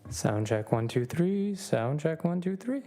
Sound check 1, 2, 3. Sound check 1, 2, 3.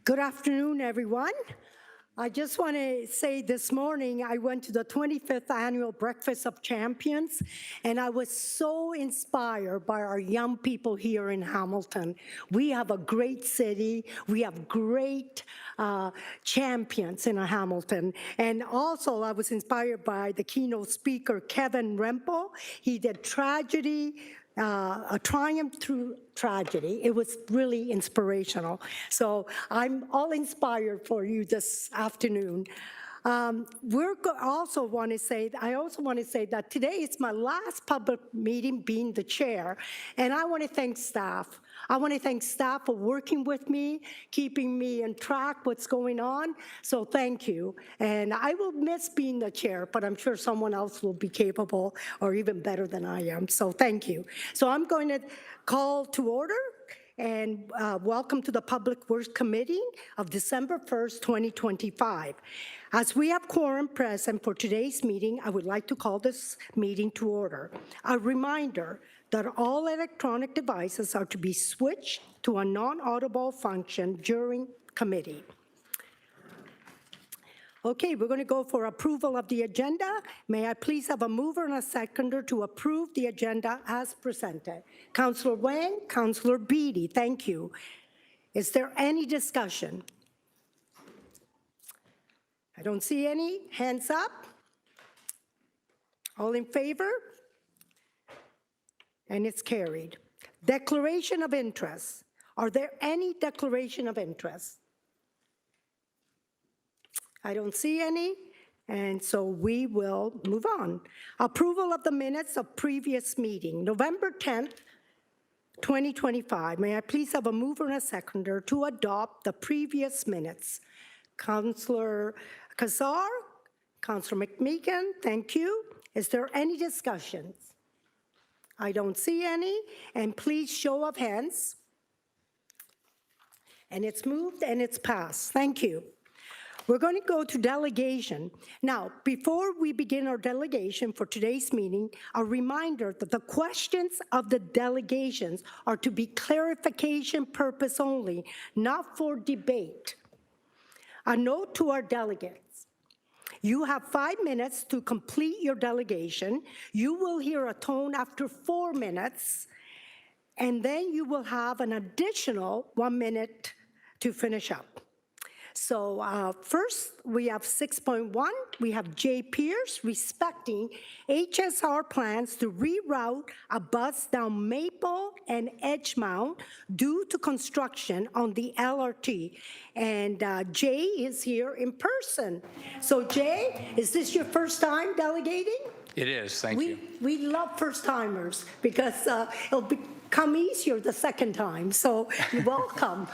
Good afternoon, everyone. I just want to say this morning I went to the 25th Annual Breakfast of Champions, and I was so inspired by our young people here in Hamilton. We have a great city. We have great champions in Hamilton. And also, I was inspired by the keynote speaker, Kevin Rempel. He did tragedy, a triumph through tragedy. It was really inspirational. So I'm all inspired for you this afternoon. I also want to say that today is my last public meeting being the chair, and I want to thank staff. I want to thank staff for working with me, keeping me on track what's going on, so thank you. And I will miss being the chair, but I'm sure someone else will be capable or even better than I am, so thank you. So I'm going to call to order and welcome to the Public Works Committee of December 1st, 2025. As we have quorum present for today's meeting, I would like to call this meeting to order. A reminder that all electronic devices are to be switched to a non-audible function during committee. Okay, we're going to go for approval of the agenda. May I please have a mover and a seconder to approve the agenda as presented? Councillor Wang, Councillor Beatty, thank you. Is there any discussion? I don't see any. Hands up. All in favor? And it's carried. Declaration of interest. Are there any declaration of interest? I don't see any, and so we will move on. Approval of the minutes of previous meeting, November 10th, 2025. May I please have a mover and a seconder to adopt the previous minutes? Councillor Kazar, Councillor McMeekin, thank you. Is there any discussions? I don't see any, and please show of hands. And it's moved and it's passed. Thank you. We're going to go to delegation. Now, before we begin our delegation for today's meeting, a reminder that the questions of the delegations are to be clarification purpose only, not for debate. A note to our delegates. You have 5 minutes to complete your delegation. You will hear a tone after 4 minutes, and then you will have an additional 1 minute to finish up. So first, we have 6.1. We have Jay Pierce respecting HSR plans to reroute a bus down Maple and Edgemount due to construction on the LRT. And Jay is here in person. So Jay, is this your first time delegating? It is, thank you. We love first timers because it'll become easier the second time. So you're welcome.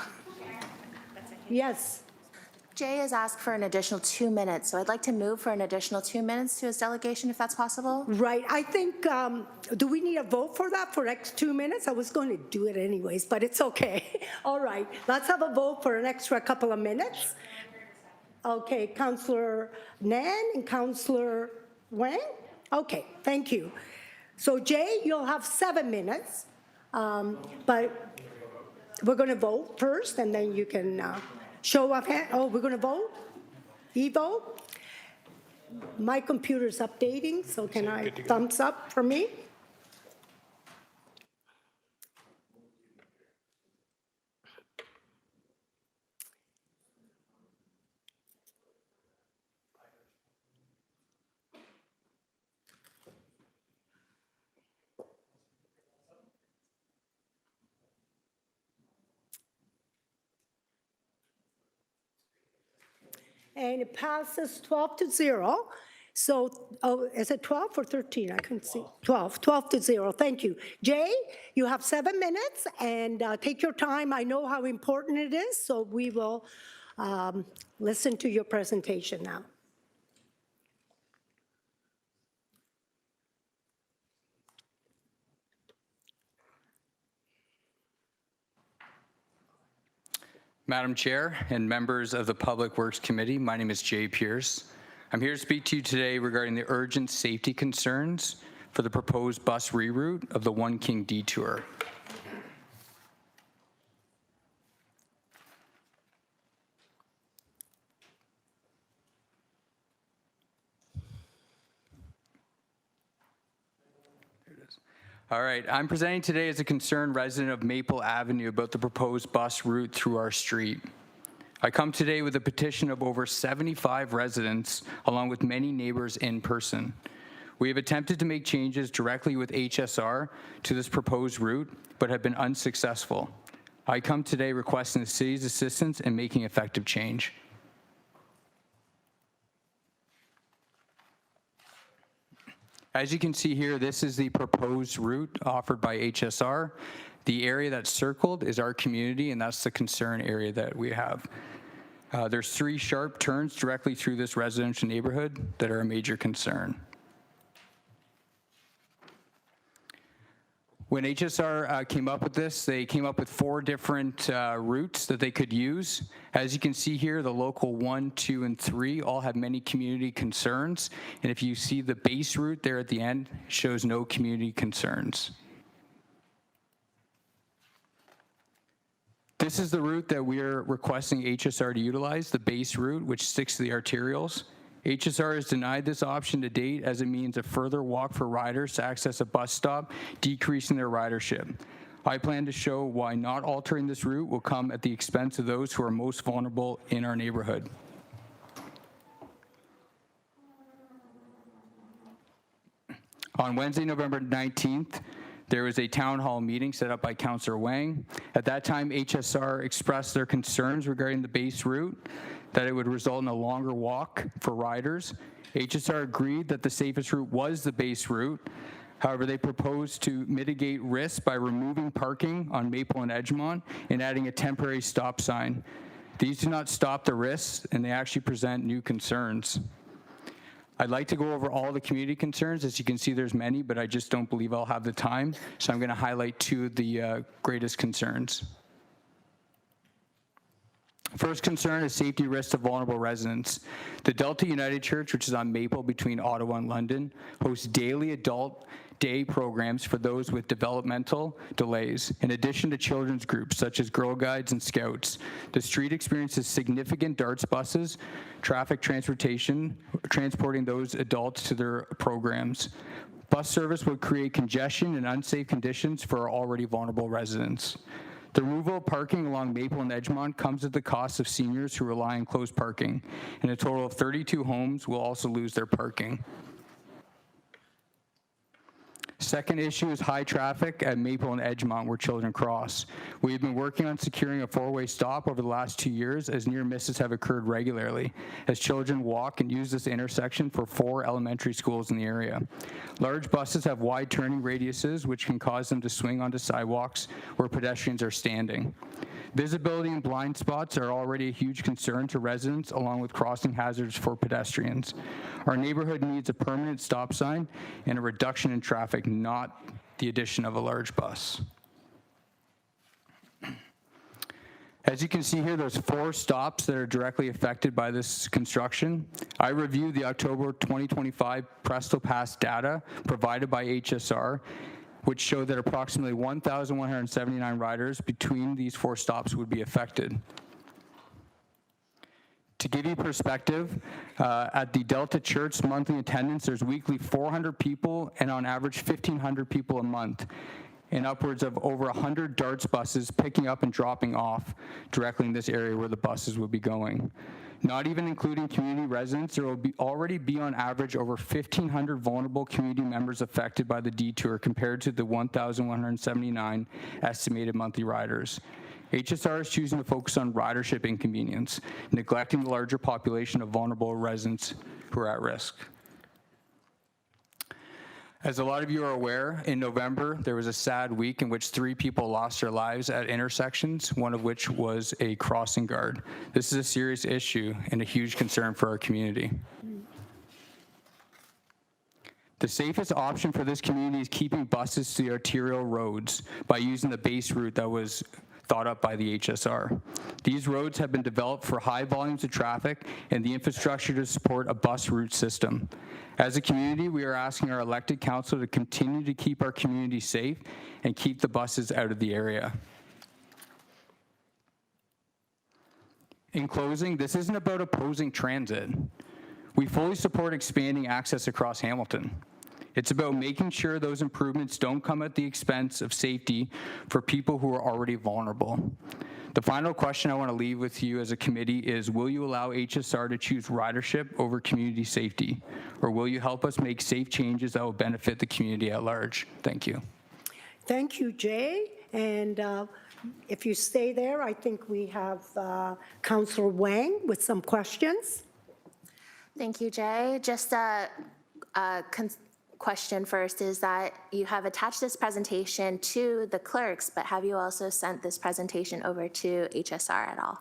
Yes. Jay has asked for an additional 2 minutes, so I'd like to move for an additional 2 minutes to his delegation, if that's possible. Right. I think, do we need a vote for that for next 2 minutes? I was going to do it anyways, but it's okay. All right. Let's have a vote for an extra couple of minutes. Okay. Councillor Nan and Councillor Wang? Okay. Thank you. So, Jay, you'll have 7 minutes, but we're going to vote first, and then you can... show of hand. Oh, we're going to vote? E-vote? My computer's updating, so can I thumbs up for me? And it passes 12-0. So, oh, is it 12 or 13? I couldn't see. 12-0. Thank you. Jay, you have 7 minutes, and take your time. I know how important it is, so we will listen to your presentation now. Madam Chair and members of the Public Works Committee, my name is Jay Pierce. I'm here to speak to you today regarding the urgent safety concerns for the proposed bus reroute of the One King Detour. All right, I'm presenting today as a concerned resident of Maple Avenue about the proposed bus route through our street. I come today with a petition of over 75 residents, along with many neighbors in person. We have attempted to make changes directly with HSR to this proposed route, but have been unsuccessful. I come today requesting the city's assistance in making effective change. As you can see here, this is the proposed route offered by HSR. The area that's circled is our community, and that's the concern area that we have. There's 3 sharp turns directly through this residential neighborhood that are a major concern. When HSR came up with this, they came up with 4 different routes that they could use. As you can see here, the local 1, 2, and 3 all have many community concerns. And if you see the base route there at the end, it shows no community concerns. This is the route that we're requesting HSR to utilize, the base route, which sticks to the arterials. HSR has denied this option to date as it means a further walk for riders to access a bus stop, decreasing their ridership. I plan to show why not altering this route will come at the expense of those who are most vulnerable in our neighborhood. On Wednesday, November 19th, there was a town hall meeting set up by Councillor Wang. At that time, HSR expressed their concerns regarding the base route, that it would result in a longer walk for riders. HSR agreed that the safest route was the base route. However, they proposed to mitigate risks by removing parking on Maple and Edgemont and adding a temporary stop sign. These do not stop the risks, and they actually present new concerns. I'd like to go over all the community concerns. As you can see, there's many, but I just don't believe I'll have the time. So I'm going to highlight 2 of the greatest concerns. First concern is safety risks to vulnerable residents. The Delta United Church, which is on Maple between Ottawa and London, hosts daily adult day programs for those with developmental delays, in addition to children's groups such as Girl Guides and Scouts. The street experiences significant darts buses, traffic transportation, transporting those adults to their programs. Bus service would create congestion and unsafe conditions for our already vulnerable residents. The removal of parking along Maple and Edgemont comes at the cost of seniors who rely on closed parking, and a total of 32 homes will also lose their parking. Second issue is high traffic at Maple and Edgemont where children cross. We have been working on securing a 4-way stop over the last 2 years as near misses have occurred regularly as children walk and use this intersection for 4 elementary schools in the area. Large buses have wide turning radiuses which can cause them to swing onto sidewalks where pedestrians are standing. Visibility and blind spots are already a huge concern to residents, along with crossing hazards for pedestrians. Our neighborhood needs a permanent stop sign and a reduction in traffic, not the addition of a large bus. As you can see here, there's 4 stops that are directly affected by this construction. I reviewed the October 2025 Presto Pass data provided by HSR, which showed that approximately 1,179 riders between these 4 stops would be affected. To give you perspective, at the Delta Church monthly attendance, there's weekly 400 people and on average 1,500 people a month, and upwards of over 100 darts buses picking up and dropping off directly in this area where the buses would be going. Not even including community residents, there will already be on average over 1,500 vulnerable community members affected by the detour compared to the 1,179 estimated monthly riders. HSR is choosing to focus on ridership inconvenience, neglecting the larger population of vulnerable residents who are at risk. As a lot of you are aware, in November, there was a sad week in which 3 people lost their lives at intersections, one of which was a crossing guard. This is a serious issue and a huge concern for our community. The safest option for this community is keeping buses to the arterial roads by using the base route that was thought up by the HSR. These roads have been developed for high volumes of traffic and the infrastructure to support a bus route system. As a community, we are asking our elected council to continue to keep our community safe and keep the buses out of the area. In closing, this isn't about opposing transit. We fully support expanding access across Hamilton. It's about making sure those improvements don't come at the expense of safety for people who are already vulnerable. The final question I want to leave with you as a committee is, will you allow HSR to choose ridership over community safety? Or will you help us make safe changes that will benefit the community at large? Thank you. Thank you, Jay. And if you stay there, I think we have Councillor Wang with some questions. Thank you, Jay. Just a question first is that you have attached this presentation to the clerks, but have you also sent this presentation over to HSR at all?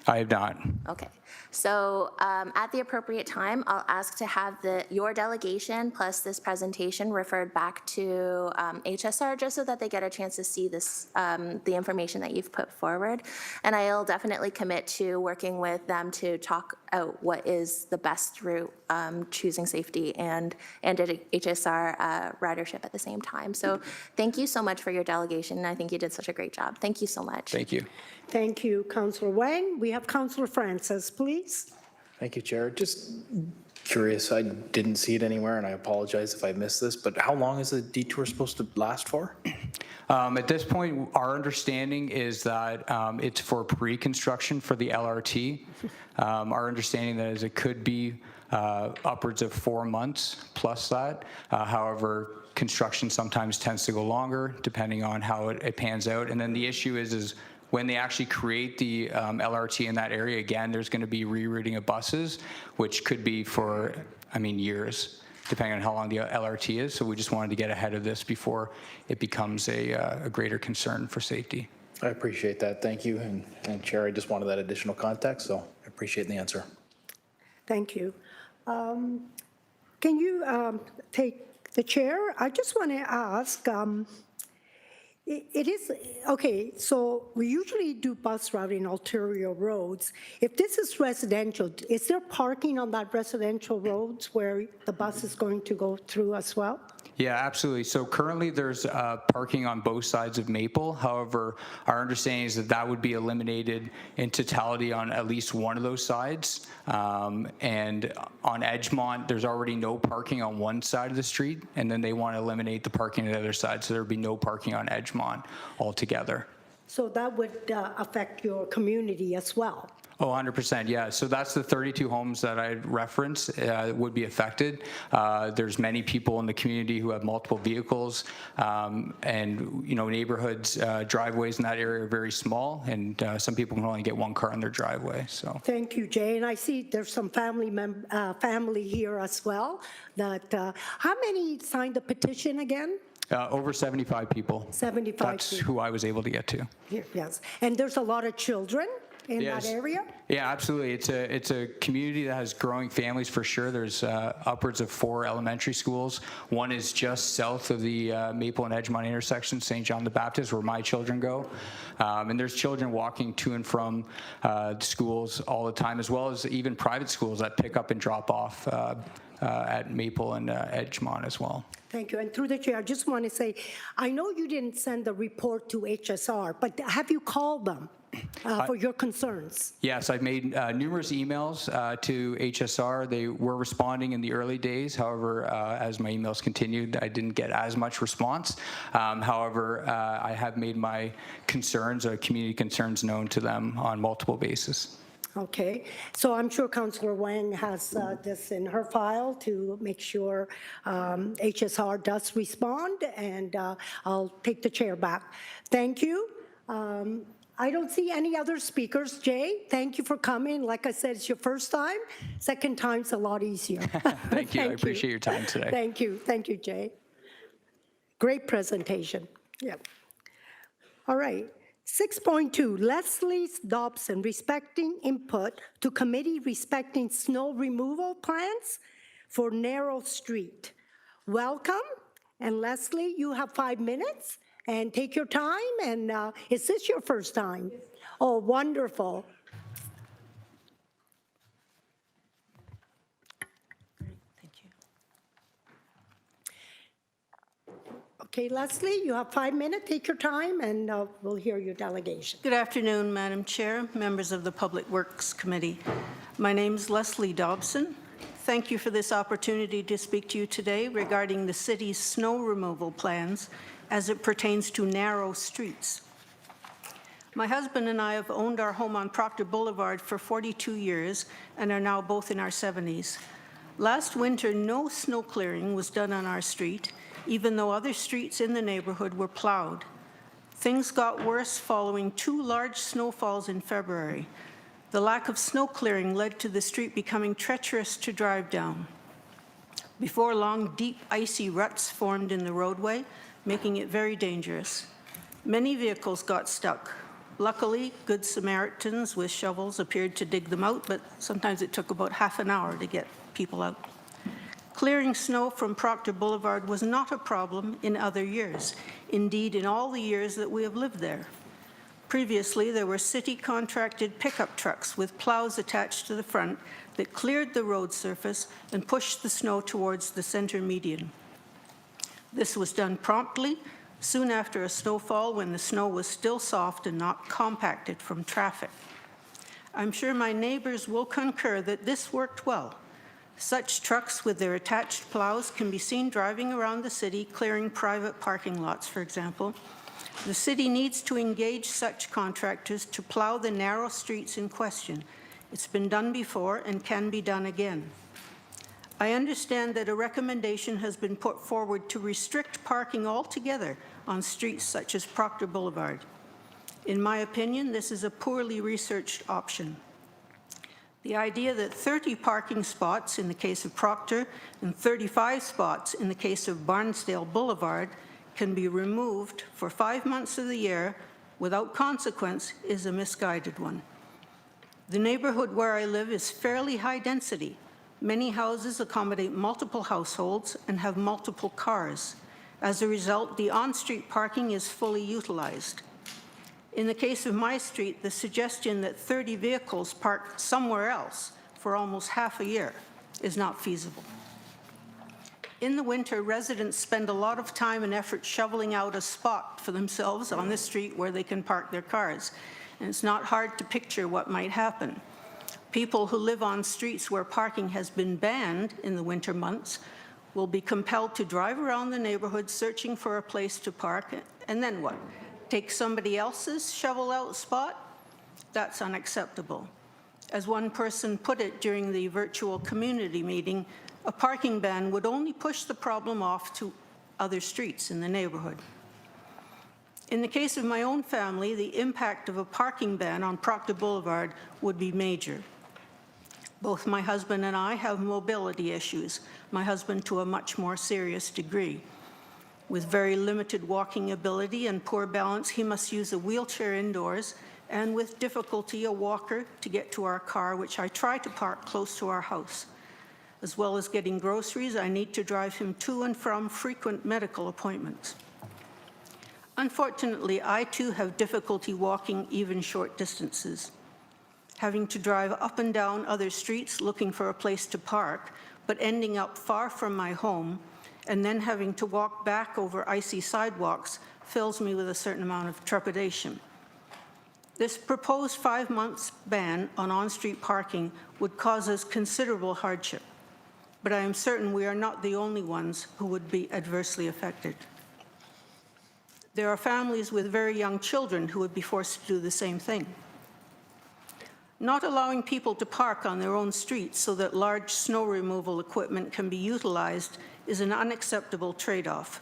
I have not. Okay, so at the appropriate time, I'll ask to have your delegation plus this presentation referred back to HSR just so that they get a chance to see this, the information that you've put forward. And I'll definitely commit to working with them to talk out what is the best route, choosing safety and HSR ridership at the same time. So thank you so much for your delegation. I think you did such a great job. Thank you so much. Thank you. Thank you, Councillor Wang. We have Councillor Francis, please. Thank you, Chair. Just curious, I didn't see it anywhere, and I apologize if I missed this, but how long is the detour supposed to last for? At this point, our understanding is that it's for pre-construction for the LRT. Our understanding that is it could be upwards of 4 months plus that. However, construction sometimes tends to go longer depending on how it pans out. And then the issue is when they actually create the LRT in that area, again, there's going to be rerouting of buses, which could be for, years, depending on how long the LRT is. So we just wanted to get ahead of this before it becomes a greater concern for safety. I appreciate that. Thank you. And Chair, I just wanted that additional context, so I appreciate the answer. Thank you. Can you take the chair? I just want to ask, it is, okay, so we usually do bus route in Ontario roads. If this is residential, is there parking on that residential roads where the bus is going to go through as well? Yeah, absolutely. So currently there's parking on both sides of Maple. However, our understanding is that that would be eliminated in totality on at least one of those sides. And on Edgemont, there's already no parking on one side of the street, and then they want to eliminate the parking on the other side, so there would be no parking on Edgemont altogether. So that would affect your community as well? Oh, 100%, yeah. So that's the 32 homes that I referenced would be affected. There's many people in the community who have multiple vehicles, and neighborhoods, driveways in that area are very small, and some people can only get one car in their driveway. So. Thank you, Jay. And I see there's some family here as well. That how many signed the petition again? Over 75 people. 75 That's people. who I was able to get to. Yes, and there's a lot of children in Yes. that area? Yeah, absolutely. It's a community that has growing families for sure. There's upwards of 4 elementary schools. One is just south of the Maple and Edgemont intersection, St. John the Baptist, where my children go. And there's children walking to and from schools all the time, as well as even private schools that pick up and drop off at Maple and Edgemont as well. Thank you. And through the chair, I just want to say, I know you didn't send the report to HSR, but have you called them for your concerns? Yes, I've made numerous emails to HSR. They were responding in the early days. However, as my emails continued, I didn't get as much response. However, I have made my concerns, or community concerns, known to them on multiple bases. Okay, so I'm sure Councillor Wang has this in her file to make sure HSR does respond, and I'll take the chair back. Thank you. I don't see any other speakers. Jay, thank you for coming. Like I said, it's your first time. Second time's a lot easier. Thank you. I appreciate your time today. Thank you. Thank you, Jay. Great presentation. Yeah. All right. 6.2, Leslie Dobson, respecting input to committee respecting snow removal plans for Narrow Street. Welcome, and Leslie, you have 5 minutes, and take your time, and is this your first time? Oh, wonderful. Okay, Leslie, you have 5 minutes. Take your time, and we'll hear your delegation. Good afternoon, Madam Chair, members of the Public Works Committee. My name is Leslie Dobson, Thank you for this opportunity to speak to you today regarding the city's snow removal plans as it pertains to narrow streets. My husband and I have owned our home on Proctor Boulevard for 42 years and are now both in our 70s. Last winter, no snow clearing was done on our street, even though other streets in the neighborhood were plowed. Things got worse following 2 large snowfalls in February. The lack of snow clearing led to the street becoming treacherous to drive down. Before long, deep icy ruts formed in the roadway, making it very dangerous. Many vehicles got stuck. Luckily, good Samaritans with shovels appeared to dig them out, but sometimes it took about half an hour to get people out. Clearing snow from Proctor Boulevard was not a problem in other years. Indeed, in all the years that we have lived there. Previously, there were city-contracted pickup trucks with plows attached to the front that cleared the road surface and pushed the snow towards the center median. This was done promptly, soon after a snowfall when the snow was still soft and not compacted from traffic. I'm sure my neighbors will concur that this worked well. Such trucks with their attached plows can be seen driving around the city, clearing private parking lots, for example. The city needs to engage such contractors to plow the narrow streets in question. It's been done before and can be done again. I understand that a recommendation has been put forward to restrict parking altogether on streets such as Proctor Boulevard. In my opinion, this is a poorly researched option. The idea that 30 parking spots in the case of Proctor and 35 spots in the case of Barnsdale Boulevard can be removed for 5 months of the year without consequence is a misguided one. The neighborhood where I live is fairly high density. Many houses accommodate multiple households and have multiple cars. As a result, the on-street parking is fully utilized. In the case of my street, the suggestion that 30 vehicles park somewhere else for almost half a year is not feasible. In the winter, residents spend a lot of time and effort shoveling out a spot for themselves on the street where they can park their cars, and it's not hard to picture what might happen. People who live on streets where parking has been banned in the winter months will be compelled to drive around the neighborhood searching for a place to park, and then what? Take somebody else's shovel-out spot? That's unacceptable. As one person put it during the virtual community meeting, a parking ban would only push the problem off to other streets in the neighborhood. In the case of my own family, the impact of a parking ban on Proctor Boulevard would be major. Both my husband and I have mobility issues, my husband to a much more serious degree. With very limited walking ability and poor balance, he must use a wheelchair indoors, and with difficulty, a walker to get to our car, which I try to park close to our house. As well as getting groceries, I need to drive him to and from frequent medical appointments. Unfortunately, I too have difficulty walking even short distances. Having to drive up and down other streets looking for a place to park, but ending up far from my home, and then having to walk back over icy sidewalks fills me with a certain amount of trepidation. This proposed 5 months ban on on-street parking would cause us considerable hardship, but I am certain we are not the only ones who would be adversely affected. There are families with very young children who would be forced to do the same thing. Not allowing people to park on their own streets so that large snow removal equipment can be utilized is an unacceptable trade-off.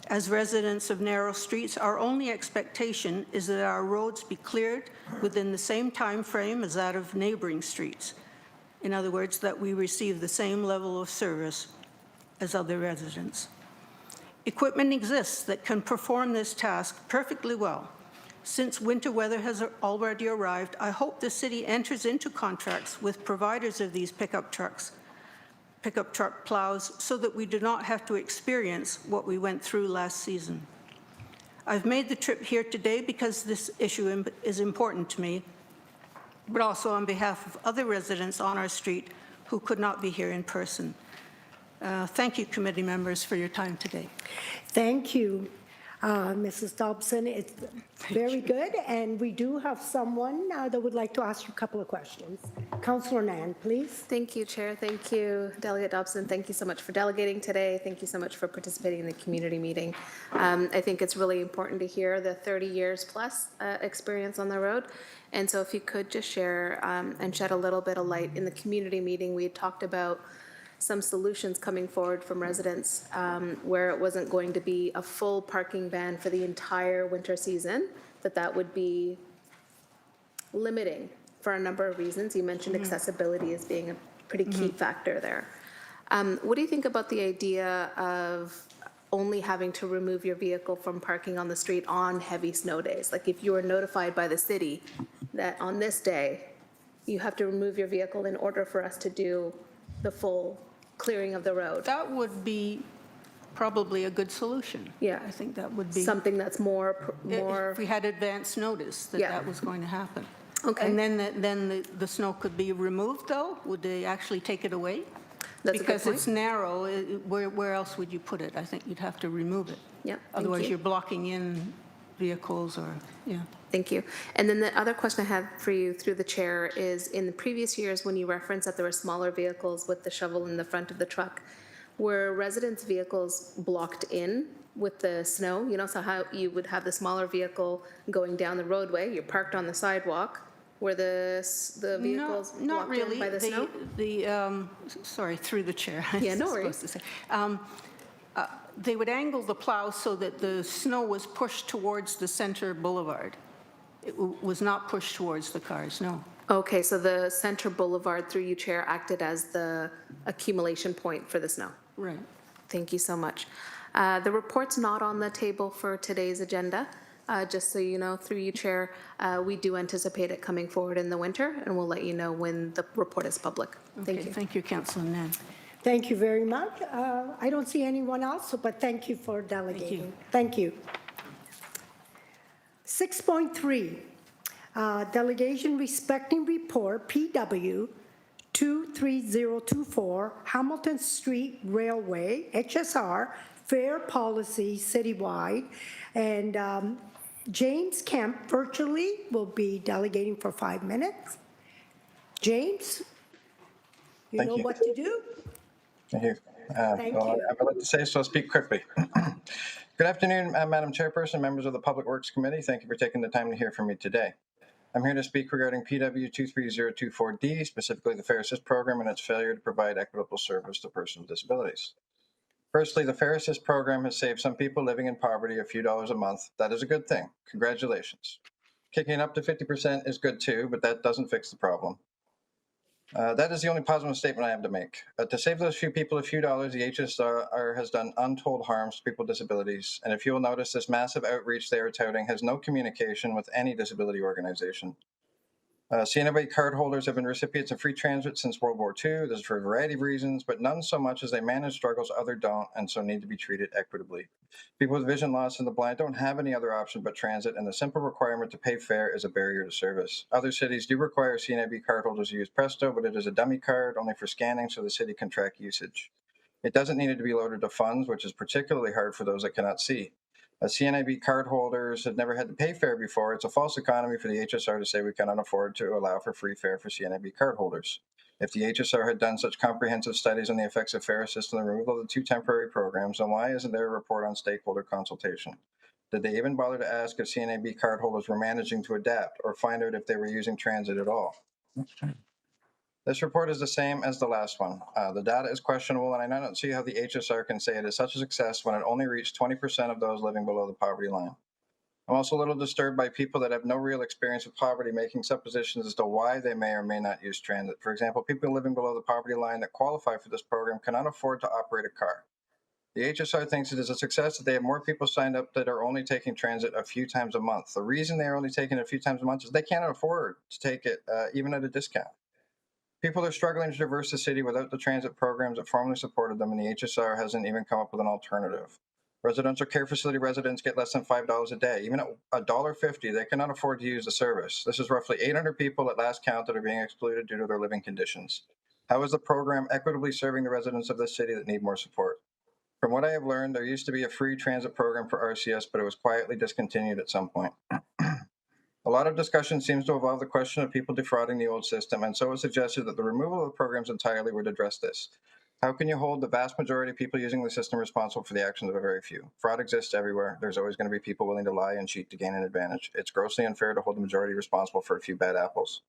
As residents of narrow streets, our only expectation is that our roads be cleared within the same time frame as that of neighboring streets. In other words, that we receive the same level of service as other residents. Equipment exists that can perform this task perfectly well. Since winter weather has already arrived, I hope the city enters into contracts with providers of these pickup truck plows, so that we do not have to experience what we went through last season. I've made the trip here today because this issue is important to me, but also on behalf of other residents on our street who could not be here in person. Thank you, committee members, for your time today. Thank you. Mrs. Dobson. It's very good, and we do have someone that would like to ask you a couple of questions. Councillor Nan, please. Thank you, Chair. Thank you, Delegate Dobson. Thank you so much for delegating today. Thank you so much for participating in the community meeting. I think it's really important to hear the 30 years plus experience on the road. And so if you could just share and shed a little bit of light. In the community meeting, we had talked about some solutions coming forward from residents where it wasn't going to be a full parking ban for the entire winter season, that would be limiting for a number of reasons. You mentioned accessibility as being a pretty key factor there. What do you think about the idea of only having to remove your vehicle from parking on the street on heavy snow days? Like if you were notified by the city that on this day, you have to remove your vehicle in order for us to do the full clearing of the road. That would be probably a good solution. Yeah. I think that would be. Something that's more, If we had advance notice that Yeah. that was going to happen. Okay. And then the snow could be removed, though? Would they actually take it away? That's a good Because point. it's narrow, where else would you put it? I think you'd have to remove it. Yeah, thank Otherwise, you. you're blocking in vehicles or, yeah. Thank you. And then the other question I have for you through the chair is, in the previous years, when you referenced that there were smaller vehicles with the shovel in the front of the truck, were residents' vehicles blocked in with the snow? You know, so how you would have the smaller vehicle going down the roadway, you're parked on the sidewalk, were the vehicles Not blocked in really. by the snow? Sorry, through the chair. Yeah, no I was worries. supposed to say. They would angle the plow so that the snow was pushed towards the center boulevard. It was not pushed towards the cars, no. Okay, so the center boulevard through you, Chair, acted as the accumulation point for the snow. Right. Thank you so much. The report's not on the table for today's agenda. Just so you know, through you, Chair, we do anticipate it coming forward in the winter, and we'll let you know when the report is public. Thank Okay, you. thank you, Councillor Nan. Thank you very much. I don't see anyone else, but thank you for delegating. Thank you. 6.3, delegation respecting report PW 23024, Hamilton Street Railway, HSR, fair policy citywide. And James Kemp virtually will be delegating for 5 minutes. James, you Thank know you. what to do? Thank you. Thank Well, you. I would like to say, so I'll speak quickly. Good afternoon, Madam Chairperson, members of the Public Works Committee. Thank you for taking the time to hear from me today. I'm here to speak regarding PW 23024D, specifically the Fair Assist program and its failure to provide equitable service to persons with disabilities. Firstly, the Fair Assist program has saved some people living in poverty a few dollars a month. That is a good thing. Congratulations. Kicking up to 50% is good too, but that doesn't fix the problem. That is the only positive statement I have to make. To save those few people a few dollars, the HSR has done untold harms to people with disabilities. And if you will notice, this massive outreach they are touting has no communication with any disability organization. CNAB cardholders have been recipients of free transit since World War II. This is for a variety of reasons, but none so much as they manage struggles others don't, and so need to be treated equitably. People with vision loss and the blind don't have any other option but transit, and the simple requirement to pay fare is a barrier to service. Other cities do require CNAB cardholders to use Presto, but it is a dummy card only for scanning, so the city can track usage. It doesn't need to be loaded to funds, which is particularly hard for those that cannot see. CNAB cardholders have never had to pay fare before. It's a false economy for the HSR to say we cannot afford to allow for free fare for CNAB cardholders. If the HSR had done such comprehensive studies on the effects of Fair Assist and the removal of the 2 temporary programs, then why isn't there a report on stakeholder consultation? Did they even bother to ask if CNAB cardholders were managing to adapt or find out if they were using transit at all? This report is the same as the last one. The data is questionable, and I don't see how the HSR can say it is such a success when it only reached 20% of those living below the poverty line. I'm also a little disturbed by people that have no real experience with poverty making suppositions as to why they may or may not use transit. For example, people living below the poverty line that qualify for this program cannot afford to operate a car. The HSR thinks it is a success that they have more people signed up that are only taking transit a few times a month. The reason they are only taking it a few times a month is they cannot afford to take it even at a discount. People are struggling to traverse the city without the transit programs that formerly supported them, and the HSR hasn't even come up with an alternative. Residential care facility residents get less than $5 a day. Even at $1.50, they cannot afford to use the service. This is roughly 800 people at last count that are being excluded due to their living conditions. How is the program equitably serving the residents of this city that need more support? From what I have learned, there used to be a free transit program for RCS, but it was quietly discontinued at some point. A lot of discussion seems to involve the question of people defrauding the old system, and so it was suggested that the removal of the programs entirely would address this. How can you hold the vast majority of people using the system responsible for the actions of a very few? Fraud exists everywhere. There's always going to be people willing to lie and cheat to gain an advantage. It's grossly unfair to hold the majority responsible for a few bad apples.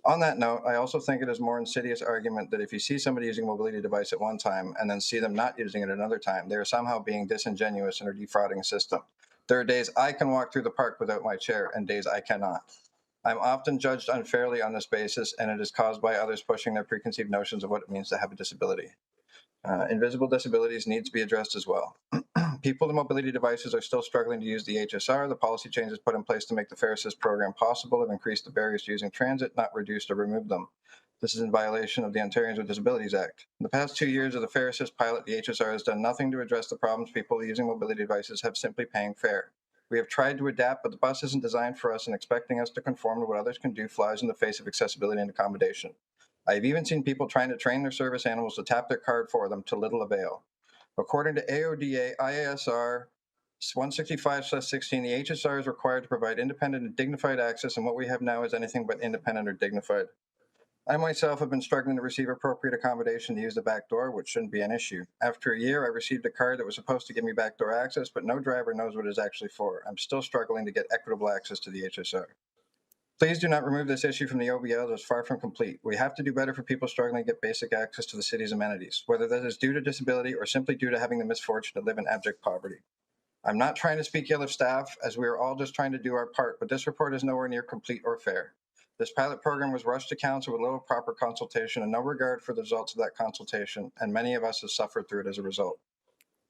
On that note, I also think it is a more insidious argument that if you see somebody using a mobility device at one time and then see them not using it another time, they are somehow being disingenuous and are defrauding a system. There are days I can walk through the park without my chair and days I cannot. I'm often judged unfairly on this basis, and it is caused by others pushing their preconceived notions of what it means to have a disability. Invisible disabilities need to be addressed as well. People with mobility devices are still struggling to use the HSR. The policy changes put in place to make the Fair Assist program possible have increased the barriers to using transit, not reduced or removed them. This is in violation of the Ontarians with Disabilities Act. In the past 2 years of the Fair Assist pilot, the HSR has done nothing to address the problems people using mobility devices have simply paying fare. We have tried to adapt, but the bus isn't designed for us, and expecting us to conform to what others can do flies in the face of accessibility and accommodation. I have even seen people trying to train their service animals to tap their card for them to little avail. According to AODA IASR 165/16, the HSR is required to provide independent and dignified access, and what we have now is anything but independent or dignified. I myself have been struggling to receive appropriate accommodation to use the back door, which shouldn't be an issue. After a year, I received a card that was supposed to give me backdoor access, but no driver knows what it is actually for. I'm still struggling to get equitable access to the HSR. Please do not remove this issue from the OBL that is far from complete. We have to do better for people struggling to get basic access to the city's amenities, whether that is due to disability or simply due to having the misfortune to live in abject poverty. I'm not trying to speak ill of staff, as we are all just trying to do our part, but this report is nowhere near complete or fair. This pilot program was rushed to council with little proper consultation and no regard for the results of that consultation, and many of us have suffered through it as a result.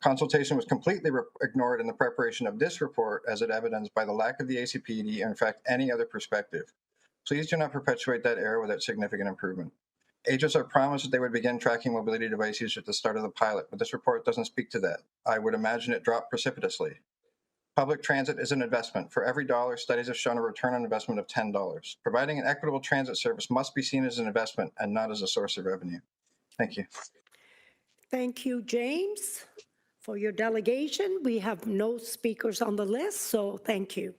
Consultation was completely ignored in the preparation of this report, as it evidenced by the lack of the ACPD, or in fact any other perspective. Please do not perpetuate that error without significant improvement. HSR promised that they would begin tracking mobility device use at the start of the pilot, but this report doesn't speak to that. I would imagine it dropped precipitously. Public transit is an investment. For every dollar, studies have shown a return on investment of $10. Providing an equitable transit service must be seen as an investment and not as a source of revenue. Thank you. Thank you, James, for your delegation. We have no speakers on the list, so thank you.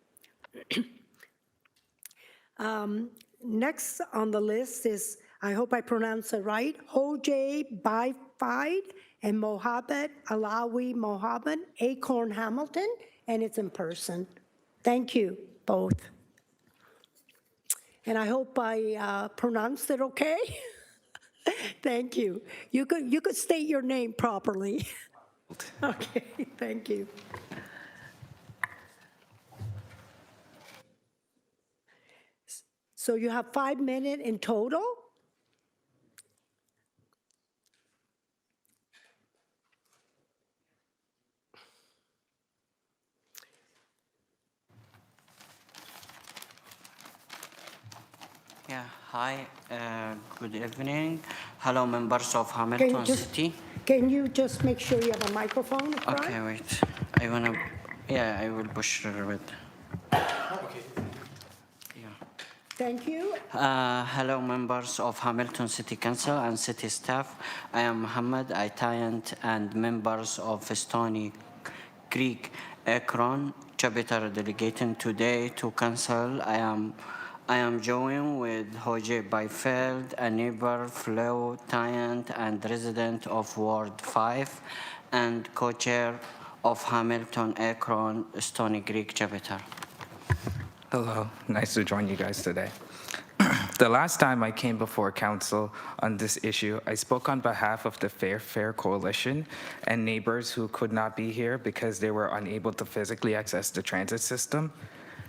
Next on the list is, I hope I pronounce it right, Hojay Baifide and Mohammed Alawi Mohammed, Acorn Hamilton, and it's in person. Thank you, both. And I hope I pronounced it okay. Thank you. You could state your name properly. Okay, thank you. So you have 5 minutes in total? Yeah, hi, good evening. Hello, members of Hamilton City. Can you just make sure you have a microphone? Okay, wait. I wanna, yeah, I will push a little bit. Okay. Yeah. Thank you. Hello, members of Hamilton City Council and city staff. I am Muhammad Aitayant and members of Stony Creek Akron chapter delegating today to council. I am joined with Hojay Baifide, a neighbor, Flo Tyant, and resident of Ward 5, and co-chair of Hamilton Akron Stony Creek chapter. Hello, nice to join you guys today. The last time I came before council on this issue, I spoke on behalf of the Fair Coalition and neighbors who could not be here because they were unable to physically access the transit system.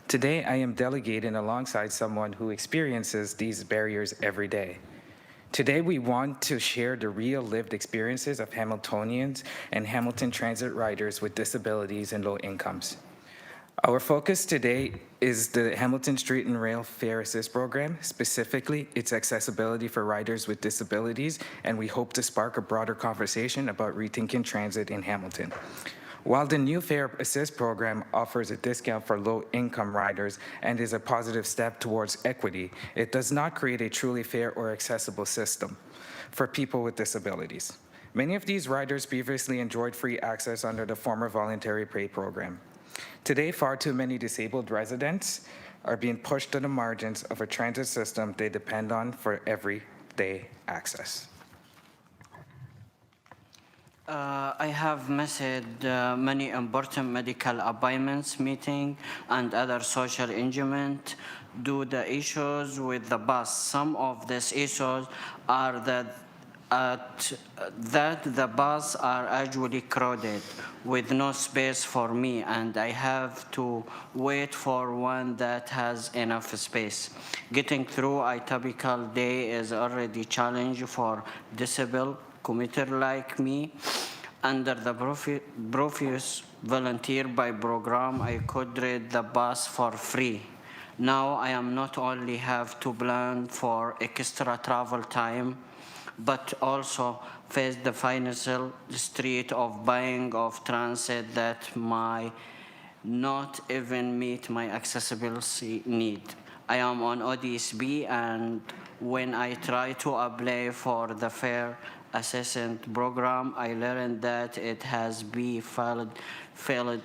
Today, I am delegating alongside someone who experiences these barriers every day. Today, we want to share the real lived experiences of Hamiltonians and Hamilton transit riders with disabilities and low incomes. Our focus today is the Hamilton Street and Rail Fair Assist program, specifically its accessibility for riders with disabilities, and we hope to spark a broader conversation about rethinking transit in Hamilton. While the new Fair Assist program offers a discount for low-income riders and is a positive step towards equity, it does not create a truly fair or accessible system for people with disabilities. Many of these riders previously enjoyed free access under the former voluntary pay program. Today, far too many disabled residents are being pushed to the margins of a transit system they depend on for everyday access. I have missed many important medical appointments, meeting, and other social engagement due to the issues with the bus. Some of these issues are that the bus are actually crowded with no space for me, and I have to wait for one that has enough space. Getting through a typical day is already challenging for disabled commuter like me. Under the Profuse Volunteer by program, I could ride the bus for free. Now I am not only have to plan for extra travel time, but also face the financial street of buying of transit that might not even meet my accessibility need. I am on ODSB, and when I try to apply for the fare assistant program, I learned that it has been failed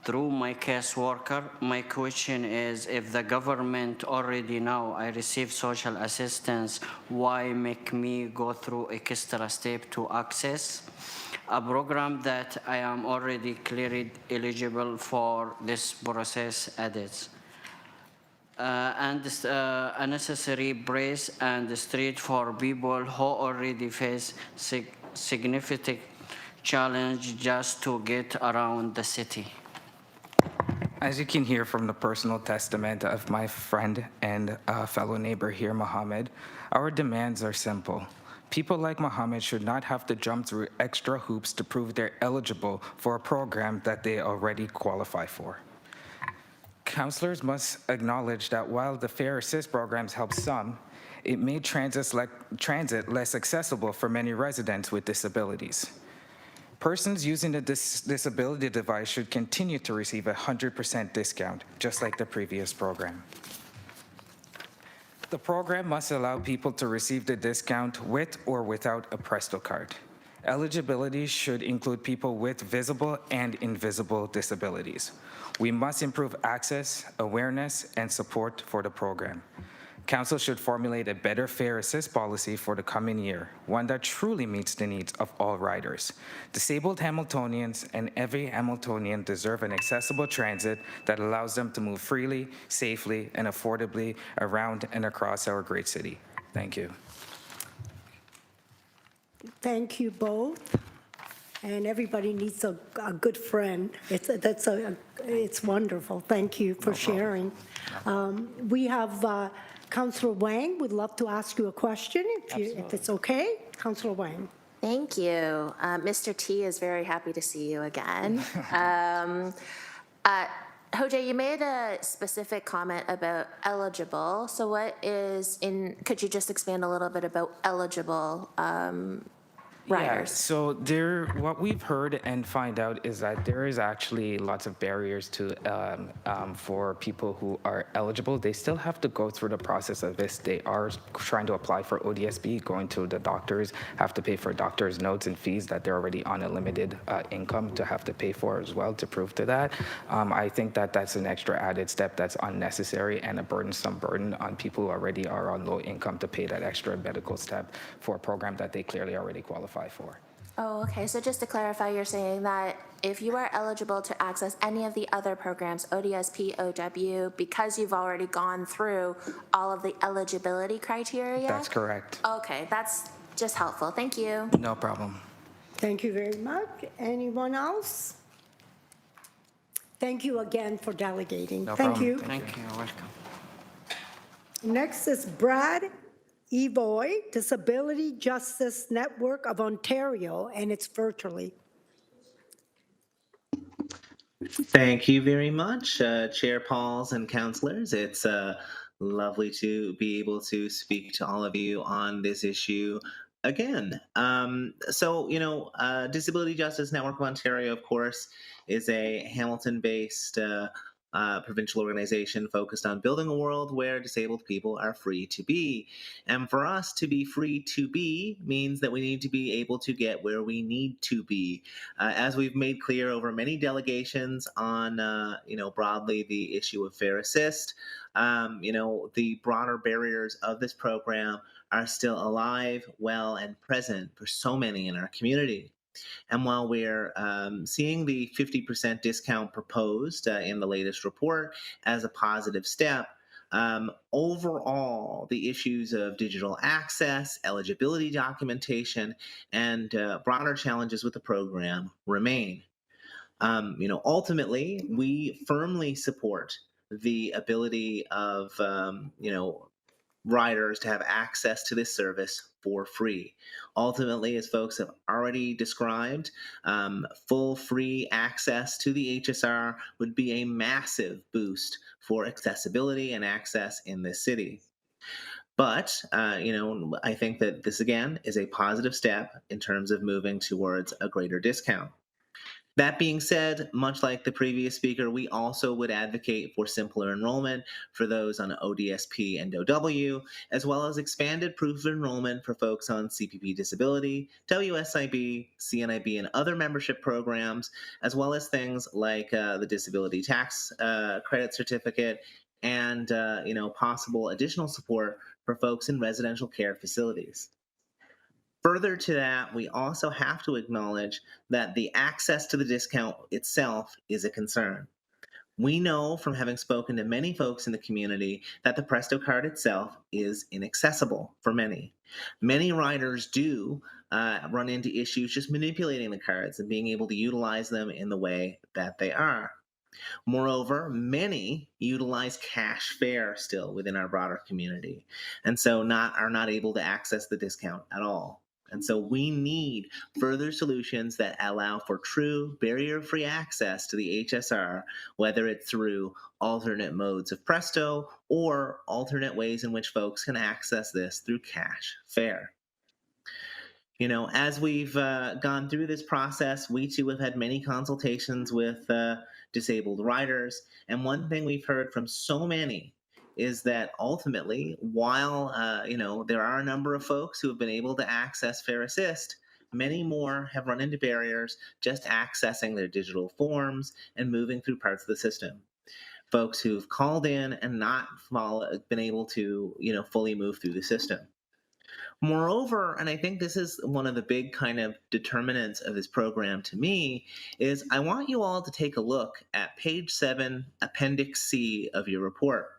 through my caseworker. My question is, if the government already know I receive social assistance, why make me go through extra step to access a program that I am already clearly eligible for? This process adds a necessary brace and street for people who already face significant challenge just to get around the city. As you can hear from the personal testament of my friend and fellow neighbor here, Mohammed, our demands are simple. People like Mohammed should not have to jump through extra hoops to prove they're eligible for a program that they already qualify for. Councillors must acknowledge that while the Fare Assist programs help some, it made transit less accessible for many residents with disabilities. Persons using the disability device should continue to receive a 100% discount, just like the previous program. The program must allow people to receive the discount with or without a Presto card. Eligibility should include people with visible and invisible disabilities. We must improve access, awareness, and support for the program. Council should formulate a better Fare Assist policy for the coming year, one that truly meets the needs of all riders. Disabled Hamiltonians and every Hamiltonian deserve an accessible transit that allows them to move freely, safely, and affordably around and across our great city. Thank you. Thank you both. And everybody needs a good friend. It's wonderful. Thank you for sharing. We have Councillor Wang would love to ask you a question, if it's okay. Councillor Wang. Thank you. Mr. T is very happy to see you again. Jose, you made a specific comment about eligible. So could you just expand a little bit about eligible riders? Yeah, so what we've heard and find out is that there is actually lots of barriers to for people who are eligible. They still have to go through the process of this. They are trying to apply for ODSB, going to the doctors, have to pay for doctors' notes and fees that they're already on a limited income to have to pay for as well to prove to that. I think that that's an extra added step that's unnecessary and a burdensome burden on people who already are on low income to pay that extra medical step for a program that they clearly already qualify for. Oh, okay. So just to clarify, you're saying that if you are eligible to access any of the other programs, ODSP, OW, because you've already gone through all of the eligibility criteria? That's correct. Okay, that's just helpful. Thank you. No problem. Thank you very much. Anyone else? Thank you again for delegating. No Thank problem. you. Thank you, welcome. Next is Brad Evoy, Disability Justice Network of Ontario, and it's virtually. Thank you very much, Chair Pauls and councillors. It's lovely to be able to speak to all of you on this issue again. Disability Justice Network of Ontario, of course, is a Hamilton-based provincial organization focused on building a world where disabled people are free to be. And for us to be free to be means that we need to be able to get where we need to be. As we've made clear over many delegations on, broadly the issue of Fair Assist, the broader barriers of this program are still alive, well, and present for so many in our community. And while we're seeing the 50% discount proposed in the latest report as a positive step, overall, the issues of digital access, eligibility documentation, and broader challenges with the program remain. Ultimately, we firmly support the ability of, riders to have access to this service for free. Ultimately, as folks have already described, full free access to the HSR would be a massive boost for accessibility and access in this city. But, I think that this, again, is a positive step in terms of moving towards a greater discount. That being said, much like the previous speaker, we also would advocate for simpler enrollment for those on ODSP and OW, as well as expanded proof of enrollment for folks on CPP disability, WSIB, CNIB, and other membership programs, as well as things like the disability tax credit certificate and possible additional support for folks in residential care facilities. Further to that, we also have to acknowledge that the access to the discount itself is a concern. We know from having spoken to many folks in the community that the Presto card itself is inaccessible for many. Many riders do run into issues just manipulating the cards and being able to utilize them in the way that they are. Moreover, many utilize cash fare still within our broader community, and so are not able to access the discount at all. And so we need further solutions that allow for true barrier-free access to the HSR, whether it's through alternate modes of Presto or alternate ways in which folks can access this through cash fare. As we've gone through this process, we too have had many consultations with disabled riders. And one thing we've heard from so many is that ultimately, while there are a number of folks who have been able to access Fair Assist, many more have run into barriers just accessing their digital forms and moving through parts of the system. Folks who've called in and not been able to fully move through the system. Moreover, and I think this is one of the big kind of determinants of this program to me, is I want you all to take a look at page 7, Appendix C of your report.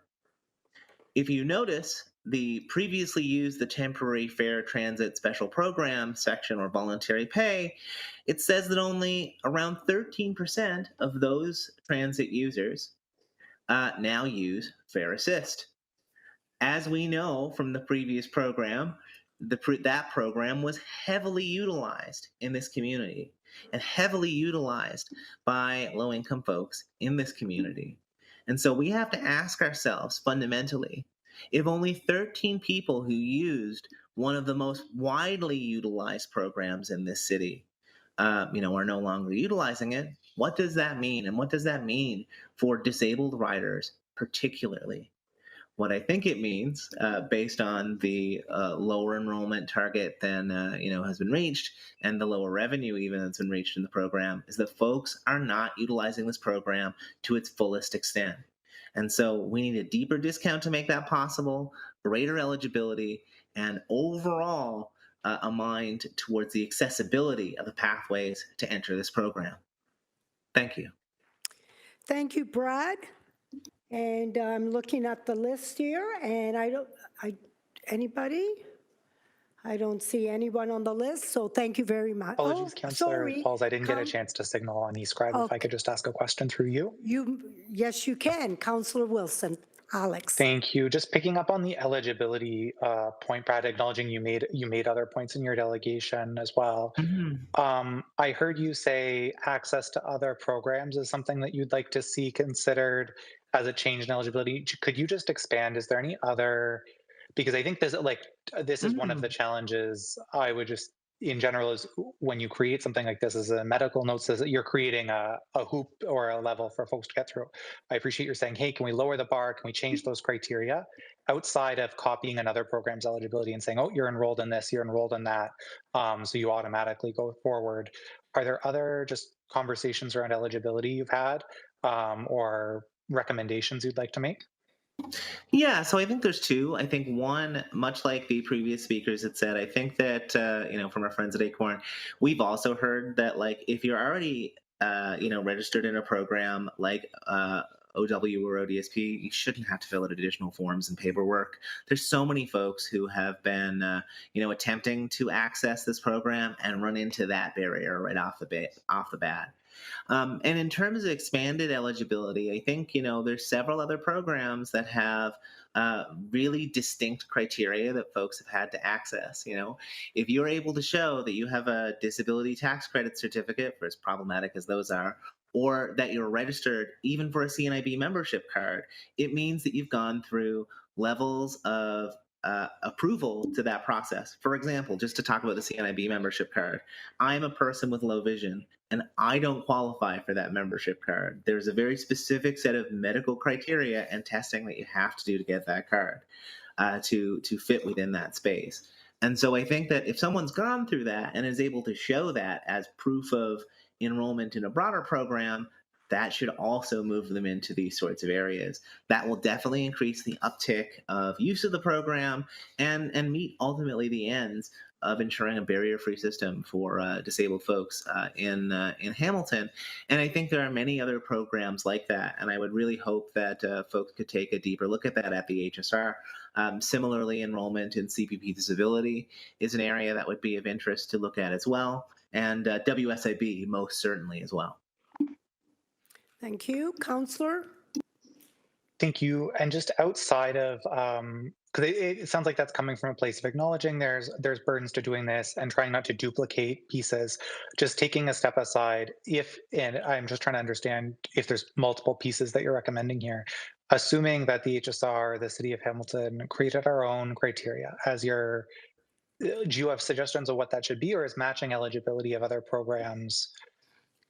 If you notice, the previously used the temporary fare transit special program section or voluntary pay, it says that only around 13% of those transit users now use Fair Assist. As we know from the previous program, that program was heavily utilized in this community and heavily utilized by low-income folks in this community. And so we have to ask ourselves fundamentally, if only 13 people who used one of the most widely utilized programs in this city, are no longer utilizing it, what does that mean? And what does that mean for disabled riders particularly? What I think it means, based on the lower enrollment target than has been reached, and the lower revenue even that's been reached in the program, is that folks are not utilizing this program to its fullest extent. And so we need a deeper discount to make that possible, greater eligibility, and overall a mind towards the accessibility of the pathways to enter this program. Thank you. Thank you, Brad. And I'm looking at the list here, and anybody? I don't see anyone on the list, so thank you very much. Apologies, Councillor sorry. Pauls. I didn't get a chance to signal on eScribe. If I could just ask a question through you. Yes, you can, Councillor Wilson. Alex. Thank you. Just picking up on the eligibility point, Brad, acknowledging you made other points in your delegation as well. Mm-hmm. I heard you say access to other programs is something that you'd like to see considered as a change in eligibility. Could you just expand? Is there any other? Because I think this is one of the challenges I would just in general is when you create something like this as a medical note says that you're creating a hoop or a level for folks to get through. I appreciate you're saying, hey, can we lower the bar? Can we change those criteria outside of copying another program's eligibility and saying, oh, you're enrolled in this, you're enrolled in that, so you automatically go forward. Are there other just conversations around eligibility you've had or recommendations you'd like to make? Yeah, so I think there's two. I think one, much like the previous speakers had said, I think that from our friends at Acorn, we've also heard that like if you're already registered in a program like OW or ODSP, you shouldn't have to fill out additional forms and paperwork. There's so many folks who have been attempting to access this program and run into that barrier right off the bat. And in terms of expanded eligibility, I think, there's several other programs that have really distinct criteria that folks have had to access. If you're able to show that you have a disability tax credit certificate, for as problematic as those are, or that you're registered even for a CNIB membership card, it means that you've gone through levels of approval to that process. For example, just to talk about the CNIB membership card, I'm a person with low vision and I don't qualify for that membership card. There's a very specific set of medical criteria and testing that you have to do to get that card to fit within that space. And so I think that if someone's gone through that and is able to show that as proof of enrollment in a broader program, that should also move them into these sorts of areas. That will definitely increase the uptick of use of the program and meet ultimately the ends of ensuring a barrier-free system for disabled folks in Hamilton. And I think there are many other programs like that, and I would really hope that folks could take a deeper look at that at the HSR. Similarly, enrollment in CPP disability is an area that would be of interest to look at as well, and WSIB most certainly as well. Thank you. Councillor? Thank you. And just outside of, because it sounds like that's coming from a place of acknowledging there's burdens to doing this and trying not to duplicate pieces. Just taking a step aside, and I'm just trying to understand if there's multiple pieces that you're recommending here. Assuming that the HSR, the City of Hamilton, created our own criteria do you have suggestions of what that should be, or is matching eligibility of other programs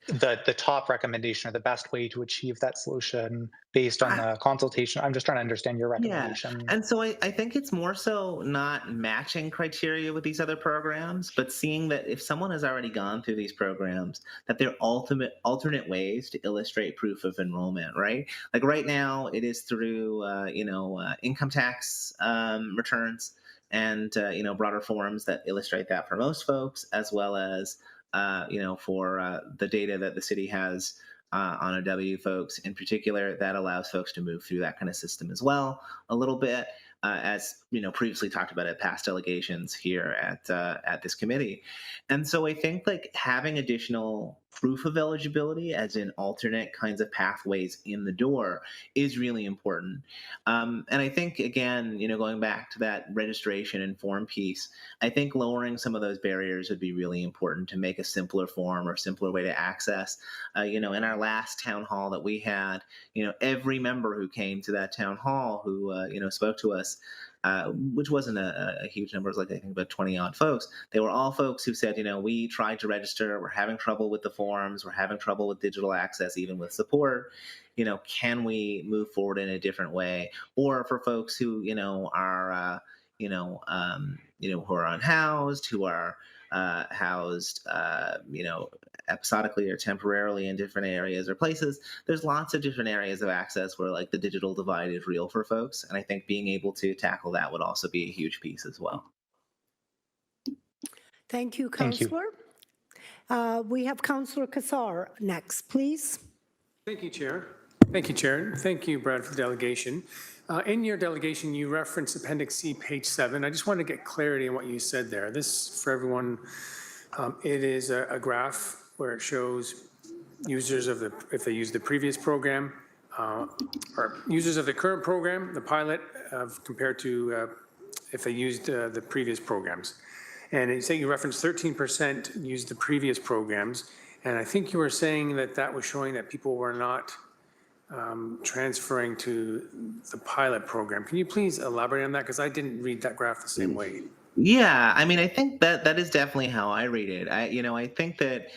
the top recommendation or the best way to achieve that solution based on the consultation? I'm just trying to understand your recommendation. Yeah. And so I think it's more so not matching criteria with these other programs, but seeing that if someone has already gone through these programs, that there are alternate ways to illustrate proof of enrollment, right? Like right now, it is through income tax returns and broader forms that illustrate that for most folks, as well as for the data that the city has on OW folks in particular, that allows folks to move through that kind of system as well a little bit, as previously talked about at past delegations here at this committee. And so I think like having additional proof of eligibility, as in alternate kinds of pathways in the door, is really important. And I think, again, going back to that registration and form piece, I think lowering some of those barriers would be really important to make a simpler form or simpler way to access. In our last town hall that we had, every member who came to that town hall who, spoke to us, which wasn't a huge number, it was like I think about 20 odd folks. They were all folks who said, we tried to register, we're having trouble with the forms, we're having trouble with digital access, even with support. Can we move forward in a different way? Or for folks who, are, who are unhoused, who are housed, episodically or temporarily in different areas or places. There's lots of different areas of access where like the digital divide is real for folks. And I think being able to tackle that would also be a huge piece as well. Thank you, Councillor. We have Councillor Kassar next, please. Thank you, Chair. Thank you, Chair. Thank you, Brad, for the delegation. In your delegation, you referenced Appendix C, page 7. I just want to get clarity on what you said there. This, for everyone, it is a graph where it shows users of if they use the previous program, or users of the current program, the pilot, compared to if they used the previous programs. And you say you referenced 13% used the previous programs, and I think you were saying that was showing that people were not transferring to the pilot program. Can you please elaborate on that? Because I didn't read that graph the same way. Yeah, I mean, I think that is definitely how I read it. I think that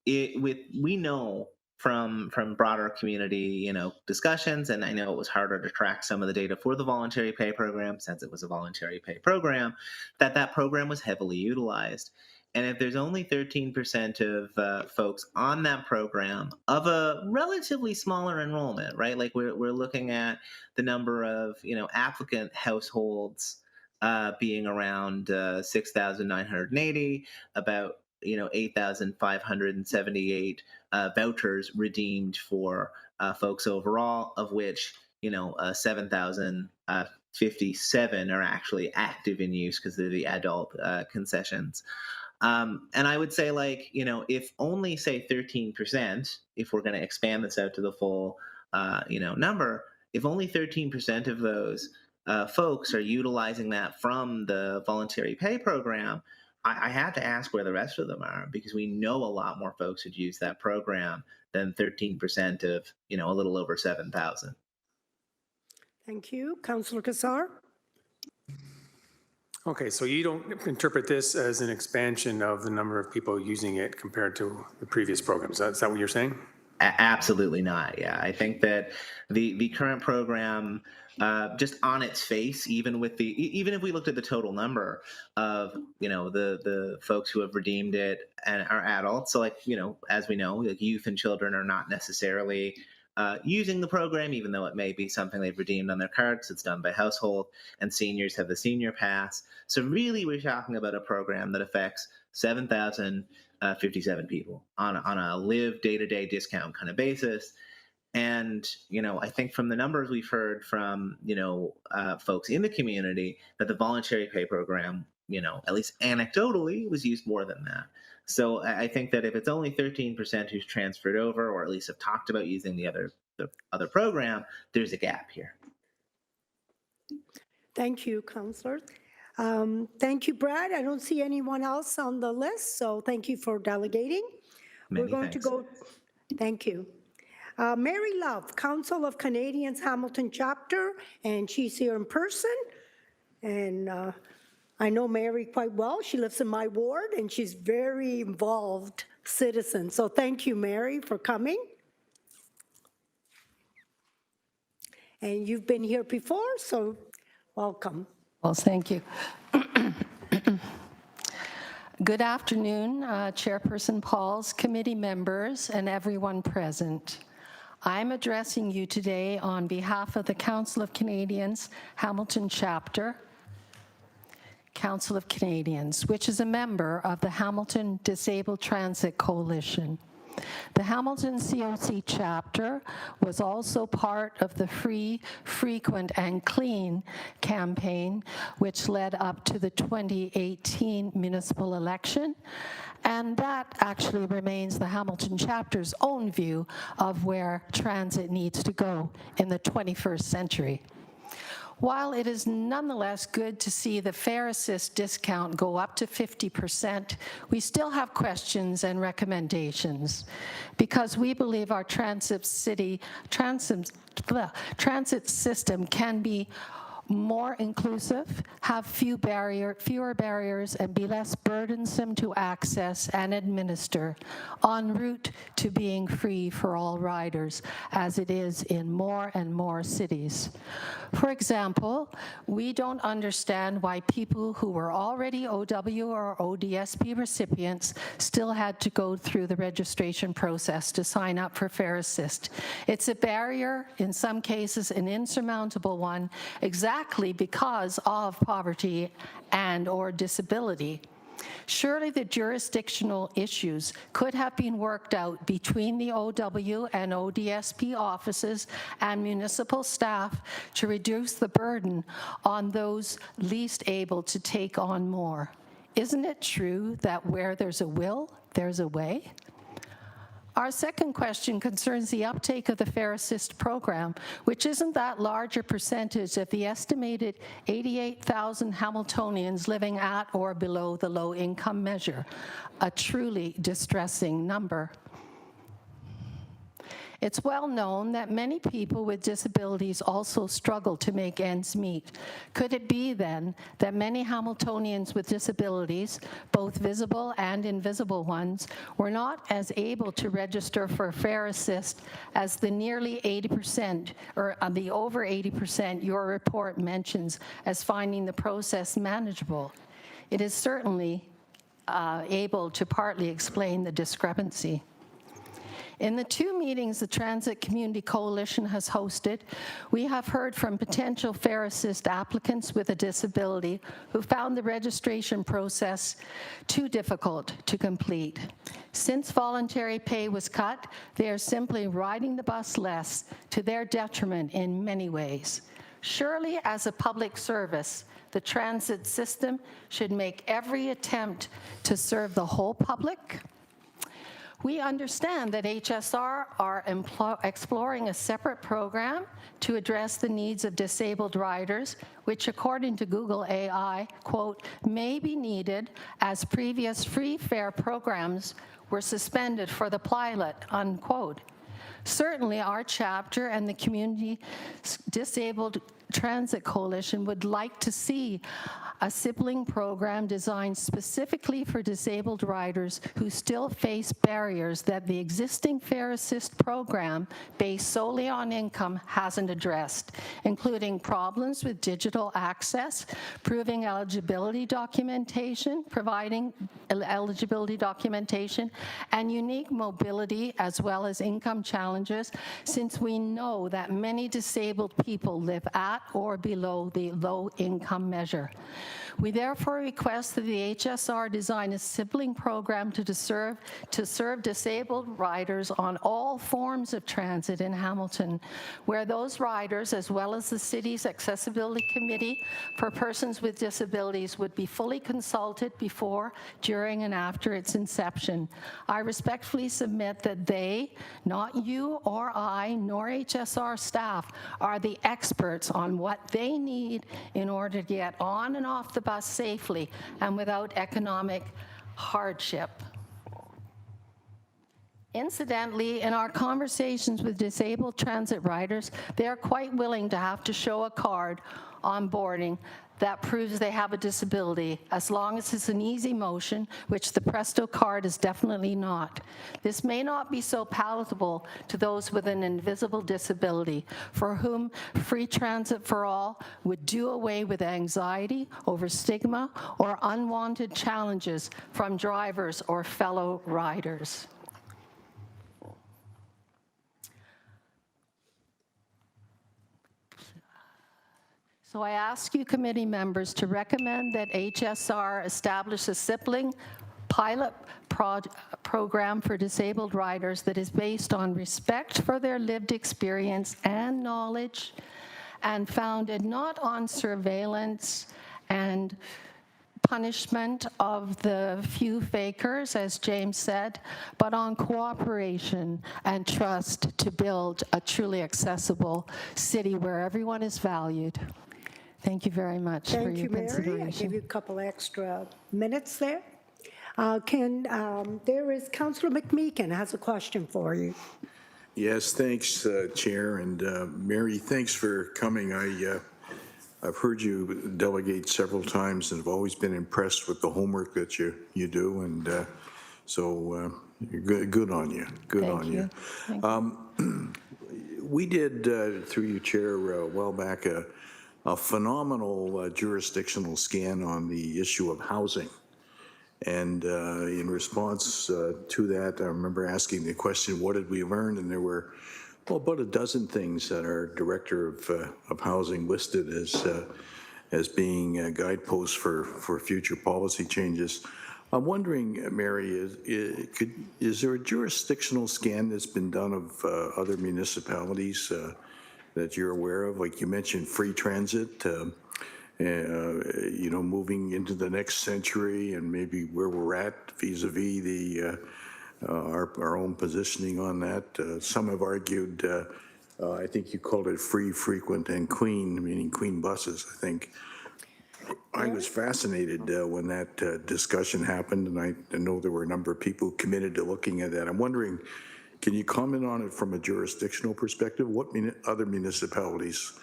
we know from broader community, discussions, and I know it was harder to track some of the data for the voluntary pay program since it was a voluntary pay program, that program was heavily utilized. And if there's only 13% of folks on that program of a relatively smaller enrollment, right? Like we're looking at the number of applicant households being around 6,980, about 8,578 vouchers redeemed for folks overall, of which 7,057 are actually active in use because they're the adult concessions. And I would say, if only say 13%, if we're going to expand this out to the full, number, if only 13% of those folks are utilizing that from the voluntary pay program, I have to ask where the rest of them are, because we know a lot more folks would use that program than 13% of, a little over 7,000. Thank you. Councillor Kassar? Okay, so you don't interpret this as an expansion of the number of people using it compared to the previous programs. Is that what you're saying? Absolutely not. Yeah, I think that the current program, just on its face, even if we looked at the total number of the folks who have redeemed it and are adults, so as we know, like youth and children are not necessarily using the program, even though it may be something they've redeemed on their cards. It's done by household, and seniors have the senior pass. So really, we're talking about a program that affects 7,057 people on a live day-to-day discount kind of basis. And, I think from the numbers we've heard from, folks in the community, that the voluntary pay program, at least anecdotally, was used more than that. So I think that if it's only 13% who's transferred over, or at least have talked about using the other program, there's a gap here. Thank you, Councillor. Thank you, Brad. I don't see anyone else on the list, so thank you for delegating. We're going to go. Thank you. Mary Love, Council of Canadians Hamilton Chapter, and she's here in person. And I know Mary quite well. She lives in my ward, and she's very involved citizen. So thank you, Mary, for coming. And you've been here before, so welcome. Well, thank you. Good afternoon, Chairperson Pauls, committee members, and everyone present. I'm addressing you today on behalf of the Council of Canadians Hamilton Chapter, Council of Canadians, which is a member of the Hamilton Disabled Transit Coalition. The Hamilton COC chapter was also part of the Free, Frequent, and Clean campaign, which led up to the 2018 municipal election. And that actually remains the Hamilton chapter's own view of where transit needs to go in the 21st century. While it is nonetheless good to see the Fare Assist discount go up to 50%, we still have questions and recommendations because we believe our transit system can be more inclusive, have fewer barriers, and be less burdensome to access and administer en route to being free for all riders, as it is in more and more cities. For example, we don't understand why people who were already OW or ODSP recipients still had to go through the registration process to sign up for Fare Assist. It's a barrier, in some cases an insurmountable one, exactly because of poverty and or disability. Surely the jurisdictional issues could have been worked out between the OW and ODSP offices and municipal staff to reduce the burden on those least able to take on more. Isn't it true that where there's a will, there's a way? Our second question concerns the uptake of the Fare Assist program, which isn't that large a percentage of the estimated 88,000 Hamiltonians living at or below the low-income measure, a truly distressing number. It's well known that many people with disabilities also struggle to make ends meet. Could it be then that many Hamiltonians with disabilities, both visible and invisible ones, were not as able to register for Fair Assist as the nearly 80%, or the over 80% your report mentions as finding the process manageable? It is certainly able to partly explain the discrepancy. In the 2 meetings the Transit Community Coalition has hosted, we have heard from potential Fair Assist applicants with a disability who found the registration process too difficult to complete. Since voluntary pay was cut, they are simply riding the bus less, to their detriment in many ways. Surely, as a public service, the transit system should make every attempt to serve the whole public. We understand that HSR are exploring a separate program to address the needs of disabled riders, which according to Google AI, quote, may be needed as previous free fare programs were suspended for the pilot, unquote. Certainly our chapter and the Community Disabled Transit Coalition would like to see a sibling program designed specifically for disabled riders who still face barriers that the existing Fair Assist program, based solely on income, hasn't addressed, including problems with digital access, proving eligibility documentation, providing eligibility documentation, and unique mobility as well as income challenges, since we know that many disabled people live at or below the low income measure. We therefore request that the HSR design a sibling program to serve disabled riders on all forms of transit in Hamilton, where those riders, as well as the city's Accessibility Committee for Persons with Disabilities, would be fully consulted before, during, and after its inception. I respectfully submit that they, not you or I, nor HSR staff, are the experts on what they need in order to get on and off the bus safely and without economic hardship. Incidentally, in our conversations with disabled transit riders, they are quite willing to have to show a card on boarding that proves they have a disability, as long as it's an easy motion, which the Presto card is definitely not. This may not be so palatable to those with an invisible disability, for whom free transit for all would do away with anxiety over stigma or unwanted challenges from drivers or fellow riders. So I ask you committee members to recommend that HSR establish a sibling pilot program for disabled riders that is based on respect for their lived experience and knowledge, and founded not on surveillance and punishment of the few fakers, as James said, but on cooperation and trust to build a truly accessible city where everyone is valued. Thank you very much for your consideration. Thank you, Mary. I give you a couple extra minutes there. There is Councillor McMeekin has a question for you. Yes, thanks, Chair. And Mary, thanks for coming. I've heard you delegate several times and have always been impressed with the homework that you do. And so good on you. Good on you. Thank you. We did, through you, Chair, a while back, a phenomenal jurisdictional scan on the issue of housing. And in response to that, I remember asking the question, what did we learn? And there were about a dozen things that our Director of Housing listed as being guideposts for future policy changes. I'm wondering, Mary, is there a jurisdictional scan that's been done of other municipalities that you're aware of? Like you mentioned, free transit, moving into the next century, and maybe where we're at vis-a-vis our own positioning on that. Some have argued, I think you called it free, frequent, and clean, meaning clean buses, I think. I was fascinated when that discussion happened, and I know there were a number of people committed to looking at that. I'm wondering Can you comment on it from a jurisdictional perspective? What other municipalities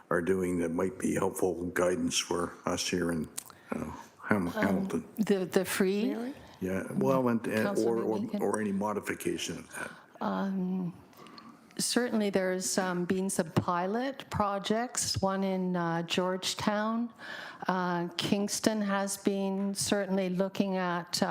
are doing that might be helpful guidance for us here in Hamilton? The free? Yeah, well, Councilor Meehan? or any modification of that. Certainly, there's been some pilot projects, one in Georgetown. Kingston has been certainly looking at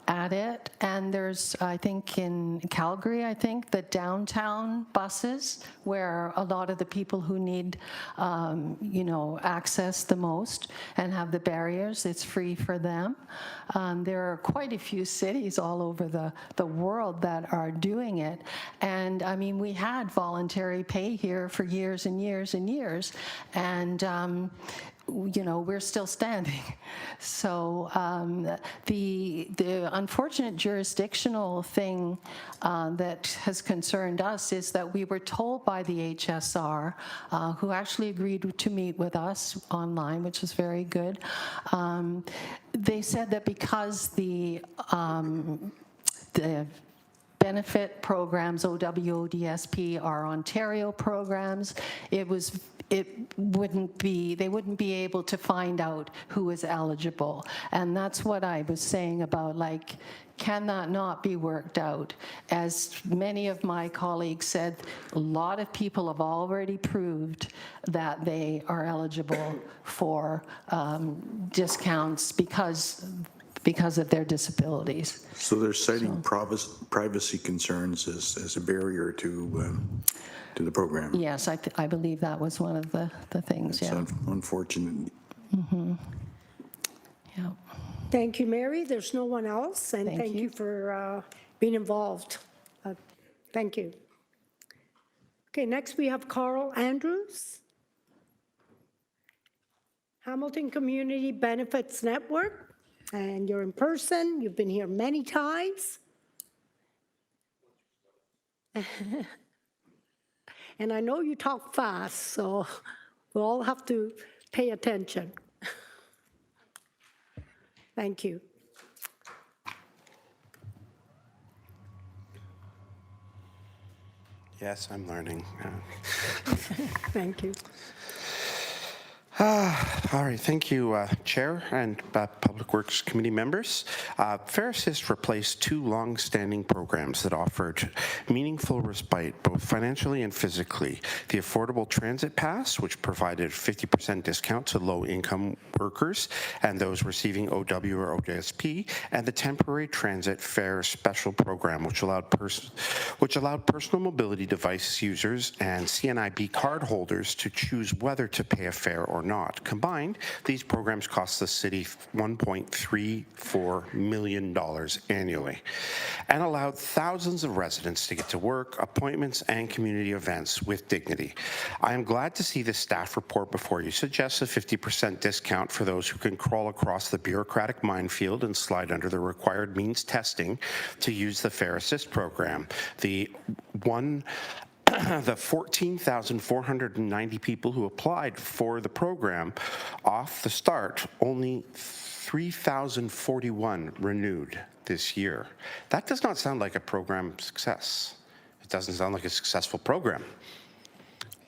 it. And there's, I think, in Calgary, the downtown buses where a lot of the people who need, access the most and have the barriers, it's free for them. There are quite a few cities all over the world that are doing it. And I mean, we had voluntary pay here for years and years and years. And we're still standing. So the unfortunate jurisdictional thing that has concerned us is that we were told by the HSR, who actually agreed to meet with us online, which was very good. They said that because the benefit programs, OWODSP, are Ontario programs, they wouldn't be able to find out who is eligible. And that's what I was saying about, like, can that not be worked out? As many of my colleagues said, a lot of people have already proved that they are eligible for discounts because of their disabilities. So they're citing privacy concerns as a barrier to the program. Yes, I believe that was one of the things, It's yeah. unfortunate. Yeah. Thank you, Mary. There's no one else, and thank you for being involved. Thank you. Okay, next we have Carl Andrews, Hamilton Community Benefits Network, and you're in person. You've been here many times. And I know you talk fast, so we'll all have to pay attention. Thank you. Yes, I'm learning. Thank you. All right, thank you, Chair and Public Works Committee members. Fair Assist replaced two long-standing programs that offered meaningful respite, both financially and physically. The Affordable Transit Pass, which provided 50% discount to low-income workers and those receiving OW or ODSP, and the Temporary Transit Fare Special Program, which allowed personal mobility device users and CNIB card holders to choose whether to pay a fare or not. Combined, these programs cost the city $1.34 million annually and allowed thousands of residents to get to work, appointments, and community events with dignity. I am glad to see the staff report before you suggests a 50% discount for those who can crawl across the bureaucratic minefield and slide under the required means testing to use the Fair Assist program. The 14,490 people who applied for the program off the start, only 3,041 renewed this year. That does not sound like a program success. It doesn't sound like a successful program.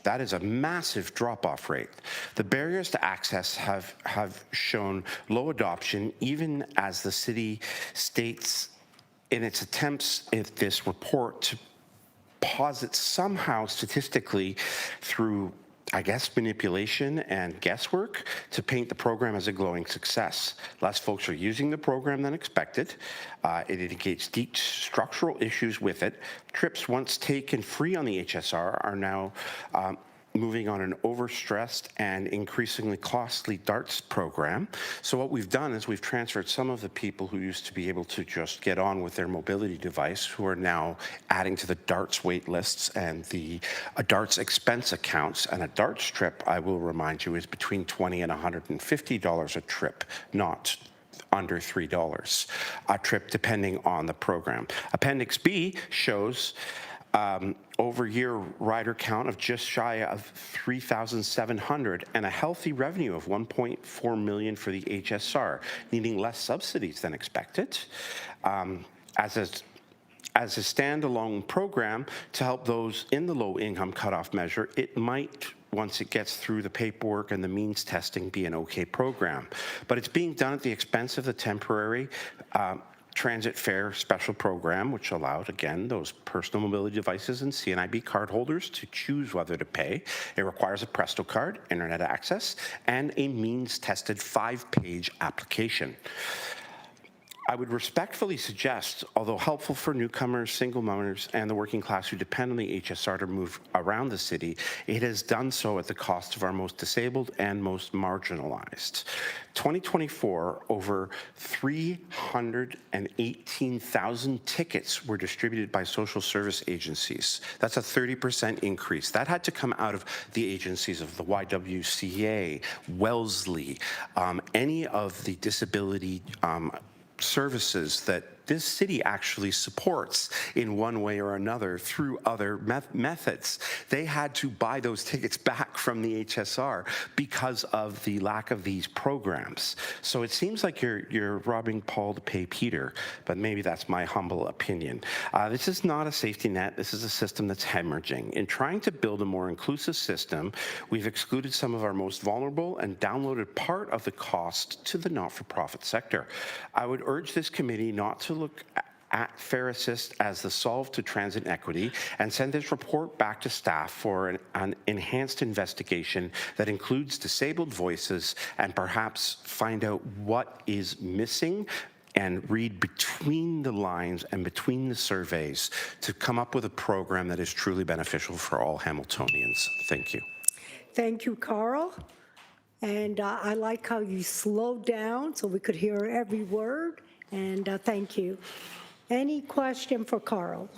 That is a massive drop-off rate. The barriers to access have shown low adoption, even as the city states in its attempts at this report to posit somehow statistically through, I guess, manipulation and guesswork to paint the program as a glowing success. Less folks are using the program than expected. It indicates deep structural issues with it. Trips once taken free on the HSR are now moving on an overstressed and increasingly costly DARTS program. So what we've done is we've transferred some of the people who used to be able to just get on with their mobility device, who are now adding to the DARTS wait lists and the DARTS expense accounts. And a DARTS trip, I will remind you, is between $20 and $150 a trip, not under $3 a trip, depending on the program. Appendix B shows over-year rider count of just shy of 3,700 and a healthy revenue of $1.4 million for the HSR, needing less subsidies than expected. As as a standalone program to help those in the low income cutoff measure, it might, once it gets through the paperwork and the means testing, be an okay program. But it's being done at the expense of the temporary transit fare special program, which allowed, again, those personal mobility devices and CNIB card holders to choose whether to pay. It requires a Presto card, internet access, and a means-tested 5-page application. I would respectfully suggest, although helpful for newcomers, single mothers, and the working class who depend on the HSR to move around the city, it has done so at the cost of our most disabled and most marginalized. 2024, over 318,000 tickets were distributed by social service agencies. That's a 30% increase. That had to come out of the agencies of the YWCA, Wellesley, any of the disability services that this city actually supports in one way or another through other methods. They had to buy those tickets back from the HSR because of the lack of these programs. So it seems like you're robbing Paul to pay Peter, but maybe that's my humble opinion. This is not a safety net. This is a system that's hemorrhaging. In trying to build a more inclusive system, we've excluded some of our most vulnerable and downloaded part of the cost to the not-for-profit sector. I would urge this committee not to look at Fair Assist as the solve to transit equity and send this report back to staff for an enhanced investigation that includes disabled voices and perhaps find out what is missing and read between the lines and between the surveys to come up with a program that is truly beneficial for all Hamiltonians. Thank you. Thank you, Carl. And I like how you slowed down so we could hear every word. And thank you. Any question for Carl?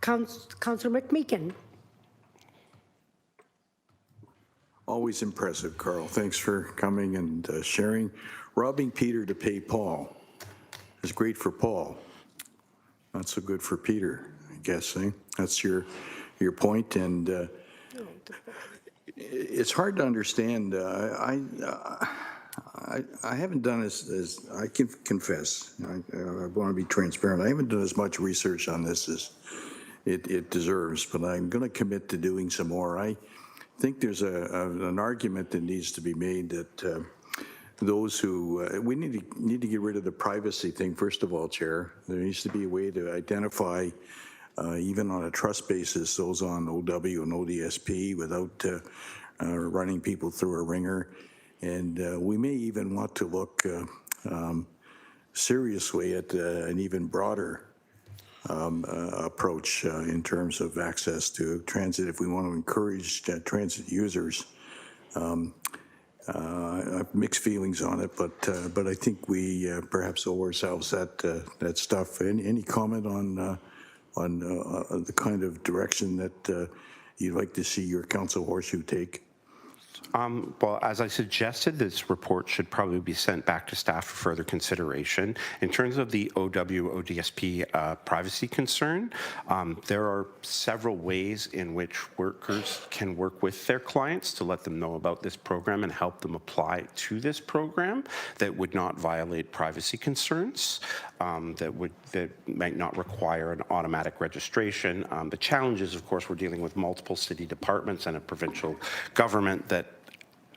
Councillor McMeekin. Always impressive, Carl. Thanks for coming and sharing. Robbing Peter to pay Paul is great for Paul. Not so good for Peter, I guess. That's your point. And it's hard to understand. I haven't done as I can confess. I want to be transparent. I haven't done as much research on this as it deserves, but I'm going to commit to doing some more. I think there's an argument that needs to be made that those who we need to get rid of the privacy thing. First of all, Chair, there needs to be a way to identify, even on a trust basis, those on OW and ODSP without running people through a ringer. And we may even want to look seriously at an even broader approach in terms of access to transit if we want to encourage transit users. I have mixed feelings on it, but I think we perhaps owe ourselves that stuff. Any comment on the kind of direction that you'd like to see your council horseshoe take? Well, as I suggested, this report should probably be sent back to staff for further consideration. In terms of the OW-ODSP privacy concern, there are several ways in which workers can work with their clients to let them know about this program and help them apply to this program that would not violate privacy concerns, that might not require an automatic registration. The challenge is, of course, we're dealing with multiple city departments and a provincial government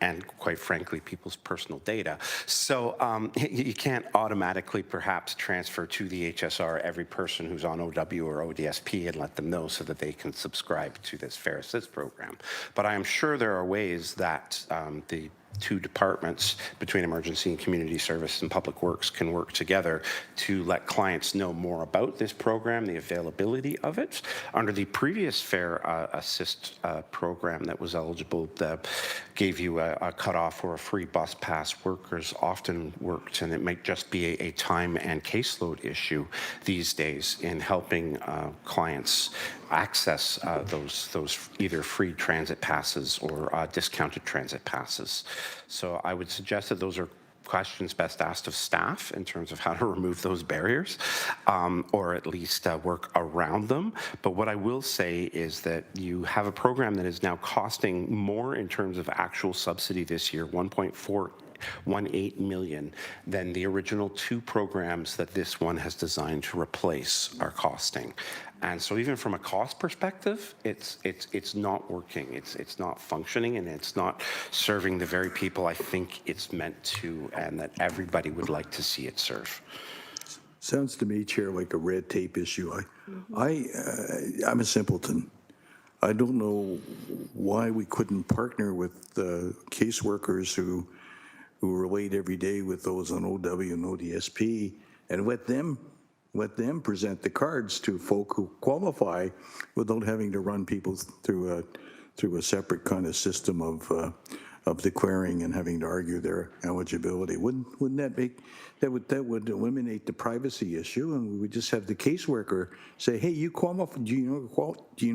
and quite frankly, people's personal data. So you can't automatically perhaps transfer to the HSR every person who's on OW or ODSP and let them know so that they can subscribe to this Fair Assist program. But I am sure there are ways that the two departments between Emergency and Community Service and Public Works can work together to let clients know more about this program, the availability of it. Under the previous Fair Assist program that was eligible, that gave you a cutoff or a free bus pass, workers often worked, and it might just be a time and caseload issue these days in helping clients access those either free transit passes or discounted transit passes. So I would suggest that those are questions best asked of staff in terms of how to remove those barriers or at least work around them. But what I will say is that you have a program that is now costing more in terms of actual subsidy this year, $1.48 1.18 million than the original 2 programs that this one has designed to replace are costing. And so even from a cost perspective, it's not working, it's not functioning, and it's not serving the very people I think it's meant to and that everybody would like to see it serve. Sounds to me, Chair, like a red tape issue. I'm a simpleton. I don't know why we couldn't partner with caseworkers who relate every day with those on OW and ODSP and let them present the cards to folk who qualify without having to run people through a separate kind of system of declaring and having to argue their eligibility. Wouldn't that would eliminate the privacy issue, and we would just have the caseworker say, hey, you qualify, do you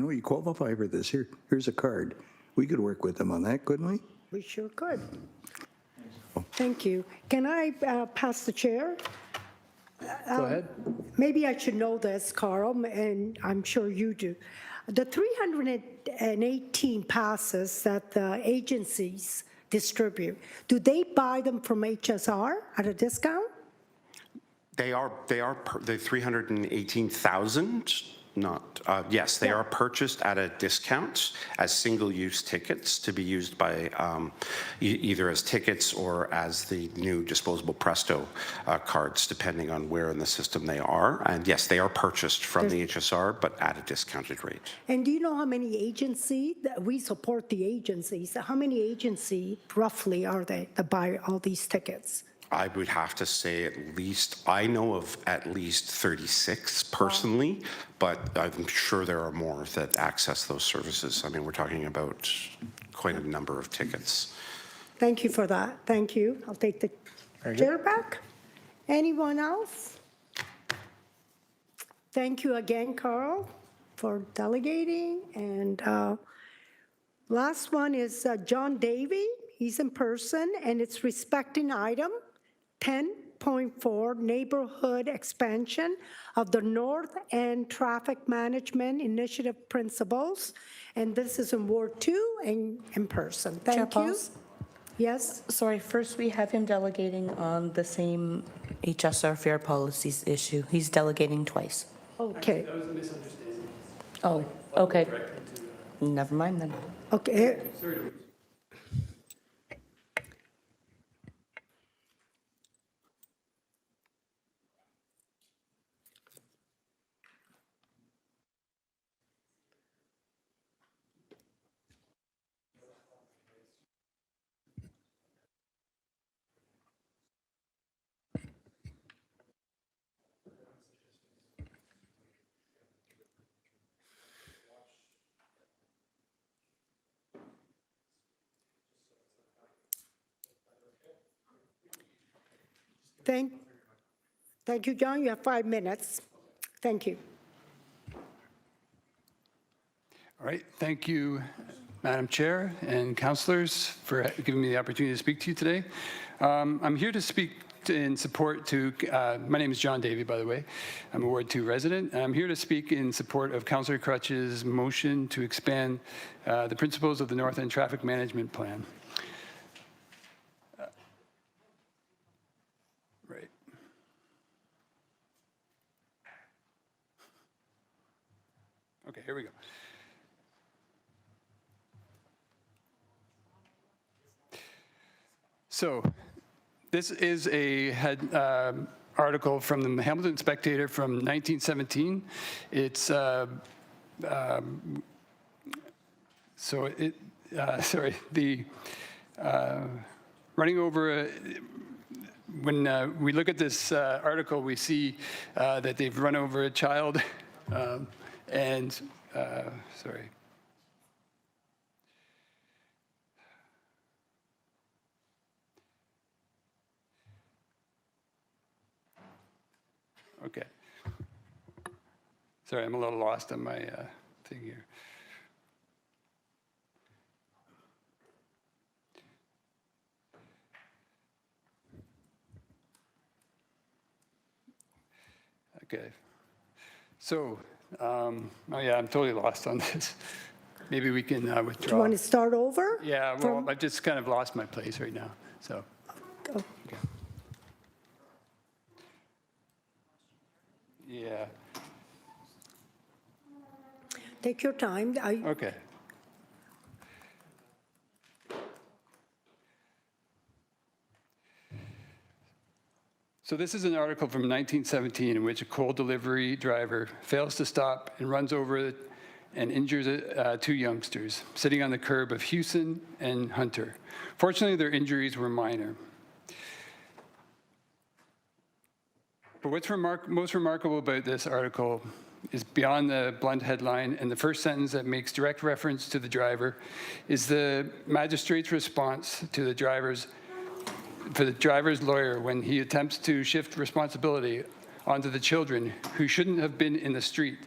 know you qualify for this? Here's a card. We could work with them on that, couldn't we? We sure could. Thank you. Can I pass the chair? Go ahead. Maybe I should know this, Carl, and I'm sure you do. The 318 passes that the agencies distribute, do they buy them from HSR at a discount? They are the 318,000. Yes, they are purchased at a discount as single-use tickets to be used by either as tickets or as the new disposable Presto cards, depending on where in the system they are. And yes, they are purchased from the HSR, but at a discounted rate. And do you know how many agencies, we support the agencies, how many agencies roughly are they that buy all these tickets? I would have to say I know of at least 36 personally, but I'm sure there are more that access those services. I mean, we're talking about quite a number of tickets. Thank you for that. Thank you. I'll take the chair back. Anyone else? Thank you again, Carl, for delegating. And last one is John Davey. He's in person, and it's respecting item 10.4, neighborhood expansion of the North End Traffic Management Initiative Principles. And this is in Ward 2 and in person. Thank you. Yes? Sorry, first we have him delegating on the same HSR fair policies issue. He's delegating twice. Okay. That was a misunderstanding. Oh, okay. Never mind then. Okay. Sorry to Thank you, John. You have 5 minutes. Thank you. All right. Thank you, Madam Chair and councilors, for giving me the opportunity to speak to you today. I'm here to speak in support to, my name is John Davey, by the way. I'm a Ward 2 resident. I'm here to speak in support of Councillor Crutch's motion to expand the principles of the North End Traffic Management Plan. Right. Okay, here we go. So this is a article from the Hamilton Spectator from 1917. It's sorry, the running over. When we look at this article, we see that they've run over a child, and sorry. Okay. Sorry, I'm a little lost on my thing here. Okay. So, oh yeah, I'm totally lost on this. Maybe we can withdraw. Do you want to start over? Yeah, well, I've just kind of lost my place right now, so. Go. Yeah. Take your time. Okay. So this is an article from 1917 in which a coal delivery driver fails to stop and runs over and injures two youngsters sitting on the curb of Houston and Hunter. Fortunately, their injuries were minor. But what's most remarkable about this article is beyond the blunt headline and the first sentence that makes direct reference to the driver is the magistrate's response to the driver's lawyer when he attempts to shift responsibility onto the children who shouldn't have been in the street.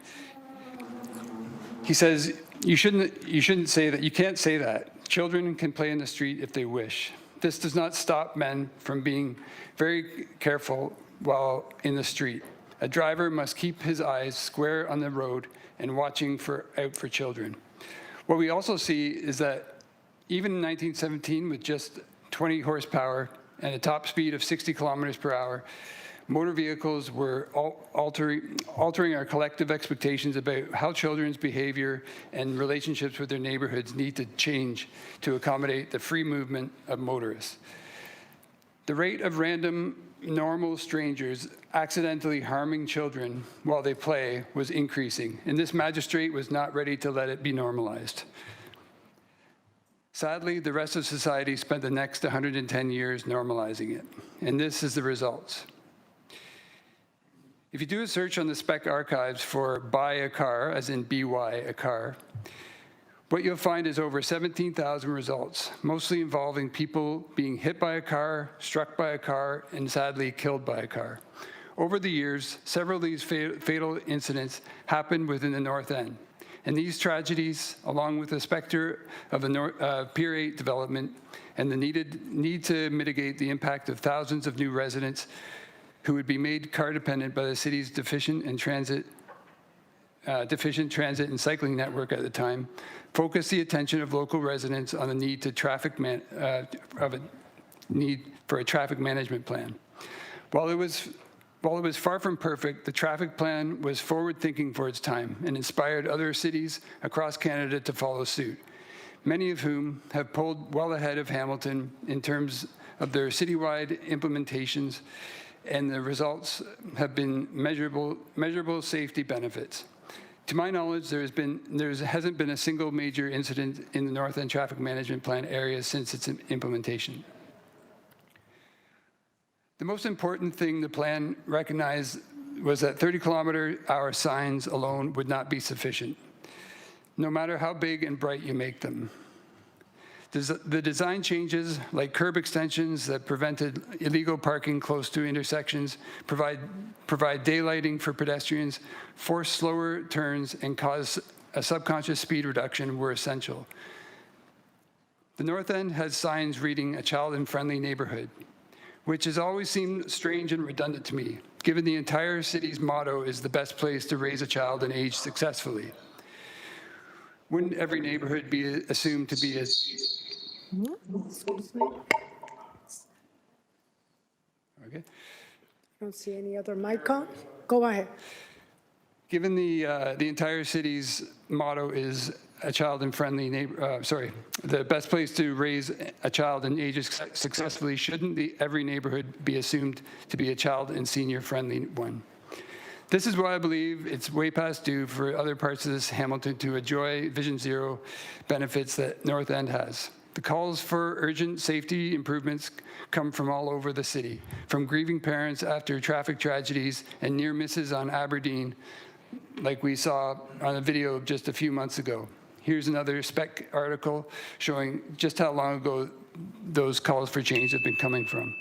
He says, you shouldn't say that. You can't say that. Children can play in the street if they wish. This does not stop men from being very careful while in the street. A driver must keep his eyes square on the road and watching out for children. What we also see is that even in 1917, with just 20 horsepower and a top speed of 60 kilometers per hour, motor vehicles were altering our collective expectations about how children's behavior and relationships with their neighborhoods need to change to accommodate the free movement of motorists. The rate of random, normal strangers accidentally harming children while they play was increasing, and this magistrate was not ready to let it be normalized. Sadly, the rest of society spent the next 110 years normalizing it, and this is the results. If you do a search on the spec archives for buy a car, as in BY, a car, what you'll find is over 17,000 results, mostly involving people being hit by a car, struck by a car, and sadly killed by a car. Over the years, several of these fatal incidents happened within the North End. And these tragedies, along with the specter of the Pier 8 development and the need to mitigate the impact of thousands of new residents who would be made car dependent by the city's deficient transit and cycling network at the time, focused the attention of local residents on the need for a traffic management plan. While it was far from perfect, the traffic plan was forward-thinking for its time and inspired other cities across Canada to follow suit, many of whom have pulled well ahead of Hamilton in terms of their citywide implementations, and the results have been measurable safety benefits. To my knowledge, there hasn't been a single major incident in the North End Traffic Management Plan area since its implementation. The most important thing the plan recognized was that 30-kilometer-hour signs alone would not be sufficient, no matter how big and bright you make them. The design changes, like curb extensions that prevented illegal parking close to intersections, provide daylighting for pedestrians, force slower turns, and cause a subconscious speed reduction were essential. The North End has signs reading "a child and friendly neighborhood," which has always seemed strange and redundant to me, given the entire city's motto is the best place to raise a child and age successfully. Wouldn't every neighborhood be assumed to be Excuse me. Okay. Don't see any other mic on? Go ahead. Given the entire city's motto is a child and friendly the best place to raise a child and age successfully, shouldn't every neighborhood be assumed to be a child and senior friendly one? This is why I believe it's way past due for other parts of this Hamilton to enjoy Vision Zero benefits that North End has. The calls for urgent safety improvements come from all over the city, from grieving parents after traffic tragedies and near misses on Aberdeen, like we saw on a video just a few months ago. Here's another spec article showing just how long ago those calls for change have been coming from.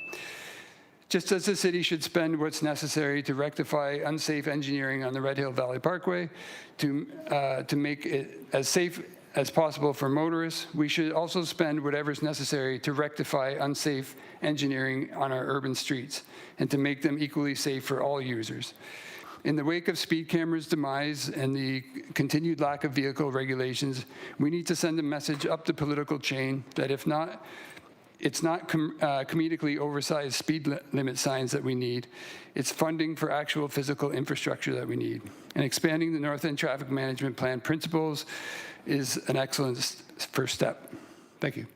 Just as the city should spend what's necessary to rectify unsafe engineering on the Red Hill Valley Parkway to make it as safe as possible for motorists, we should also spend whatever's necessary to rectify unsafe engineering on our urban streets and to make them equally safe for all users. In the wake of speed cameras' demise and the continued lack of vehicle regulations, we need to send a message up the political chain that if not it's not comedically oversized speed limit signs that we need. It's funding for actual physical infrastructure that we need. And expanding the North End Traffic Management Plan principles is an excellent first step. Thank you.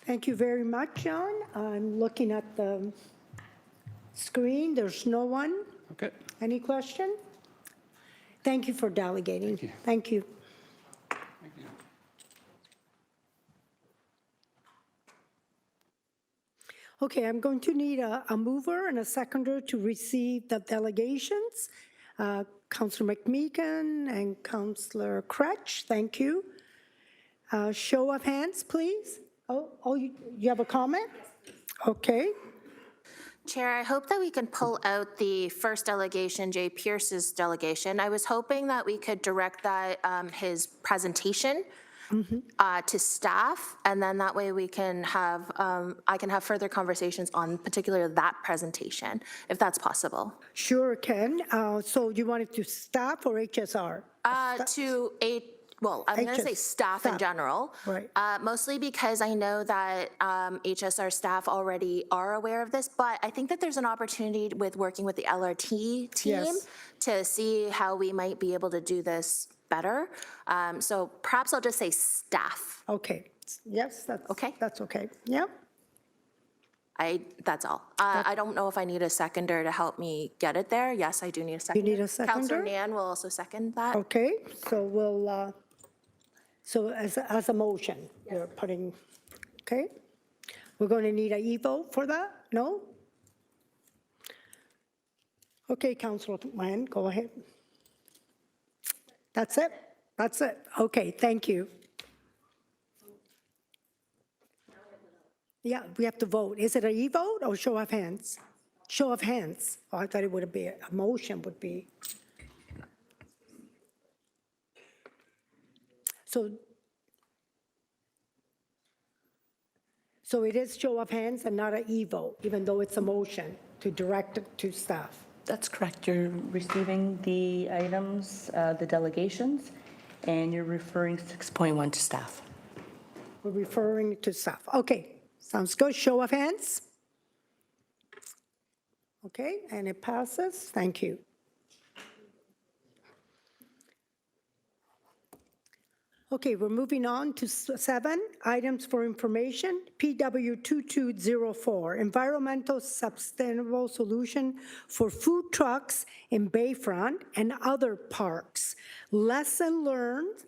Thank you very much, John. I'm looking at the screen. There's no one. Okay. Any question? Thank you for delegating. Thank you. Okay, I'm going to need a mover and a seconder to receive the delegations. Councillor McMeekin and Councillor Kretsch, thank you. Show of hands, please. You have a comment? Okay. Chair, I hope that we can pull out the first delegation, Jay Pierce's delegation. I was hoping that we could direct that, his presentation to staff, and then that way we can have, I can have further conversations on particularly that presentation, if that's possible. Sure, Ken. So you want it to staff or HSR? Well, I'm going to say staff in general, right? Mostly because I know that HSR staff already are aware of this, but I think that there's an opportunity with working with the LRT team to see how we might be able to do this better. So perhaps I'll just say staff. Okay. Yes, that's okay. That's okay. Yeah. That's all. I don't know if I need a seconder to help me get it there. Yes, I do need a seconder. You need a seconder? Councillor Nan will also second that. Okay, so we'll, so as a motion, you're putting, okay? We're going to need a e-vote for that? No? Okay, Councillor Mann, go ahead. That's it? That's it. Okay, thank you. Yeah, we have to vote. Is it an e-vote or show of hands? Show of hands. Oh, I thought it would be, a motion would be. So it is show of hands and not an e-vote, even though it's a motion to direct it to staff. That's correct. You're receiving the items, the delegations, and you're referring 6.1 to staff. We're referring to staff. Okay, sounds good. Show of hands. Okay, and it passes. Thank you. Okay, we're moving on to 7, items for information. PW 2204, environmental sustainable solution for food trucks in Bayfront and other parks. Lesson learned,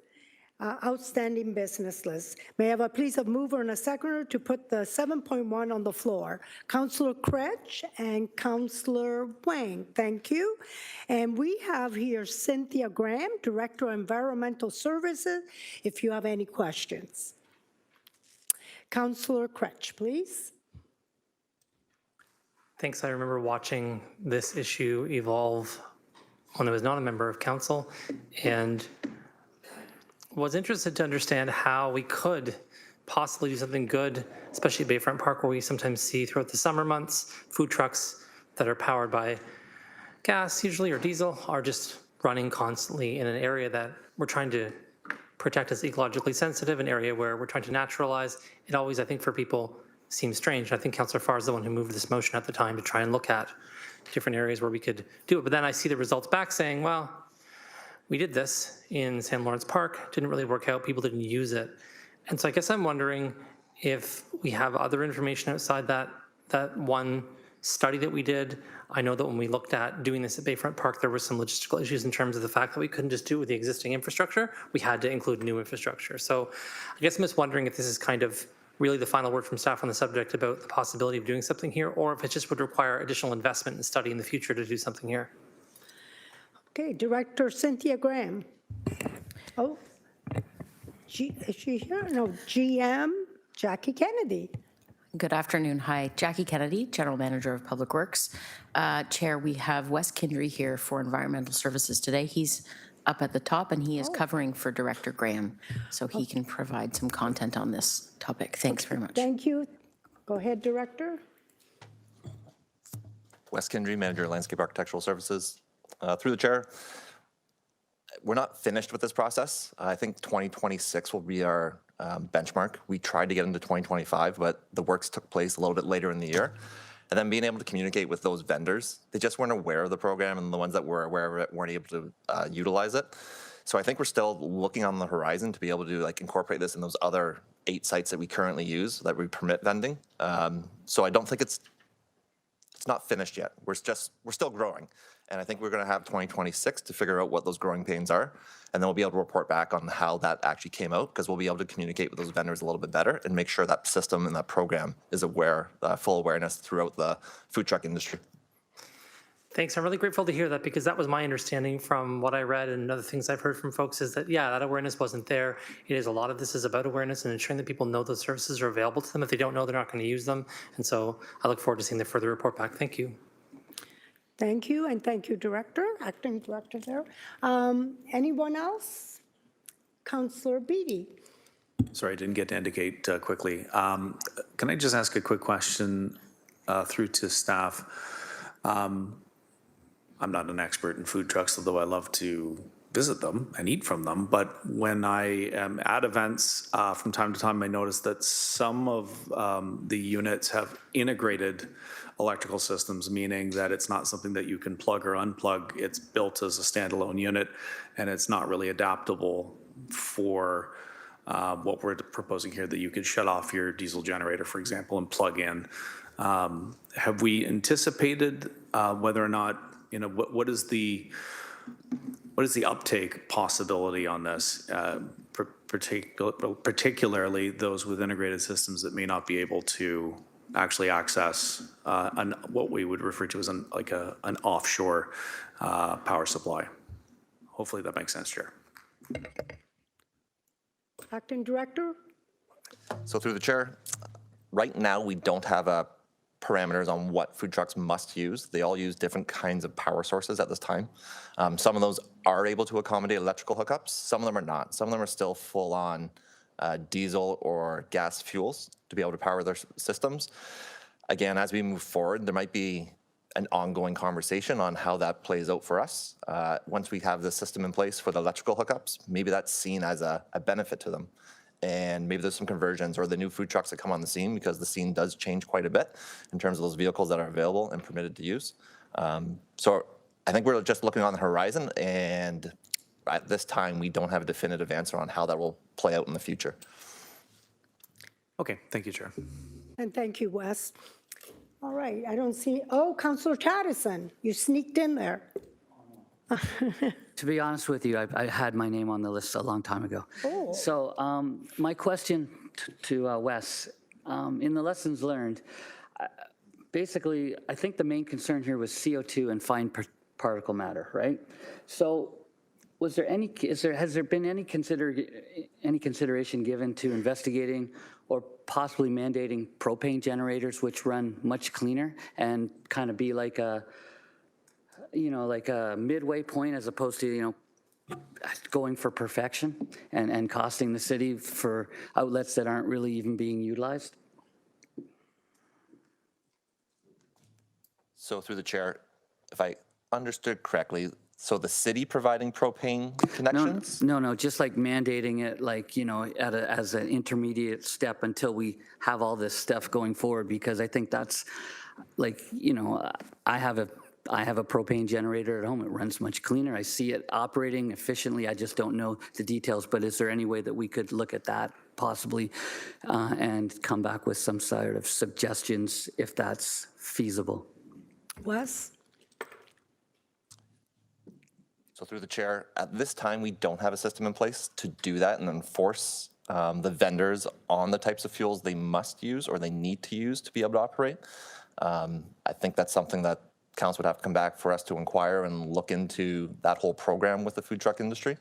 outstanding business list. May I have a please a mover and a seconder to put the 7.1 on the floor. Councillor Kretsch and Councillor Wang, thank you. And we have here Cynthia Graham, Director of Environmental Services, if you have any questions. Councillor Kretsch, please. Thanks. I remember watching this issue evolve when I was not a member of council, and was interested to understand how we could possibly do something good, especially at Bayfront Park, where we sometimes see throughout the summer months, food trucks that are powered by gas usually or diesel are just running constantly in an area that we're trying to protect as ecologically sensitive, an area where we're trying to naturalize. It always, I think, for people seems strange. I think Councillor Farr is the one who moved this motion at the time to try and look at different areas where we could do it. But then I see the results back saying, well, we did this in St. Lawrence Park, didn't really work out, people didn't use it. And so I guess I'm wondering if we have other information outside that one study that we did. I know that when we looked at doing this at Bayfront Park, there were some logistical issues in terms of the fact that we couldn't just do it with the existing infrastructure. We had to include new infrastructure. So I guess I'm just wondering if this is kind of really the final word from staff on the subject about the possibility of doing something here, or if it just would require additional investment and study in the future to do something here. Okay, Director Cynthia Graham. Oh, is she here? No, GM Jackie Kennedy. Good afternoon. Hi, Jackie Kennedy, General Manager of Public Works. Chair, we have Wes Kindry here for Environmental Services today. He's up at the top and he is covering for Director Graham, so he can provide some content on this topic. Thanks very much. Thank you. Go ahead, Director. Wes Kindry, Manager of Landscape Architectural Services. Through the chair, we're not finished with this process. I think 2026 will be our benchmark. We tried to get into 2025, but the works took place a little bit later in the year. And then being able to communicate with those vendors, they just weren't aware of the program, and the ones that were aware of it weren't able to utilize it. So I think we're still looking on the horizon to be able to like incorporate this in those other 8 sites that we currently use that we permit vending. So I don't think it's not finished yet. We're still growing. And I think we're going to have 2026 to figure out what those growing pains are. And then we'll be able to report back on how that actually came out, because we'll be able to communicate with those vendors a little bit better and make sure that system and that program is aware, full awareness throughout the food truck industry. Thanks. I'm really grateful to hear that, because that was my understanding from what I read and other things I've heard from folks is that, yeah, that awareness wasn't there. It is a lot of this is about awareness and ensuring that people know those services are available to them. If they don't know, they're not going to use them. And so I look forward to seeing the further report back. Thank you. Thank you, and thank you, Director, Acting Director there. Anyone else? Councillor Beatty. Sorry, I didn't get to indicate quickly. Can I just ask a quick question through to staff? I'm not an expert in food trucks, although I love to visit them and eat from them. But when I am at events, from time to time, I notice that some of the units have integrated electrical systems, meaning that it's not something that you can plug or unplug. It's built as a standalone unit, and it's not really adaptable for what we're proposing here, that you could shut off your diesel generator, for example, and plug in. Have we anticipated whether or not, what is the uptake possibility on this, particularly those with integrated systems that may not be able to actually access what we would refer to as an offshore power supply? Hopefully that makes sense, Chair. Acting Director. So through the chair, right now we don't have parameters on what food trucks must use. They all use different kinds of power sources at this time. Some of those are able to accommodate electrical hookups. Some of them are not. Some of them are still full on diesel or gas fuels to be able to power their systems. Again, as we move forward, there might be an ongoing conversation on how that plays out for us. Once we have the system in place for the electrical hookups, maybe that's seen as a benefit to them. And maybe there's some conversions or the new food trucks that come on the scene, because the scene does change quite a bit in terms of those vehicles that are available and permitted to use. So I think we're just looking on the horizon, and at this time, we don't have a definitive answer on how that will play out in the future. Okay, thank you, Chair. And thank you, Wes. All right, I don't see, Councillor Chattison, you sneaked in there. To be honest with you, I had my name on the list a long time ago. Oh. So my question to Wes, in the lessons learned, basically, I think the main concern here was CO2 and fine particle matter, right? So has there been any consideration given to investigating or possibly mandating propane generators, which run much cleaner and kind of be like a midway point, as opposed to, going for perfection and costing the city for outlets that aren't really even being utilized? So through the chair, if I understood correctly, so the city providing propane connections? No, just like mandating it, as an intermediate step until we have all this stuff going forward, because I think that's I have a propane generator at home. It runs much cleaner. I see it operating efficiently. I just don't know the details, but is there any way that we could look at that possibly and come back with some sort of suggestions if that's feasible? Wes? So through the chair, at this time, we don't have a system in place to do that and enforce the vendors on the types of fuels they must use or they need to use to be able to operate. I think that's something that council would have to come back for us to inquire and look into that whole program with the food truck industry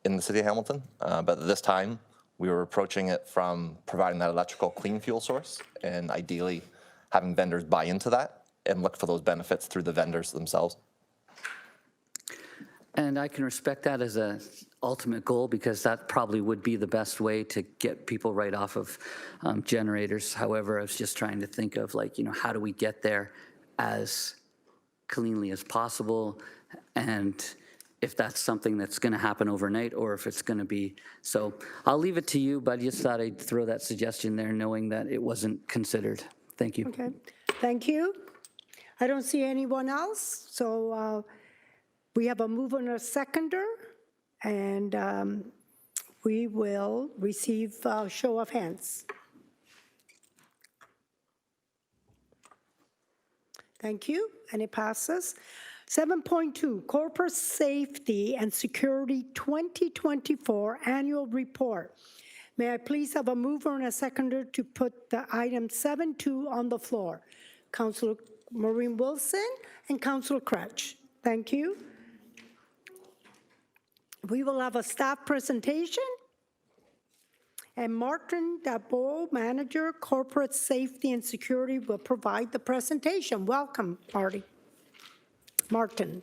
in the city of Hamilton. But at this time, we were approaching it from providing that electrical clean fuel source and ideally having vendors buy into that and look for those benefits through the vendors themselves. And I can respect that as an ultimate goal, because that probably would be the best way to get people right off of generators. However, I was just trying to think of how do we get there as cleanly as possible, and if that's something that's going to happen overnight or if it's going to be. So I'll leave it to you, but I just thought I'd throw that suggestion there, knowing that it wasn't considered. Thank you. Okay, thank you. I don't see anyone else, so we have a mover and a seconder, and we will receive a show of hands. Thank you, and it passes. 7.2, Corporate Safety and Security 2024 Annual Report. May I please have a mover and a seconder to put the item 7.2 on the floor? Councilor Maureen Wilson and Councilor Cratch. Thank you. We will have a staff presentation, and Martin Dabot, Manager, Corporate Safety and Security, will provide the presentation. Welcome, Martin.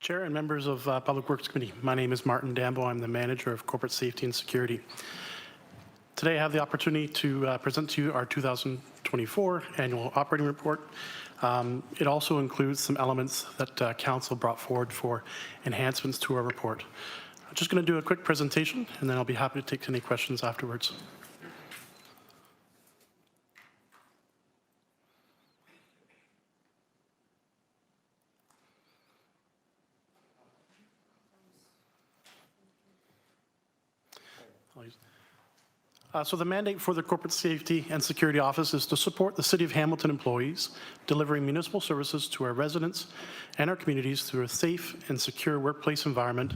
Chair and members of Public Works Committee, my name is Martin Dambo. I'm the Manager of Corporate Safety and Security. Today I have the opportunity to present to you our 2024 Annual Operating Report. It also includes some elements that Council brought forward for enhancements to our report. I'm just going to do a quick presentation, and then I'll be happy to take any questions afterwards. So the mandate for the Corporate Safety and Security Office is to support the City of Hamilton employees, delivering municipal services to our residents and our communities through a safe and secure workplace environment,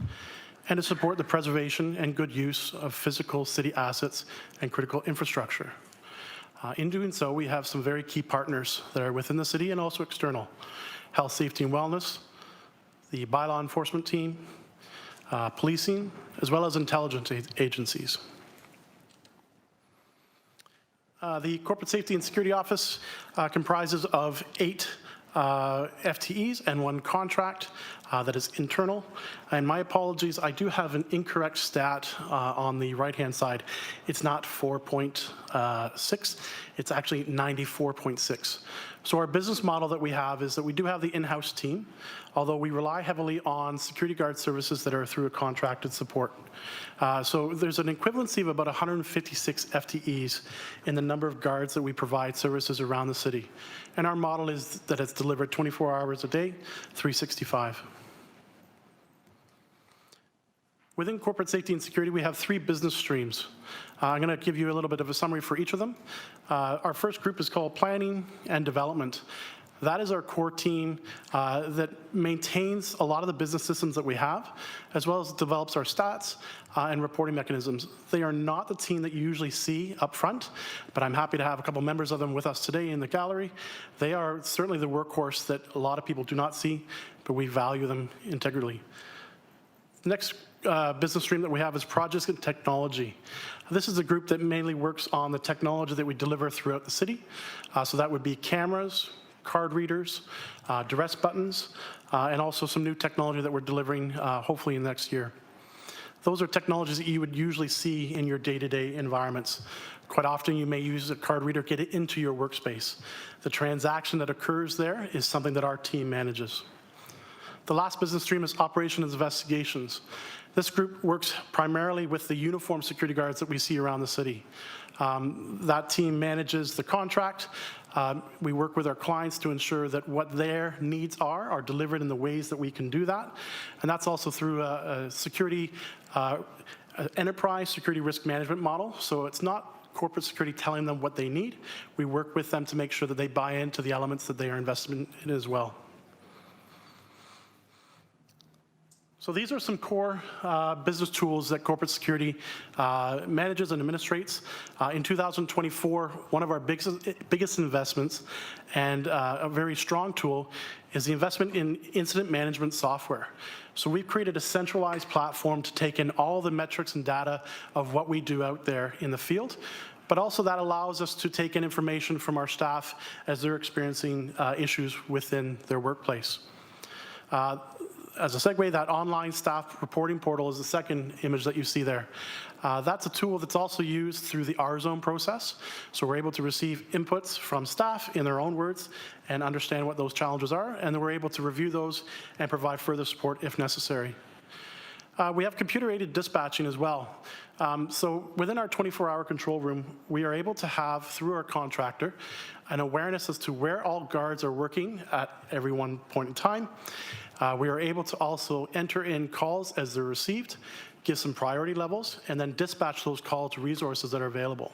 and to support the preservation and good use of physical city assets and critical infrastructure. In doing so, we have some very key partners that are within the city and also external. Health, safety, and wellness, the bylaw enforcement team, policing, as well as intelligence agencies. The Corporate Safety and Security Office comprises of 8 FTEs and 1 contract that is internal. And my apologies, I do have an incorrect stat on the right-hand side. It's not 4.6, it's actually 94.6. So our business model that we have is that we do have the in-house team, although we rely heavily on security guard services that are through a contracted support. So there's an equivalency of about 156 FTEs in the number of guards that we provide services around the city. And our model is that it's delivered 24 hours a day, 365. Within corporate safety and security, we have 3 business streams. I'm going to give you a little bit of a summary for each of them. Our first group is called Planning and Development. That is our core team that maintains a lot of the business systems that we have, as well as develops our stats and reporting mechanisms. They are not the team that you usually see up front, but I'm happy to have a couple members of them with us today in the gallery. They are certainly the workhorse that a lot of people do not see, but we value them integrally. Next business stream that we have is Projects and Technology. This is a group that mainly works on the technology that we deliver throughout the city. So that would be cameras, card readers, duress buttons, and also some new technology that we're delivering hopefully in the next year. Those are technologies that you would usually see in your day-to-day environments. Quite often you may use a card reader, get it into your workspace. The transaction that occurs there is something that our team manages. The last business stream is Operations and Investigations. This group works primarily with the uniformed security guards that we see around the city. That team manages the contract. We work with our clients to ensure that what their needs are delivered in the ways that we can do that. And that's also through a security, enterprise security risk management model. So it's not corporate security telling them what they need. We work with them to make sure that they buy into the elements that they are invested in as well. So these are some core business tools that corporate security manages and administrates. In 2024, one of our biggest investments and a very strong tool is the investment in incident management software. So we've created a centralized platform to take in all the metrics and data of what we do out there in the field, but also that allows us to take in information from our staff as they're experiencing issues within their workplace. As a segue, that online staff reporting portal is the second image that you see there. That's a tool that's also used through the R-Zone process. So we're able to receive inputs from staff in their own words and understand what those challenges are, and then we're able to review those and provide further support if necessary. We have computer-aided dispatching as well. So within our 24-hour control room, we are able to have, through our contractor, an awareness as to where all guards are working at every one point in time. We are able to also enter in calls as they're received, give some priority levels, and then dispatch those calls to resources that are available.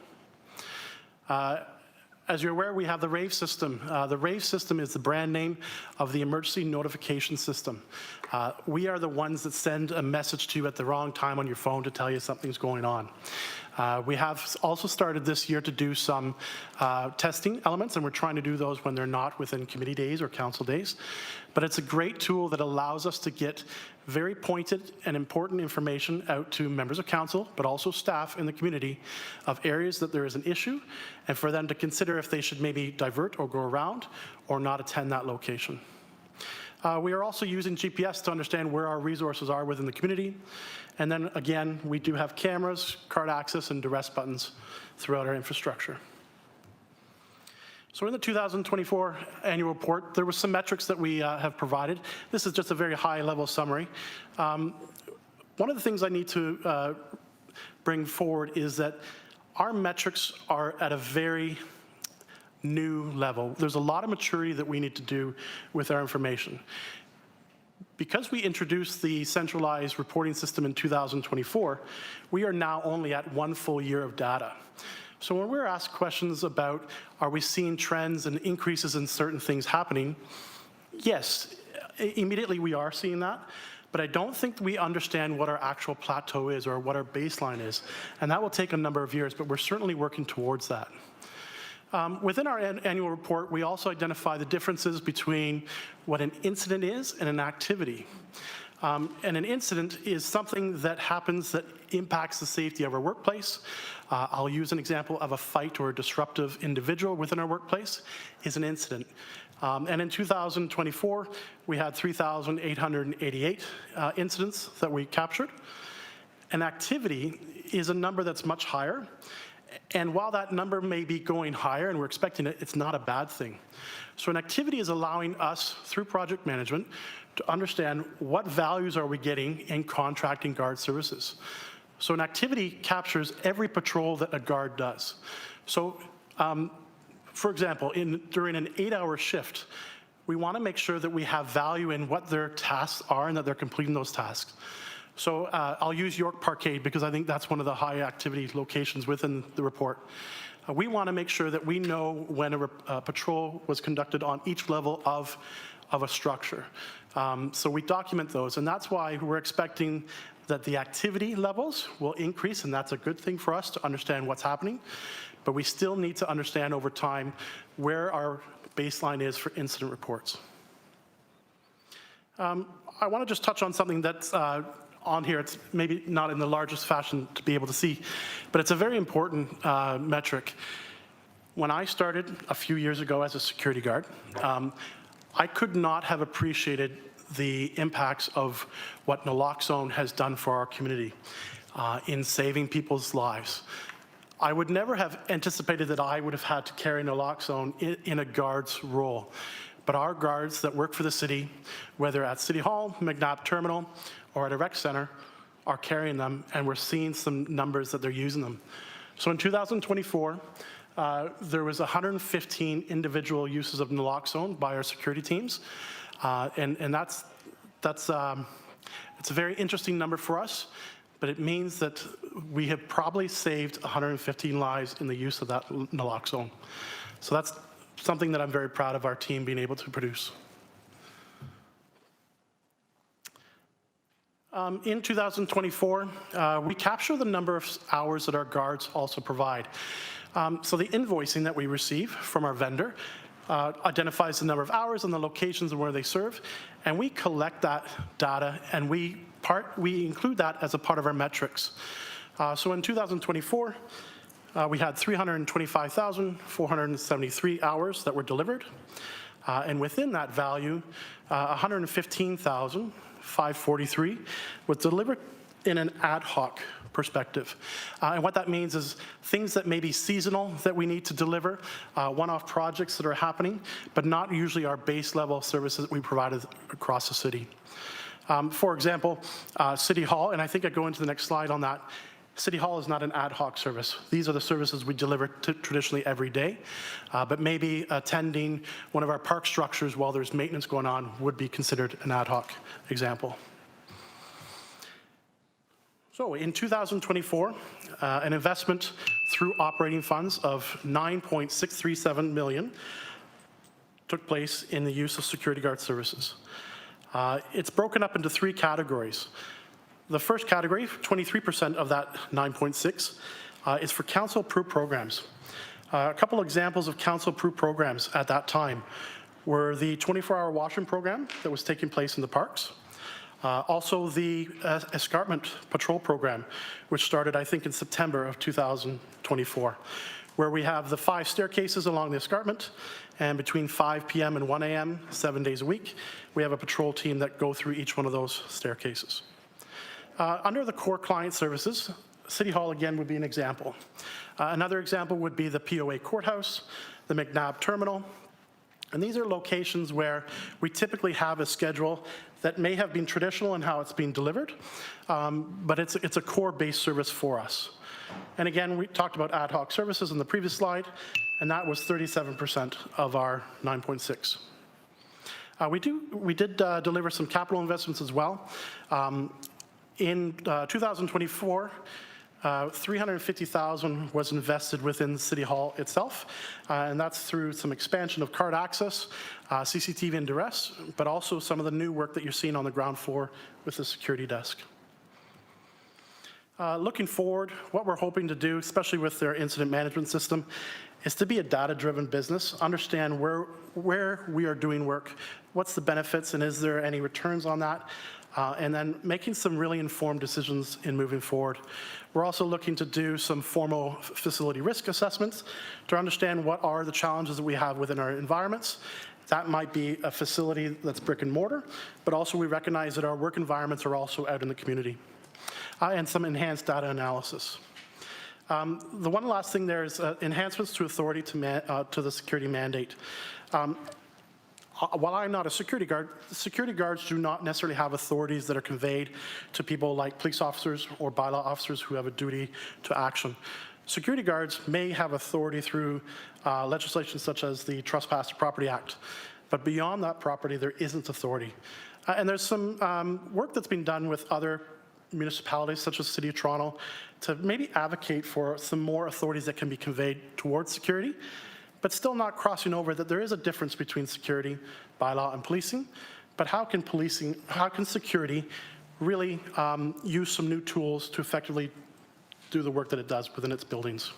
As you're aware, we have the RAVE system. The RAVE system is the brand name of the emergency notification system. We are the ones that send a message to you at the wrong time on your phone to tell you something's going on. We have also started this year to do some testing elements, and we're trying to do those when they're not within committee days or council days. But it's a great tool that allows us to get very pointed and important information out to members of council, but also staff in the community of areas that there is an issue, and for them to consider if they should maybe divert or go around or not attend that location. We are also using GPS to understand where our resources are within the community. And then again, we do have cameras, card access, and duress buttons throughout our infrastructure. So in the 2024 annual report, there were some metrics that we have provided. This is just a very high-level summary. One of the things I need to bring forward is that our metrics are at a very new level. There's a lot of maturity that we need to do with our information. Because we introduced the centralized reporting system in 2024, we are now only at 1 full year of data. So when we're asked questions about, are we seeing trends and increases in certain things happening? Yes, immediately we are seeing that, but I don't think we understand what our actual plateau is or what our baseline is. And that will take a number of years, but we're certainly working towards that. Within our annual report, we also identify the differences between what an incident is and an activity. And an incident is something that happens that impacts the safety of our workplace. I'll use an example of a fight or a disruptive individual within our workplace is an incident. And in 2024, we had 3,888 incidents that we captured. An activity is a number that's much higher. And while that number may be going higher and we're expecting it, it's not a bad thing. So an activity is allowing us, through project management, to understand what values are we getting in contracting guard services. So an activity captures every patrol that a guard does. So, for example, during an 8-hour shift, we want to make sure that we have value in what their tasks are and that they're completing those tasks. So I'll use York Parkade because I think that's one of the high activity locations within the report. We want to make sure that we know when a patrol was conducted on each level of a structure. So we document those, and that's why we're expecting that the activity levels will increase, and that's a good thing for us to understand what's happening. But we still need to understand over time where our baseline is for incident reports. I want to just touch on something that's on here. It's maybe not in the largest fashion to be able to see, but it's a very important metric. When I started a few years ago as a security guard, I could not have appreciated the impacts of what naloxone has done for our community in saving people's lives. I would never have anticipated that I would have had to carry naloxone in a guard's role. But our guards that work for the city, whether at City Hall, McNabb Terminal, or at a rec center, are carrying them, and we're seeing some numbers that they're using them. So in 2024, there was 115 individual uses of naloxone by our security teams, and it's a very interesting number for us, but it means that we have probably saved 115 lives in the use of that naloxone. So that's something that I'm very proud of our team being able to produce. In 2024, we capture the number of hours that our guards also provide. So the invoicing that we receive from our vendor identifies the number of hours and the locations where they serve, and we collect that data and we include that as a part of our metrics. So in 2024, we had 325,473 hours that were delivered, and within that value, 115,543 was delivered in an ad hoc perspective. And what that means is things that may be seasonal that we need to deliver, one-off projects that are happening, but not usually our base level services that we provided across the city. For example, City Hall, and I think I go into the next slide on that. City Hall is not an ad hoc service. These are the services we deliver traditionally every day, but maybe attending one of our park structures while there's maintenance going on would be considered an ad hoc example. So in 2024, an investment through operating funds of $9.637 million took place in the use of security guard services. It's broken up into three categories. The first category, 23% of that 9.6, is for council-approved programs. A couple examples of council-approved programs at that time were the 24-hour washroom program that was taking place in the parks. Also the escarpment patrol program, which started, I think, in September of 2024, where we have the 5 staircases along the escarpment, and between 5 p.m. and 1 a.m., 7 days a week, we have a patrol team that go through each one of those staircases. Under the core client services, City Hall again would be an example. Another example would be the POA Courthouse, the McNabb Terminal, and these are locations where we typically have a schedule that may have been traditional in how it's being delivered, but it's a core-based service for us. And again, we talked about ad hoc services in the previous slide, and that was 37% of our 9.6. We did deliver some capital investments as well. In 2024, $350,000 was invested within City Hall itself, and that's through some expansion of card access, CCTV and duress, but also some of the new work that you're seeing on the ground floor with the security desk. Looking forward, what we're hoping to do, especially with their incident management system, is to be a data-driven business, understand where we are doing work, what's the benefits, and is there any returns on that, and then making some really informed decisions in moving forward. We're also looking to do some formal facility risk assessments to understand what are the challenges that we have within our environments. That might be a facility that's brick and mortar, but also we recognize that our work environments are also out in the community, and some enhanced data analysis. The one last thing there is enhancements to authority to the security mandate. While I'm not a security guard, security guards do not necessarily have authorities that are conveyed to people like police officers or bylaw officers who have a duty to action. Security guards may have authority through legislation such as the Trespass to Property Act, but beyond that property, there isn't authority. And there's some work that's been done with other municipalities such as City of Toronto to maybe advocate for some more authorities that can be conveyed towards security, but still not crossing over that there is a difference between security, bylaw, and policing. But how can security really use some new tools to effectively do the work that it does within its buildings?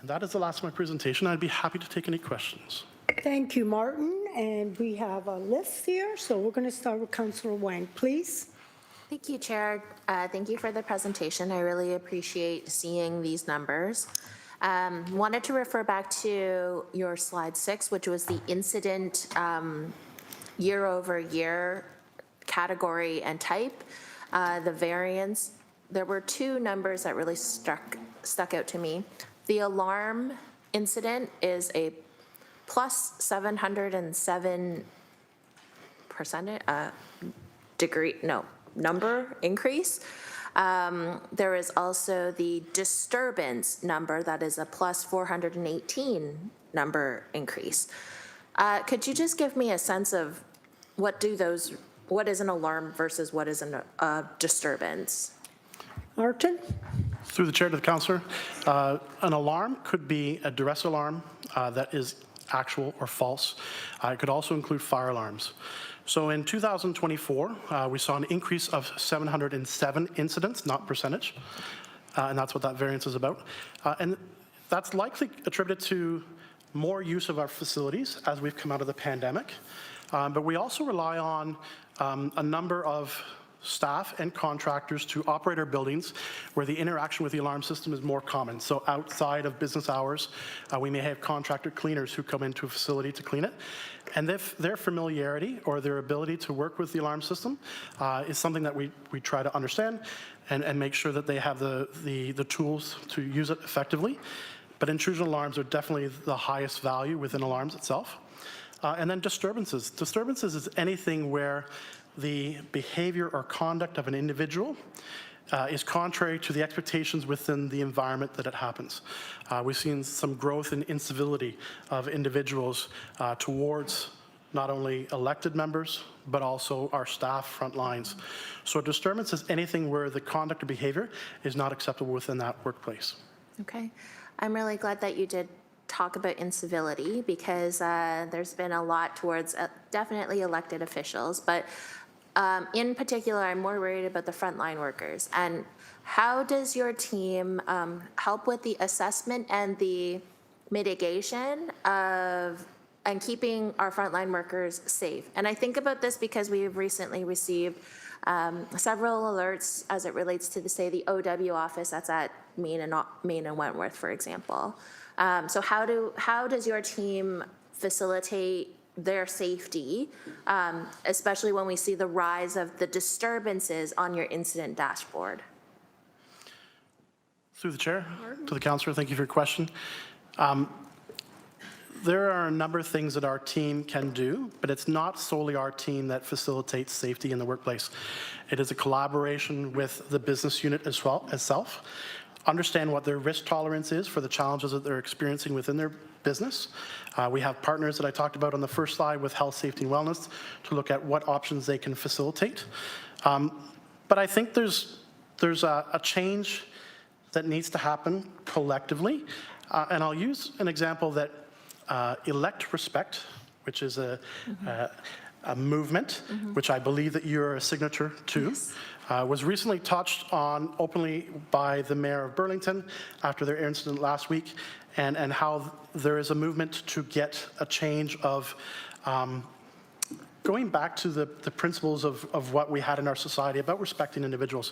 And that is the last of my presentation. I'd be happy to take any questions. Thank you, Martin. And we have a list here, so we're going to start with Councillor Wang, please. Thank you, Chair. Thank you for the presentation. I really appreciate seeing these numbers. Wanted to refer back to your slide 6, which was the incident year over year category and type. The variance, there were 2 numbers that really stuck out to me. The alarm incident is a plus 707% number increase. There is also the disturbance number that is a plus 418 number increase. Could you just give me a sense of what is an alarm versus what is a disturbance? Martin? Through the chair to the councillor, an alarm could be a duress alarm that is actual or false. It could also include fire alarms. So in 2024, we saw an increase of 707 incidents, not percentage, and that's what that variance is about. And that's likely attributed to more use of our facilities as we've come out of the pandemic. But we also rely on a number of staff and contractors to operate our buildings where the interaction with the alarm system is more common. So outside of business hours, we may have contractor cleaners who come into a facility to clean it. And their familiarity or their ability to work with the alarm system is something that we try to understand and make sure that they have the tools to use it effectively. But intrusion alarms are definitely the highest value within alarms itself. And then disturbances. Disturbances is anything where the behavior or conduct of an individual is contrary to the expectations within the environment that it happens. We've seen some growth in incivility of individuals towards not only elected members, but also our staff front lines. So a disturbance is anything where the conduct or behavior is not acceptable within that workplace. Okay. I'm really glad that you did talk about incivility because there's been a lot towards definitely elected officials, but in particular, I'm more worried about the frontline workers. And how does your team help with the assessment and the mitigation of and keeping our frontline workers safe? And I think about this because we've recently received several alerts as it relates to, say, the OW office that's at Main and Wentworth, for example. So how does your team facilitate their safety, especially when we see the rise of the disturbances on your incident dashboard? Through the chair, to the councillor, thank you for your question. There are a number of things that our team can do, but it's not solely our team that facilitates safety in the workplace. It is a collaboration with the business unit as well itself. Understand what their risk tolerance is for the challenges that they're experiencing within their business. We have partners that I talked about on the first slide with health, safety, and wellness to look at what options they can facilitate. But I think there's a change that needs to happen collectively. And I'll use an example that Elect Respect, which is a movement, which I believe that you're a signature to, yes. Was recently touched on openly by the mayor of Burlington after their incident last week, and how there is a movement to get a change of going back to the principles of what we had in our society about respecting individuals.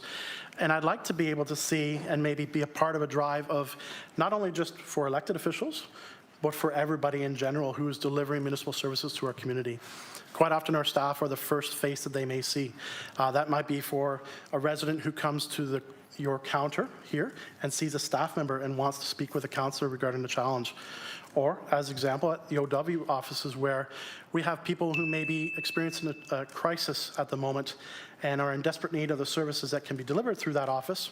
And I'd like to be able to see and maybe be a part of a drive of not only just for elected officials, but for everybody in general who is delivering municipal services to our community. Quite often our staff are the first face that they may see. That might be for a resident who comes to your counter here and sees a staff member and wants to speak with a councillor regarding the challenge. Or, as example, at the OW offices where we have people who may be experiencing a crisis at the moment and are in desperate need of the services that can be delivered through that office,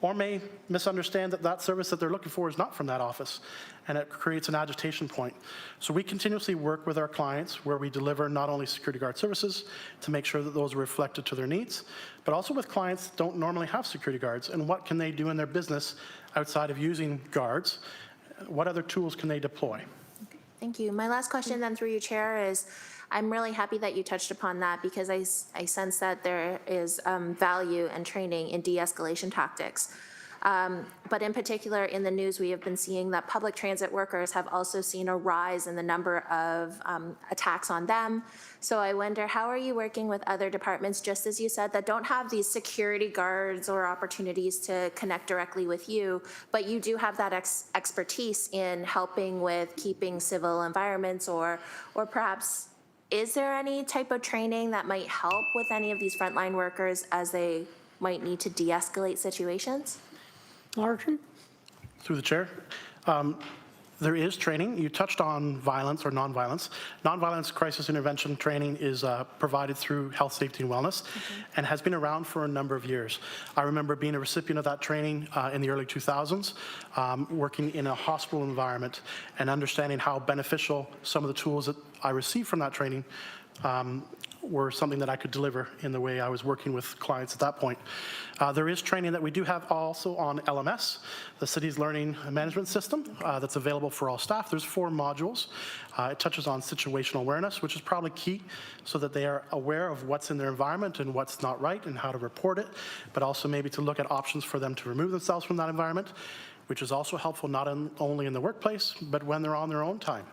or may misunderstand that that service that they're looking for is not from that office, and it creates an agitation point. So we continuously work with our clients where we deliver not only security guard services to make sure that those are reflected to their needs, but also with clients that don't normally have security guards, and what can they do in their business outside of using guards? What other tools can they deploy? Thank you. My last question then through you, Chair, is I'm really happy that you touched upon that because I sense that there is value and training in de-escalation tactics. But in particular, in the news, we have been seeing that public transit workers have also seen a rise in the number of attacks on them. So I wonder, how are you working with other departments, just as you said, that don't have these security guards or opportunities to connect directly with you, but you do have that expertise in helping with keeping civil environments, or perhaps is there any type of training that might help with any of these frontline workers as they might need to de-escalate situations? Martin? Through the chair. There is training. You touched on violence or nonviolence. Nonviolence crisis intervention training is provided through health, safety, and wellness, and has been around for a number of years. I remember being a recipient of that training in the early 2000s, working in a hospital environment and understanding how beneficial some of the tools that I received from that training were something that I could deliver in the way I was working with clients at that point. There is training that we do have also on LMS, the city's learning management system, that's available for all staff. There's 4 modules. It touches on situational awareness, which is probably key, so that they are aware of what's in their environment and what's not right and how to report it, but also maybe to look at options for them to remove themselves from that environment, which is also helpful not only in the workplace, but when they're on their own time.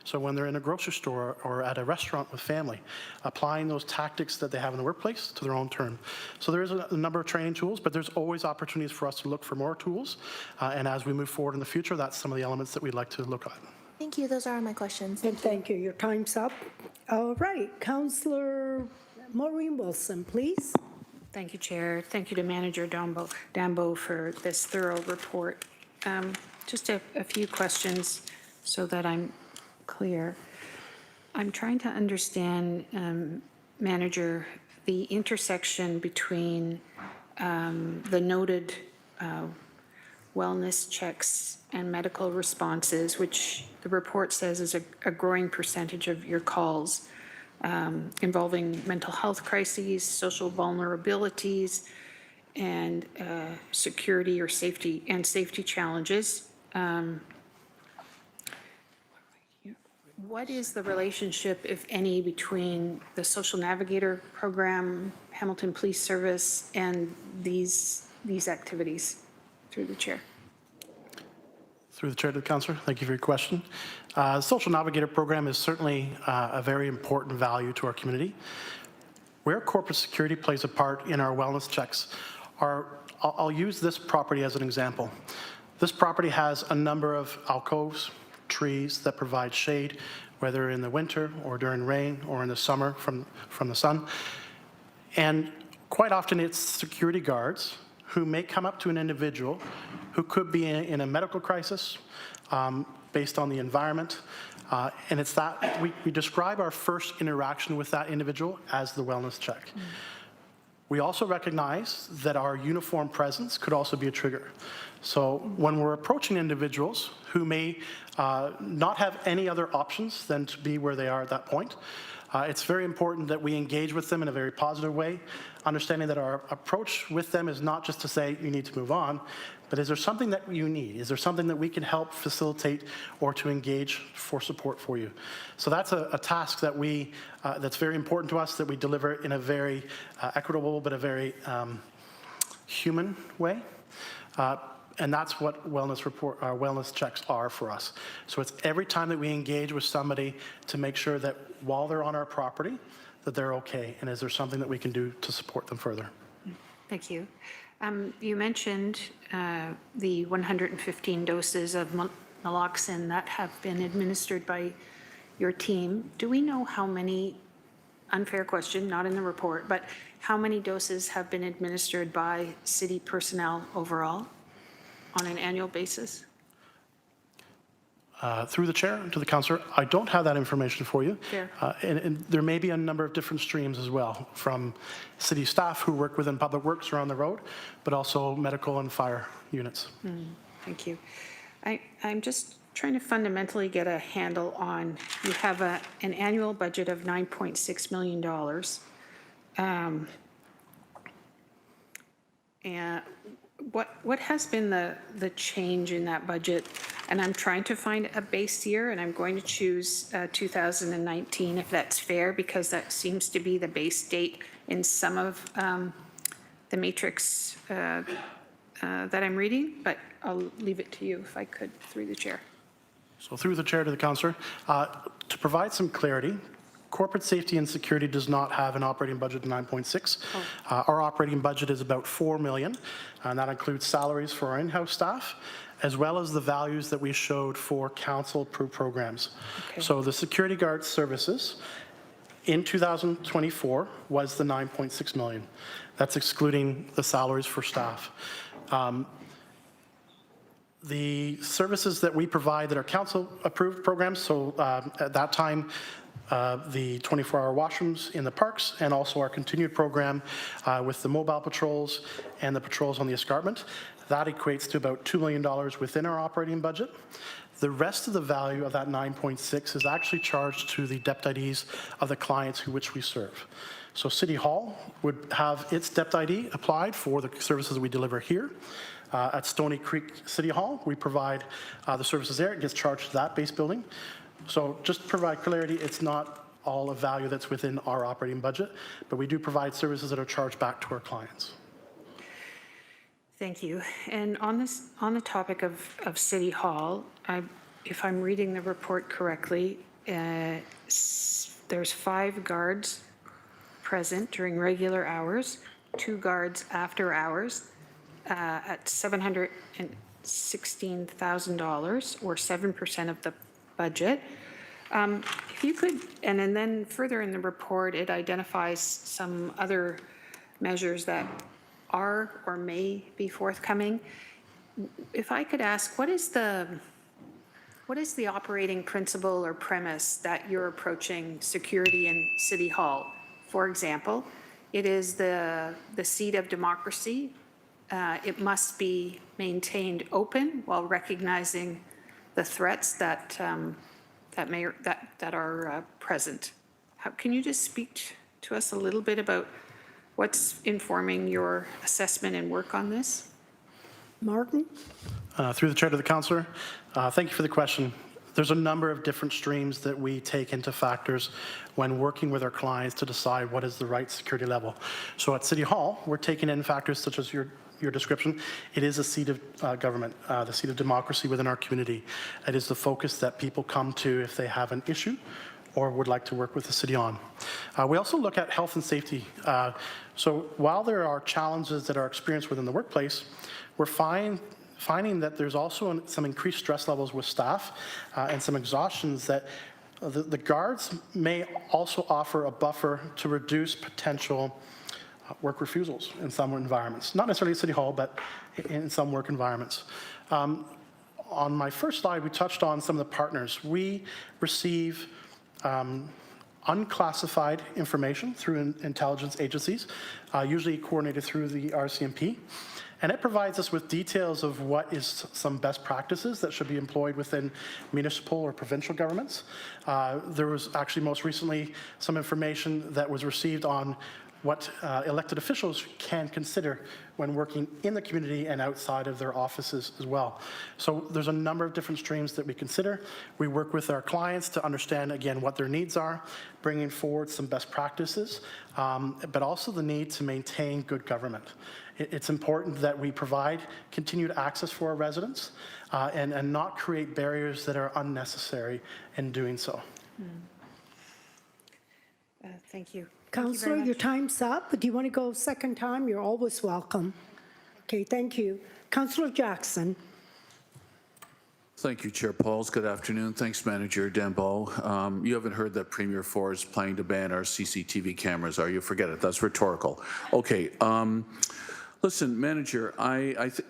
So when they're in a grocery store or at a restaurant with family, applying those tactics that they have in the workplace to their own term. So there is a number of training tools, but there's always opportunities for us to look for more tools. And as we move forward in the future, that's some of the elements that we'd like to look at. Thank you. Those are all my questions. And thank you. Your time's up. All right, Councillor Maureen Wilson, please. Thank you, Chair. Thank you to Manager Dambo for this thorough report. Just a few questions so that I'm clear. I'm trying to understand, Manager, the intersection between the noted wellness checks and medical responses, which the report says is a growing percentage of your calls involving mental health crises, social vulnerabilities, and security or safety challenges. What is the relationship, if any, between the Social Navigator program, Hamilton Police Service, and these activities? Through the chair. Through the chair to the councillor, thank you for your question. The Social Navigator program is certainly a very important value to our community. Where corporate security plays a part in our wellness checks I'll use this property as an example. This property has a number of alcoves, trees that provide shade, whether in the winter or during rain or in the summer from the sun. And quite often it's security guards who may come up to an individual who could be in a medical crisis based on the environment. And it's that we describe our first interaction with that individual as the wellness check. We also recognize that our uniform presence could also be a trigger. So when we're approaching individuals who may not have any other options than to be where they are at that point, it's very important that we engage with them in a very positive way, understanding that our approach with them is not just to say, you need to move on, but is there something that you need? Is there something that we can help facilitate or to engage for support for you? So that's a task that that's very important to us, that we deliver in a very equitable but a very human way. And that's what wellness checks are for us. So it's every time that we engage with somebody to make sure that while they're on our property, that they're okay, and is there something that we can do to support them further? Thank you. You mentioned the 115 doses of naloxone that have been administered by your team. Do we know how many, unfair question, not in the report, but how many doses have been administered by city personnel overall on an annual basis? Through the chair to the councillor, I don't have that information for you. Fair. And there may be a number of different streams as well, from city staff who work within public works around the road, but also medical and fire units. Thank you. I'm just trying to fundamentally get a handle on, you have an annual budget of $9.6 million. And what has been the change in that budget? And I'm trying to find a base year, and I'm going to choose 2019, if that's fair, because that seems to be the base date in some of the matrix that I'm reading, but I'll leave it to you if I could, through the chair. So through the chair to the councillor, to provide some clarity, corporate safety and security does not have an operating budget of 9.6. Our operating budget is about $4 million, and that includes salaries for our in-house staff, as well as the values that we showed for council-approved programs. Okay. So the security guard services in 2024 was the 9.6 million. That's excluding the salaries for staff. The services that we provide that are council-approved programs, so at that time, the 24-hour washrooms in the parks, and also our continued program with the mobile patrols and the patrols on the escarpment. That equates to about $2 million within our operating budget. The rest of the value of that 9.6 is actually charged to the DEPT IDs of the clients which we serve. So City Hall would have its DEPT ID applied for the services we deliver here. At Stony Creek City Hall, we provide the services there. It gets charged to that base building. So just to provide clarity, it's not all a value that's within our operating budget, but we do provide services that are charged back to our clients. Thank you. And on the topic of City Hall, if I'm reading the report correctly, there's 5 guards present during regular hours, 2 guards after hours, at $716,000, or 7% of the budget. If you could, and then further in the report, it identifies some other measures that are or may be forthcoming. If I could ask, what is the operating principle or premise that you're approaching security in City Hall? For example, it is the seat of democracy. It must be maintained open while recognizing the threats that are present. Can you just speak to us a little bit about what's informing your assessment and work on this? Martin? Through the chair to the councillor, thank you for the question. There's a number of different streams that we take into factors when working with our clients to decide what is the right security level. So at City Hall, we're taking in factors such as your description. It is a seat of government, the seat of democracy within our community. It is the focus that people come to if they have an issue or would like to work with the city on. We also look at health and safety. So while there are challenges that are experienced within the workplace, we're finding that there's also some increased stress levels with staff and some exhaustions that the guards may also offer a buffer to reduce potential work refusals in some environments. Not necessarily at City Hall, but in some work environments. On my first slide, we touched on some of the partners. We receive unclassified information through intelligence agencies, usually coordinated through the RCMP. And it provides us with details of what is some best practices that should be employed within municipal or provincial governments. There was actually most recently some information that was received on what elected officials can consider when working in the community and outside of their offices as well. So there's a number of different streams that we consider. We work with our clients to understand, again, what their needs are, bringing forward some best practices, but also the need to maintain good government. It's important that we provide continued access for our residents and not create barriers that are unnecessary in doing so. Thank you. Councillor, your time's up. Do you want to go second time? You're always welcome. Okay, thank you. Councillor Jackson. Thank you, Chair Pauls. Good afternoon. Thanks, Manager Dembo. You haven't heard that Premier Ford is planning to ban our CCTV cameras, are you? Forget it. That's rhetorical. Okay. Listen, Manager,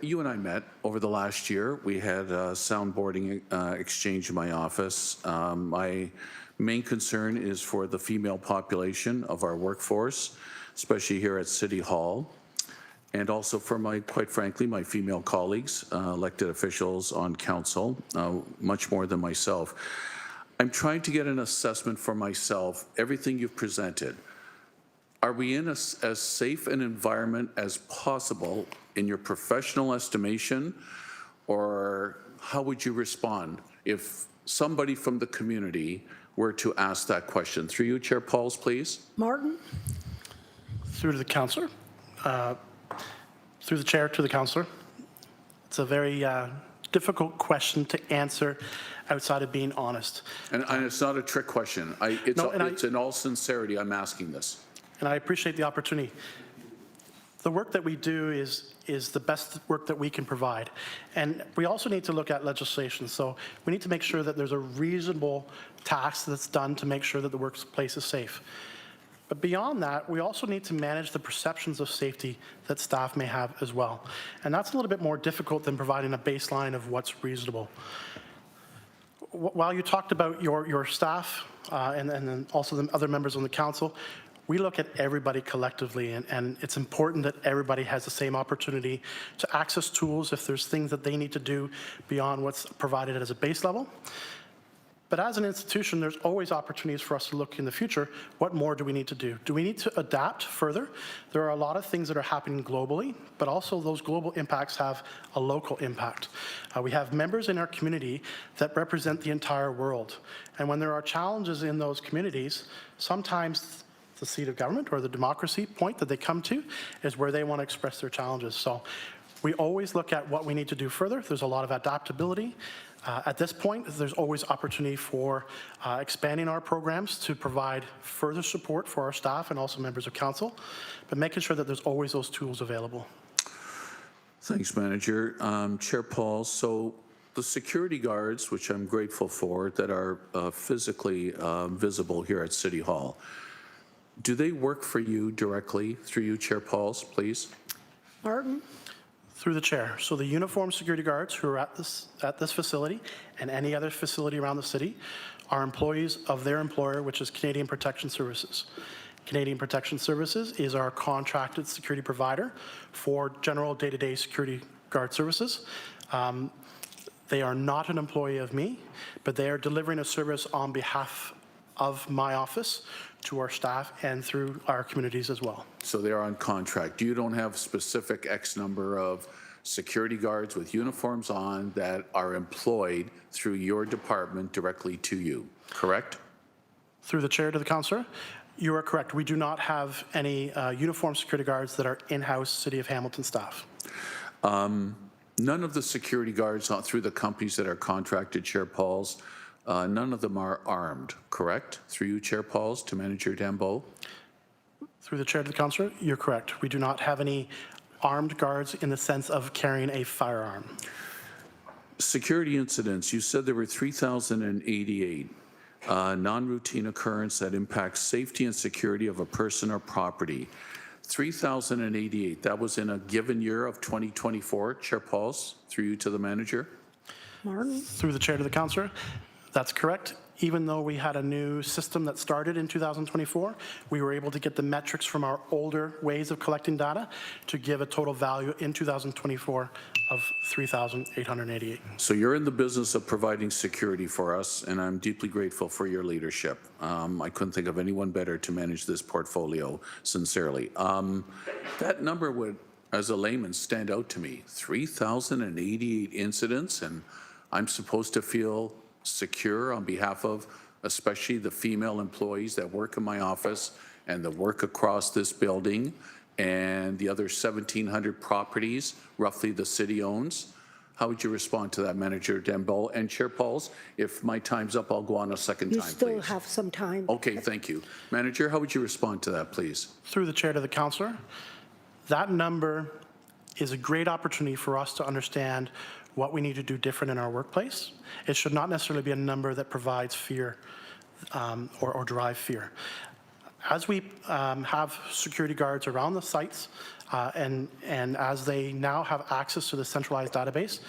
you and I met over the last year. We had a soundboarding exchange in my office. My main concern is for the female population of our workforce, especially here at City Hall, and also for quite frankly, my female colleagues, elected officials on council, much more than myself. I'm trying to get an assessment for myself, everything you've presented. Are we in as safe an environment as possible in your professional estimation, or how would you respond if somebody from the community were to ask that question? Through you, Chair Pauls, please. Martin? Through to the councillor. Through the chair to the councillor. It's a very difficult question to answer outside of being honest. And it's not a trick question. It's in all sincerity I'm asking this. And I appreciate the opportunity. The work that we do is the best work that we can provide. And we also need to look at legislation. So we need to make sure that there's a reasonable task that's done to make sure that the workplace is safe. But beyond that, we also need to manage the perceptions of safety that staff may have as well. And that's a little bit more difficult than providing a baseline of what's reasonable. While you talked about your staff and then also the other members on the council, we look at everybody collectively, and it's important that everybody has the same opportunity to access tools if there's things that they need to do beyond what's provided as a base level. But as an institution, there's always opportunities for us to look in the future. What more do we need to do? Do we need to adapt further? There are a lot of things that are happening globally, but also those global impacts have a local impact. We have members in our community that represent the entire world. And when there are challenges in those communities, sometimes the seat of government or the democracy point that they come to is where they want to express their challenges. So we always look at what we need to do further. There's a lot of adaptability. At this point, there's always opportunity for expanding our programs to provide further support for our staff and also members of council, but making sure that there's always those tools available. Thanks, Manager. Chair Paul, so the security guards, which I'm grateful for, that are physically visible here at City Hall, do they work for you directly through you, Chair Pauls, please? Martin? Through the chair. So the uniformed security guards who are at this facility and any other facility around the city are employees of their employer, which is Canadian Protection Services. Canadian Protection Services is our contracted security provider for general day-to-day security guard services. They are not an employee of me, but they are delivering a service on behalf of my office to our staff and through our communities as well. So they're on contract. You don't have specific X number of security guards with uniforms on that are employed through your department directly to you, correct? Through the chair to the councillor, you are correct. We do not have any uniformed security guards that are in-house City of Hamilton staff. None of the security guards through the companies that are contracted, Chair Pauls, none of them are armed, correct? Through you, Chair Pauls, to Manager Dembo. Through the chair to the councillor, you're correct. We do not have any armed guards in the sense of carrying a firearm. Security incidents, you said there were 3,088 non-routine occurrence that impacts safety and security of a person or property. 3,088, that was in a given year of 2024, Chair Pauls, through you to the manager. Martin? Through the chair to the councillor, that's correct. Even though we had a new system that started in 2024, we were able to get the metrics from our older ways of collecting data to give a total value in 2024 of 3,888. So you're in the business of providing security for us, and I'm deeply grateful for your leadership. I couldn't think of anyone better to manage this portfolio, sincerely. That number would, as a layman, stand out to me. 3,088 incidents, and I'm supposed to feel secure on behalf of especially the female employees that work in my office and that work across this building and the other 1,700 properties roughly the city owns. How would you respond to that, Manager Dembo? And Chair Pauls, if my time's up, I'll go on a second You time, still please. have some time. Okay, thank you. Manager, how would you respond to that, please? Through the chair to the councillor, that number is a great opportunity for us to understand what we need to do different in our workplace. It should not necessarily be a number that provides fear or drive fear. As we have security guards around the sites and as they now have access to the centralized database,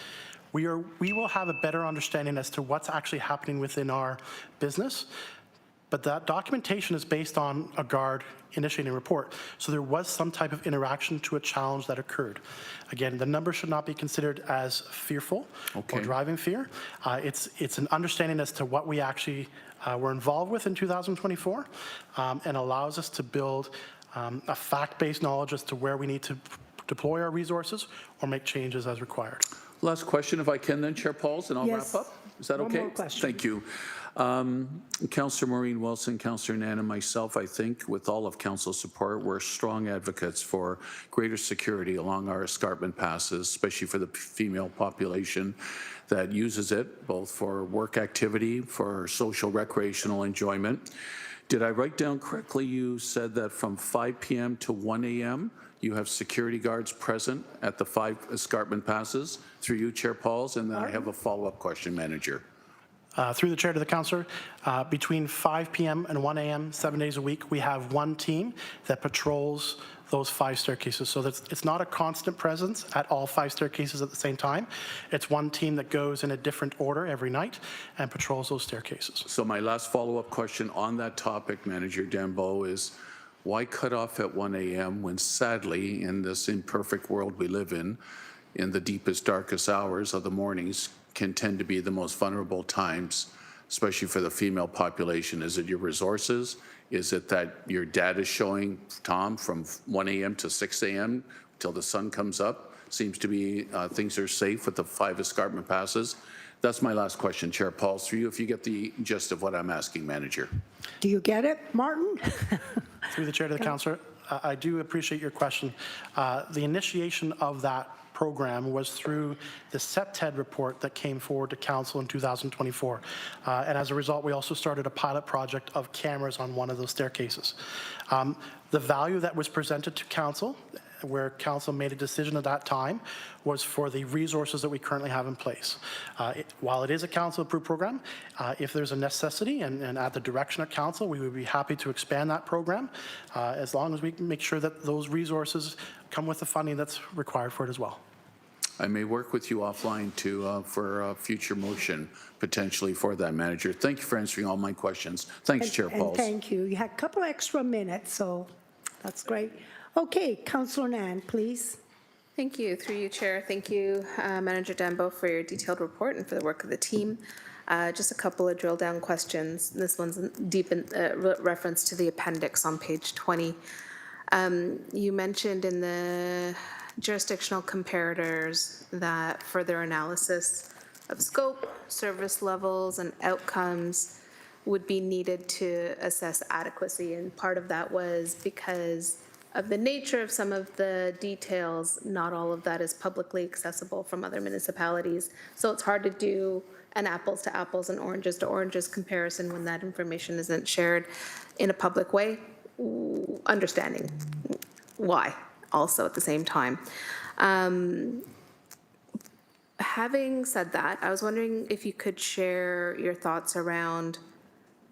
we will have a better understanding as to what's actually happening within our business. But that documentation is based on a guard initiating a report. So there was some type of interaction to a challenge that occurred. Again, the number should not be considered as fearful or driving fear. It's an understanding as to what we actually were involved with in 2024 and allows us to build a fact-based knowledge as to where we need to deploy our resources or make changes as required. Last question, if I can then, Chair Pauls, and I'll Yes. wrap up. Is that One okay? more question. Thank you. Councillor Maureen Wilson, Councillor Nan, and myself, I think, with all of Council's support, we're strong advocates for greater security along our escarpment passes, especially for the female population that uses it, both for work activity, for social recreational enjoyment. Did I write down correctly, you said that from 5 p.m. to 1 a.m., you have security guards present at the 5 escarpment passes? Through you, Chair Pauls, and then I have a follow-up question, Manager. Through the chair to the councillor, between 5 p.m. and 1 a.m., 7 days a week, we have one team that patrols those 5 staircases. So it's not a constant presence at all 5 staircases at the same time. It's one team that goes in a different order every night and patrols those staircases. So my last follow-up question on that topic, Manager Dembo, is Why cut off at 1 a.m. when sadly, in this imperfect world we live in the deepest, darkest hours of the mornings can tend to be the most vulnerable times, especially for the female population? Is it your resources? Is it that your dad is showing, Tom, from 1 a.m. to 6 a.m. till the sun comes up? Seems to be things are safe with the 5 escarpment passes. That's my last question, Chair Pauls, for you, if you get the gist of what I'm asking, Manager. Do you get it, Martin? Through the chair to the councillor, I do appreciate your question. The initiation of that program was through the CEPTED report that came forward to council in 2024. And as a result, we also started a pilot project of cameras on one of those staircases. The value that was presented to council, where council made a decision at that time, was for the resources that we currently have in place. While it is a council-approved program, if there's a necessity and at the direction of council, we would be happy to expand that program as long as we make sure that those resources come with the funding that's required for it as well. I may work with you offline for a future motion potentially for that, Manager. Thank you for answering all my questions. Thanks, Chair Pauls. Thank you. You had a couple extra minutes, so that's great. Okay, Councillor Nan, please. Thank you. Through you, Chair. Thank you, Manager Dembo, for your detailed report and for the work of the team. Just a couple of drill down questions. This one's deep in reference to the appendix on page 20. You mentioned in the jurisdictional comparators that further analysis of scope, service levels, and outcomes would be needed to assess adequacy. And part of that was because of the nature of some of the details, not all of that is publicly accessible from other municipalities. So it's hard to do an apples to apples and oranges to oranges comparison when that information isn't shared in a public way. Understanding why also at the same time. Having said that, I was wondering if you could share your thoughts around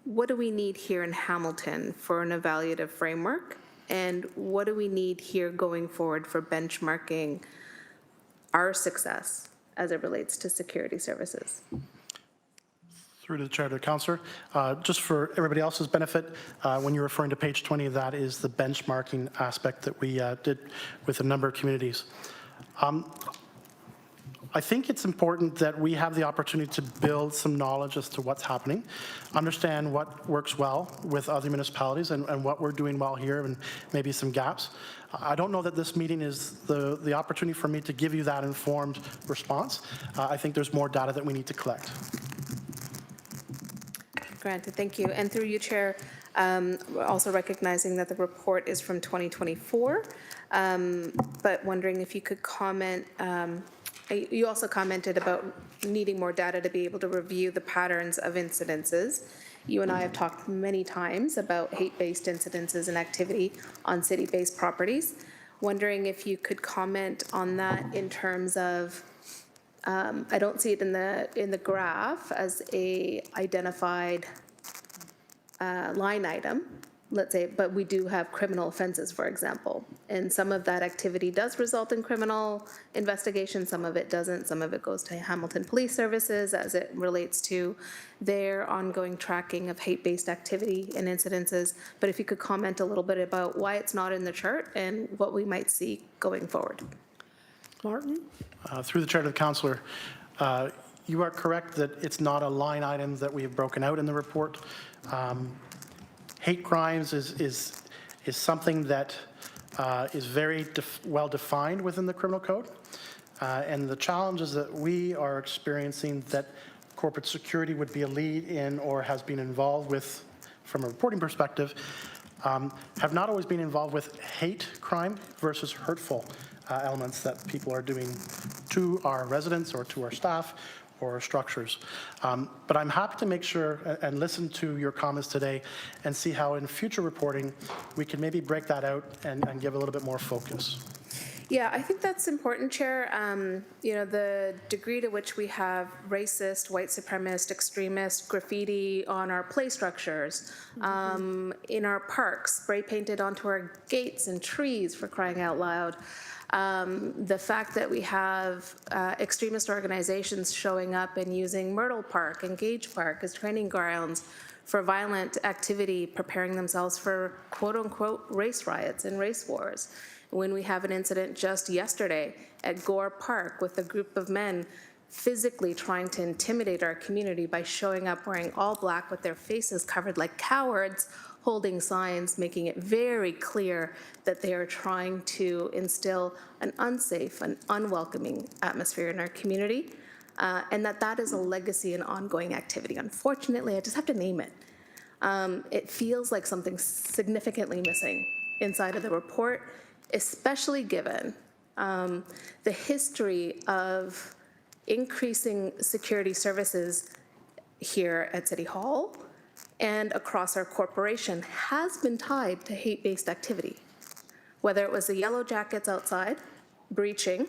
what do we need here in Hamilton for an evaluative framework, and what do we need here going forward for benchmarking our success as it relates to security services? Through to the chair to the councillor. Just for everybody else's benefit, when you're referring to page 20, that is the benchmarking aspect that we did with a number of communities. I think it's important that we have the opportunity to build some knowledge as to what's happening, understand what works well with other municipalities and what we're doing well here and maybe some gaps. I don't know that this meeting is the opportunity for me to give you that informed response. I think there's more data that we need to collect. Granted, thank you. And through you, Chair, also recognizing that the report is from 2024, but wondering if you could comment, you also commented about needing more data to be able to review the patterns of incidences. You and I have talked many times about hate-based incidences and activity on city-based properties. Wondering if you could comment on that in terms of, I don't see it in the graph as a identified line item, let's say, but we do have criminal offenses, for example. And some of that activity does result in criminal investigation, some of it doesn't, some of it goes to Hamilton Police Services as it relates to their ongoing tracking of hate-based activity and incidences. But if you could comment a little bit about why it's not in the chart and what we might see going forward. Martin? Through the chair to the councillor, you are correct that it's not a line item that we have broken out in the report. Hate crimes is something that is very well defined within the criminal code. And the challenges that we are experiencing that corporate security would be a lead in or has been involved with from a reporting perspective have not always been involved with hate crime versus hurtful elements that people are doing to our residents or to our staff or our structures. But I'm happy to make sure and listen to your comments today and see how in future reporting we can maybe break that out and give a little bit more focus. Yeah, I think that's important, Chair. You know, the degree to which we have racist, white supremacist, extremist graffiti on our play structures, in our parks, spray painted onto our gates and trees, for crying out loud. The fact that we have extremist organizations showing up and using Myrtle Park and Gage Park as training grounds for violent activity, preparing themselves for quote-unquote race riots and race wars. When we have an incident just yesterday at Gore Park with a group of men physically trying to intimidate our community by showing up wearing all black with their faces covered like cowards, holding signs, making it very clear that they are trying to instill an unsafe and unwelcoming atmosphere in our community, and that is a legacy and ongoing activity. Unfortunately, I just have to name it. It feels like something's significantly missing inside of the report, especially given the history of increasing security services here at City Hall and across our corporation has been tied to hate-based activity. Whether it was the Yellow Jackets outside breaching,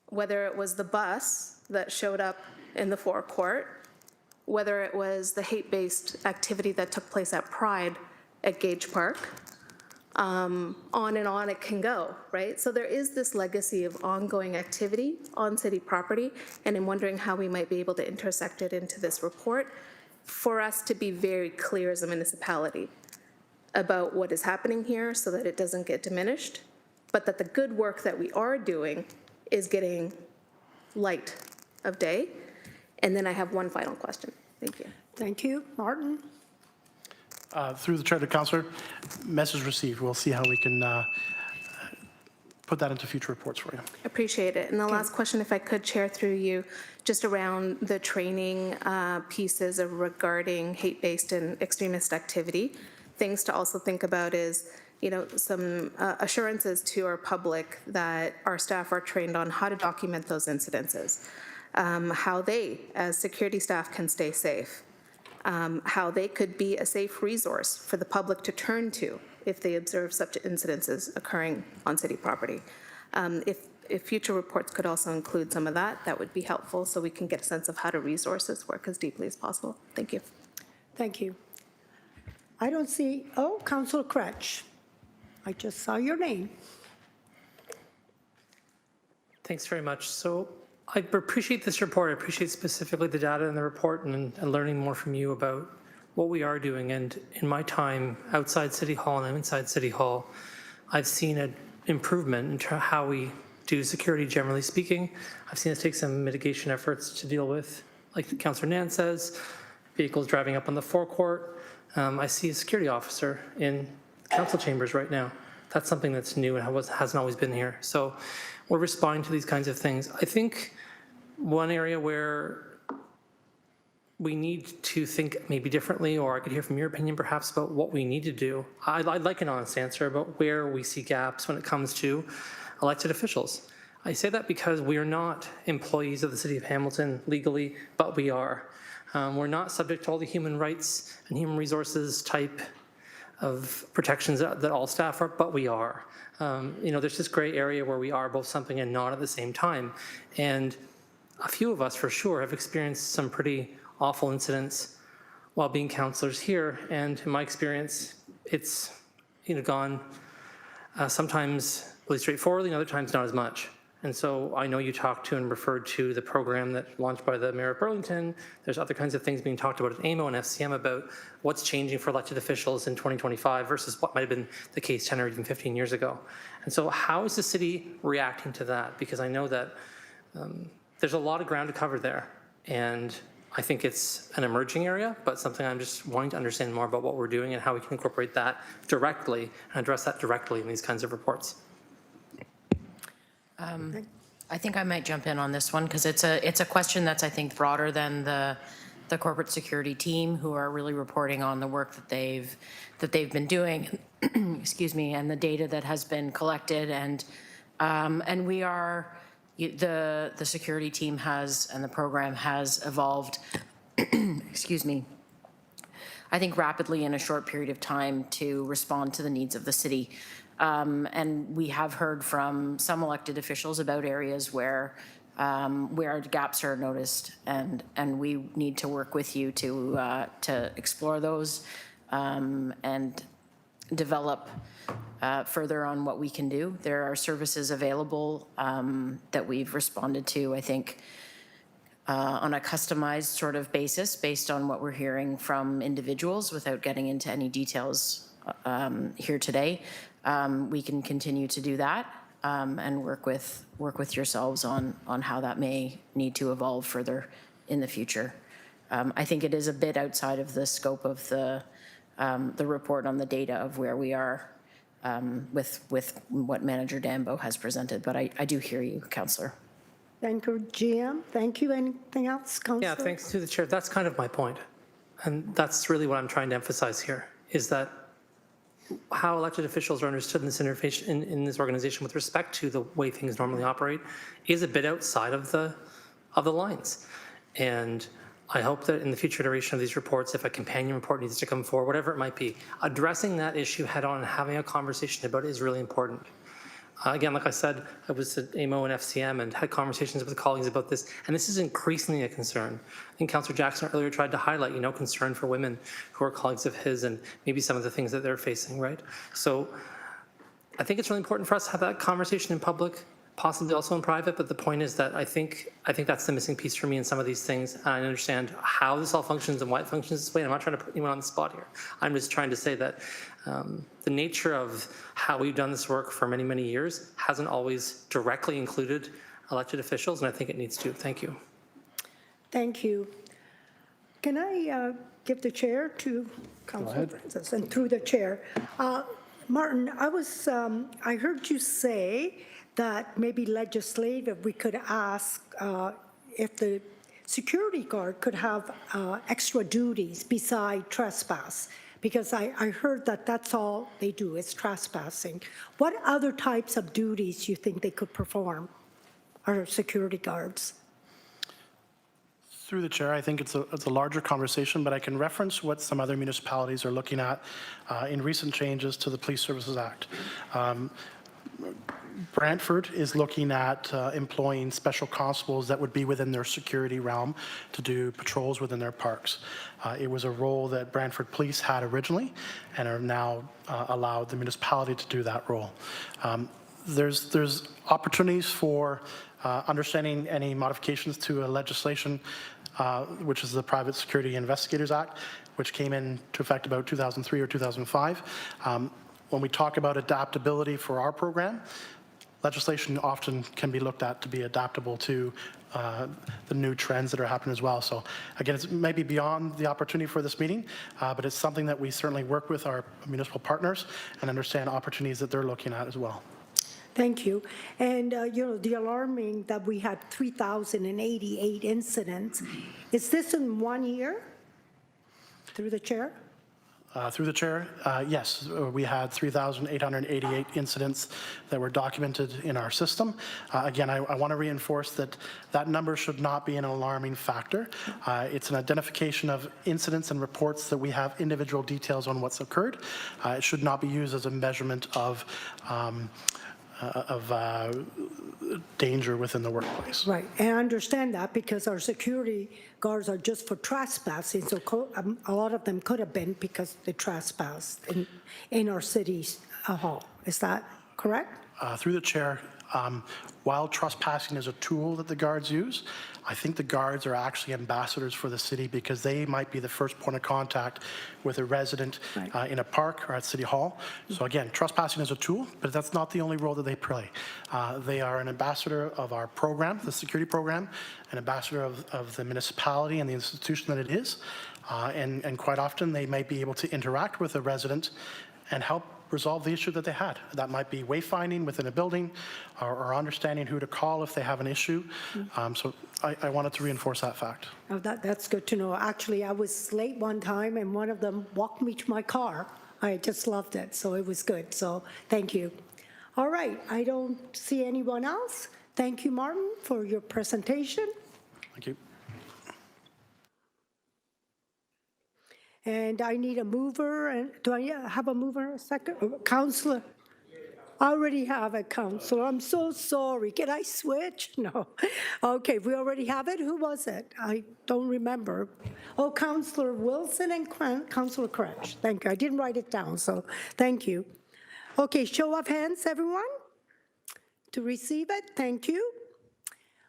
whether it was the bus that showed up in the forecourt, whether it was the hate-based activity that took place at Pride at Gage Park, on and on it can go, right? So there is this legacy of ongoing activity on city property, and I'm wondering how we might be able to intersect it into this report for us to be very clear as a municipality about what is happening here so that it doesn't get diminished, but that the good work that we are doing is getting light of day. And then I have one final question. Thank you. Thank you. Martin? Through the chair to Councillor, message received. We'll see how we can put that into future reports for you. Appreciate it. And the last question, if I could, Chair, through you, just around the training pieces regarding hate-based and extremist activity. Things to also think about is, you know, some assurances to our public that our staff are trained on how to document those incidences, how they, as security staff, can stay safe, how they could be a safe resource for the public to turn to if they observe such incidences occurring on city property. If future reports could also include some of that, that would be helpful so we can get a sense of how to resource this work as deeply as possible. Thank you. Thank you. I don't see, oh, Councillor Cratch. I just saw your name. Thanks very much. So I appreciate this report. I appreciate specifically the data in the report and learning more from you about what we are doing. And in my time outside City Hall and I'm inside City Hall, I've seen an improvement in how we do security generally speaking. I've seen us take some mitigation efforts to deal with, like Councillor Nan says, vehicles driving up on the forecourt. I see a security officer in council chambers right now. That's something that's new and hasn't always been here. So we're responding to these kinds of things. I think one area where we need to think maybe differently, or I could hear from your opinion perhaps about what we need to do. I'd like an honest answer about where we see gaps when it comes to elected officials. I say that because we are not employees of the City of Hamilton legally, but we are. We're not subject to all the human rights and human resources type of protections that all staff are, but we are. You know, there's this gray area where we are both something and not at the same time. And a few of us for sure have experienced some pretty awful incidents while being counselors here. And in my experience, it's gone sometimes really straightforwardly and other times not as much. And so I know you talked to and referred to the program that launched by the Mayor of Burlington. There's other kinds of things being talked about at AMO and FCM about what's changing for elected officials in 2025 versus what might have been the case 10 or even 15 years ago. And so how is the city reacting to that? Because I know that there's a lot of ground to cover there. And I think it's an emerging area, but something I'm just wanting to understand more about what we're doing and how we can incorporate that directly and address that directly in these kinds of reports. I think I might jump in on this one because it's a question that's, I think, broader than the corporate security team, who are really reporting on the work that they've been doing, excuse me, and the data that has been collected, and we are the security team has, and the program has evolved, excuse me, I think rapidly in a short period of time to respond to the needs of the city. And we have heard from some elected officials about areas where gaps are noticed, and we need to work with you to explore those and develop further on what we can do. There are services available that we've responded to, I think, on a customized sort of basis based on what we're hearing from individuals without getting into any details here today. We can continue to do that and work with yourselves on how that may need to evolve further in the future. I think it is a bit outside of the scope of the report on the data of where we are with what Manager Dambo has presented, but I do hear you, Councillor. Thank you, GM. Thank you. Anything else, Councillor? Yeah, thanks to the chair. That's kind of my point. And that's really what I'm trying to emphasize here, is that how elected officials are understood in this interface in this organization with respect to the way things normally operate is a bit outside of the lines. And I hope that in the future iteration of these reports, if a companion report needs to come forward, whatever it might be, addressing that issue head on and having a conversation about it is really important. Again, like I said, I was at AMO and FCM and had conversations with colleagues about this, and this is increasingly a concern. I think Councillor Jackson earlier tried to highlight, concern for women who are colleagues of his and maybe some of the things that they're facing, right? So I think it's really important for us to have that conversation in public, possibly also in private, but the point is that I think that's the missing piece for me in some of these things. And I understand how this all functions and why it functions this way. I'm not trying to put anyone on the spot here. I'm just trying to say that the nature of how we've done this work for many, many years hasn't always directly included elected officials, and I think it needs to. Thank you. Thank you. Can I give the chair to Councillor Francis, and through the chair? Martin, I heard you say that maybe legislative, we could ask if the security guard could have extra duties beside trespass, because I heard that that's all they do is trespassing. What other types of duties do you think they could perform, our security guards? Through the chair, I think it's a larger conversation, but I can reference what some other municipalities are looking at in recent changes to the Police Services Act. Brantford is looking at employing special constables that would be within their security realm to do patrols within their parks. It was a role that Brantford Police had originally and are now allowed the municipality to do that role. There's opportunities for understanding any modifications to a legislation, which is the Private Security Investigators Act, which came into effect about 2003 or 2005. When we talk about adaptability for our program, legislation often can be looked at to be adaptable to the new trends that are happening as well. So again, it's maybe beyond the opportunity for this meeting, but it's something that we certainly work with our municipal partners and understand opportunities that they're looking at as well. Thank you. And, the alarming that we had 3,088 incidents, is this in 1 year? Through the chair? Through the chair, yes, we had 3,888 incidents that were documented in our system. Again, I want to reinforce that that number should not be an alarming factor. It's an identification of incidents and reports that we have individual details on what's occurred. It should not be used as a measurement of danger within the workplace. Right, and I understand that because our security guards are just for trespassing, so a lot of them could have been because they trespassed in our city's hall. Is that correct? Through the chair, while trespassing is a tool that the guards use, I think the guards are actually ambassadors for the city because they might be the first point of contact with a resident in a park or at City Hall. So again, trespassing is a tool, but that's not the only role that they play. They are an ambassador of our program, the security program, an ambassador of the municipality and the institution that it is. And quite often they might be able to interact with a resident and help resolve the issue that they had. That might be wayfinding within a building or understanding who to call if they have an issue. So I wanted to reinforce that fact. Oh, that's good to know. Actually, I was late one time and one of them walked me to my car. I just loved it, so it was good. So thank you. All right, I don't see anyone else. Thank you, Martin, for your presentation. Thank you. And I need a mover. And do I have a mover? A second? Councillor? I already have a councillor. I'm so sorry. Can I switch? No. Okay, we already have it. Who was it? I don't remember. Oh, Councillor Wilson and Councillor Crouch. Thank you. I didn't write it down, so thank you. Okay, show of hands, everyone, to receive it. Thank you.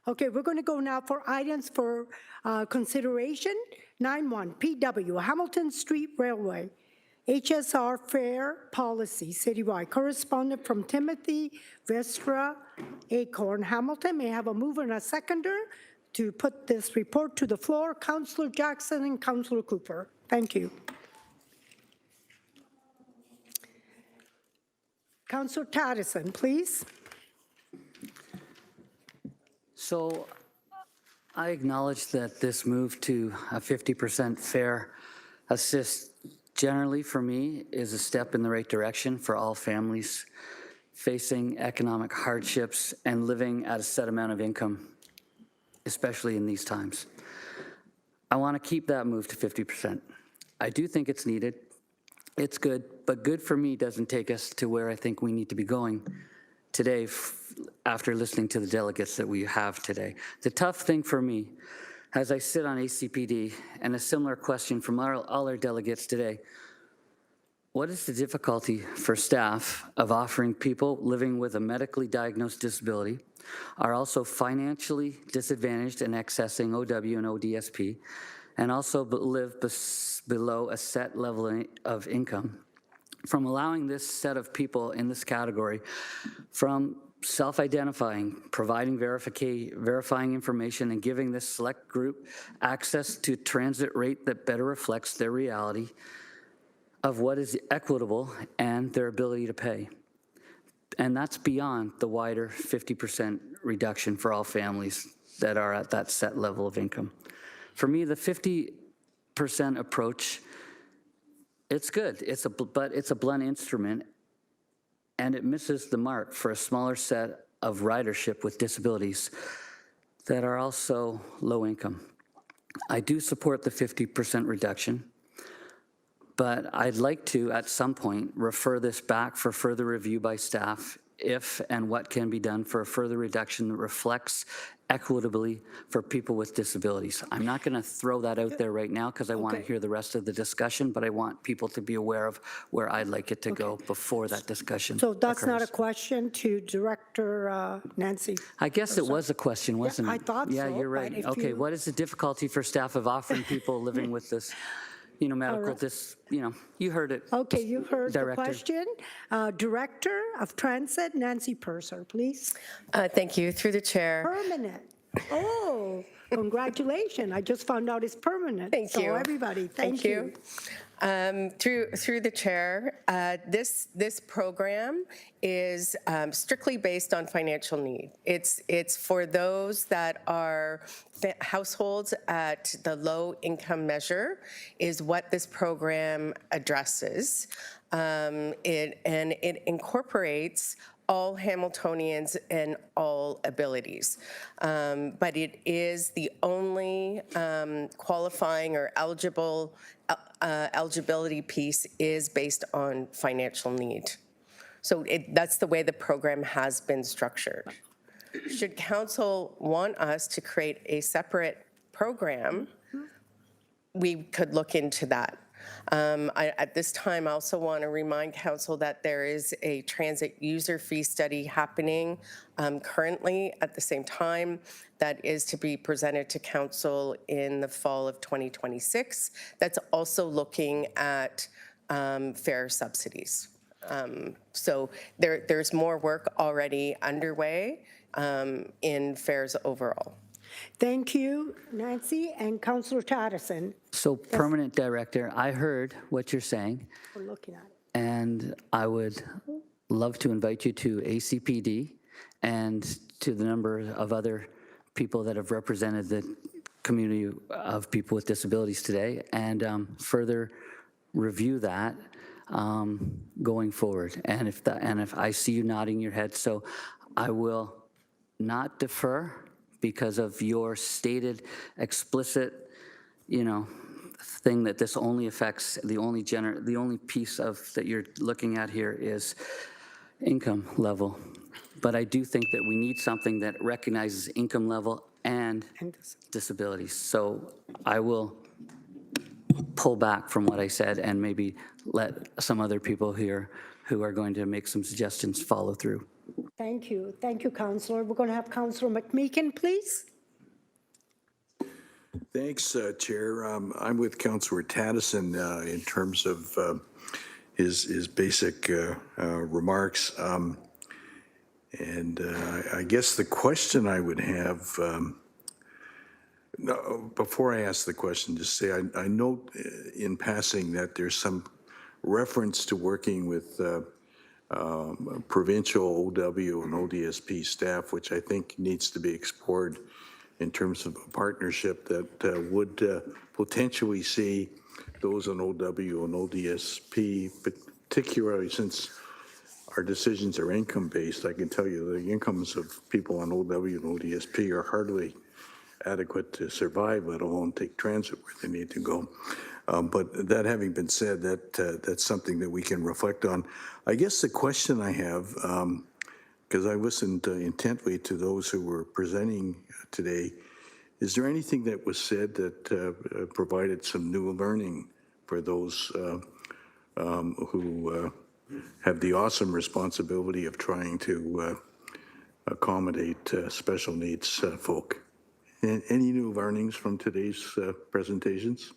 Okay, we're going to go now for items for consideration. 9.1, PW, Hamilton Street Railway, HSR fare policy citywide. Correspondent from Timothy Vestra, Acorn, Hamilton. May I have a mover and a seconder to put this report to the floor? Councillor Jackson and Councillor Cooper. Thank you. Councillor Taddison, please. So I acknowledge that this move to a 50% fare assist generally for me is a step in the right direction for all families facing economic hardships and living at a set amount of income, especially in these times. I want to keep that move to 50%. I do think it's needed. It's good, but good for me doesn't take us to where I think we need to be going today after listening to the delegates that we have today. The tough thing for me, as I sit on ACPD, and a similar question from all our delegates today, what is the difficulty for staff of offering people living with a medically diagnosed disability, are also financially disadvantaged and accessing OW and ODSP, and also live below a set level of income, from allowing this set of people in this category from self-identifying, providing verifying information, and giving this select group access to transit rate that better reflects their reality of what is equitable and their ability to pay. And that's beyond the wider 50% reduction for all families that are at that set level of income. For me, the 50% approach, it's good, but it's a blunt instrument, and it misses the mark for a smaller set of ridership with disabilities that are also low income. I do support the 50% reduction, but I'd like to, at some point, refer this back for further review by staff if and what can be done for a further reduction that reflects equitably for people with disabilities. I'm not going to throw that out there right now because I want to hear the rest of the discussion, but I want people to be aware of where I'd like it to go before that discussion So that's not a occurs. question to Director Nancy? I guess it was a question, wasn't it? I thought Yeah, so, you're but right. if Okay, you- what is the difficulty for staff of offering people living with this, medical, right. you heard it. Okay, you heard the Director. question. Director of Transit, Nancy Purser, please. Thank you. Through the chair. Permanent. Oh, congratulations. I just found out it's permanent. Thank you. So everybody, thank you. Through the chair, this program is strictly based on financial need. It's for those that are households at the low income measure is what this program addresses. It incorporates all Hamiltonians and all abilities. But it is the only qualifying or eligibility piece is based on financial need. So that's the way the program has been structured. Should council want us to create a separate program, we could look into that. At this time, I also want to remind council that there is a transit user fee study happening currently at the same time that is to be presented to council in the fall of 2026. That's also looking at fare subsidies. So there's more work already underway in fares overall. Thank you, Nancy, and Councillor Taddison So permanent director, I heard what you're saying, for looking at it. and I would love to invite you to ACPD and to the number of other people that have represented the community of people with disabilities today, and further review that going forward. And if I see you nodding your head, so I will not defer because of your stated explicit, thing that this only affects, the only piece of that you're looking at here is income level. But I do think that we need something that recognizes income level and disabilities. So I will pull back from what I said and maybe let some other people here who are going to make some suggestions follow through. Thank you. Thank you, Councillor. We're going to have Councillor McMeekin, please. Thanks, Chair. I'm with Councillor Taddison in terms of his basic remarks. And I guess the question I would have, no, before I ask the question, just say I note in passing that there's some reference to working with provincial OW and ODSP staff, which I think needs to be explored in terms of a partnership that would potentially see those on OW and ODSP, particularly since our decisions are income-based. I can tell you the incomes of people on OW and ODSP are hardly adequate to survive, let alone take transit where they need to go. But that having been said, that's something that we can reflect on. I guess the question I have, because I listened intently to those who were presenting today, is there anything that was said that provided some new learning for those who have the awesome responsibility of trying to accommodate special needs folk? Any new learnings from today's presentations?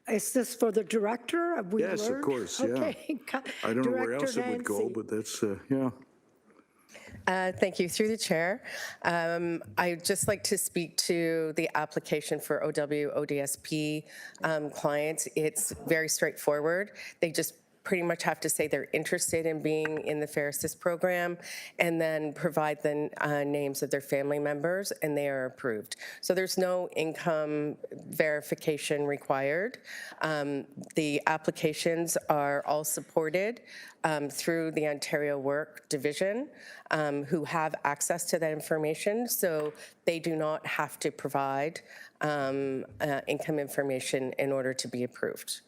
Is this for the director? Have we Yes, of learned? course, yeah. Okay. I don't know where Director else it would go, Nancy. but that's, yeah. Thank you. Through the chair, I'd just like to speak to the application for OW, ODSP clients. It's very straightforward. They just pretty much have to say they're interested in being in the Fair Assist program and then provide the names of their family members, and they are approved. So there's no income verification required. The applications are all supported through the Ontario Work Division, who have access to that information, so they do not have to provide income information in order to be approved.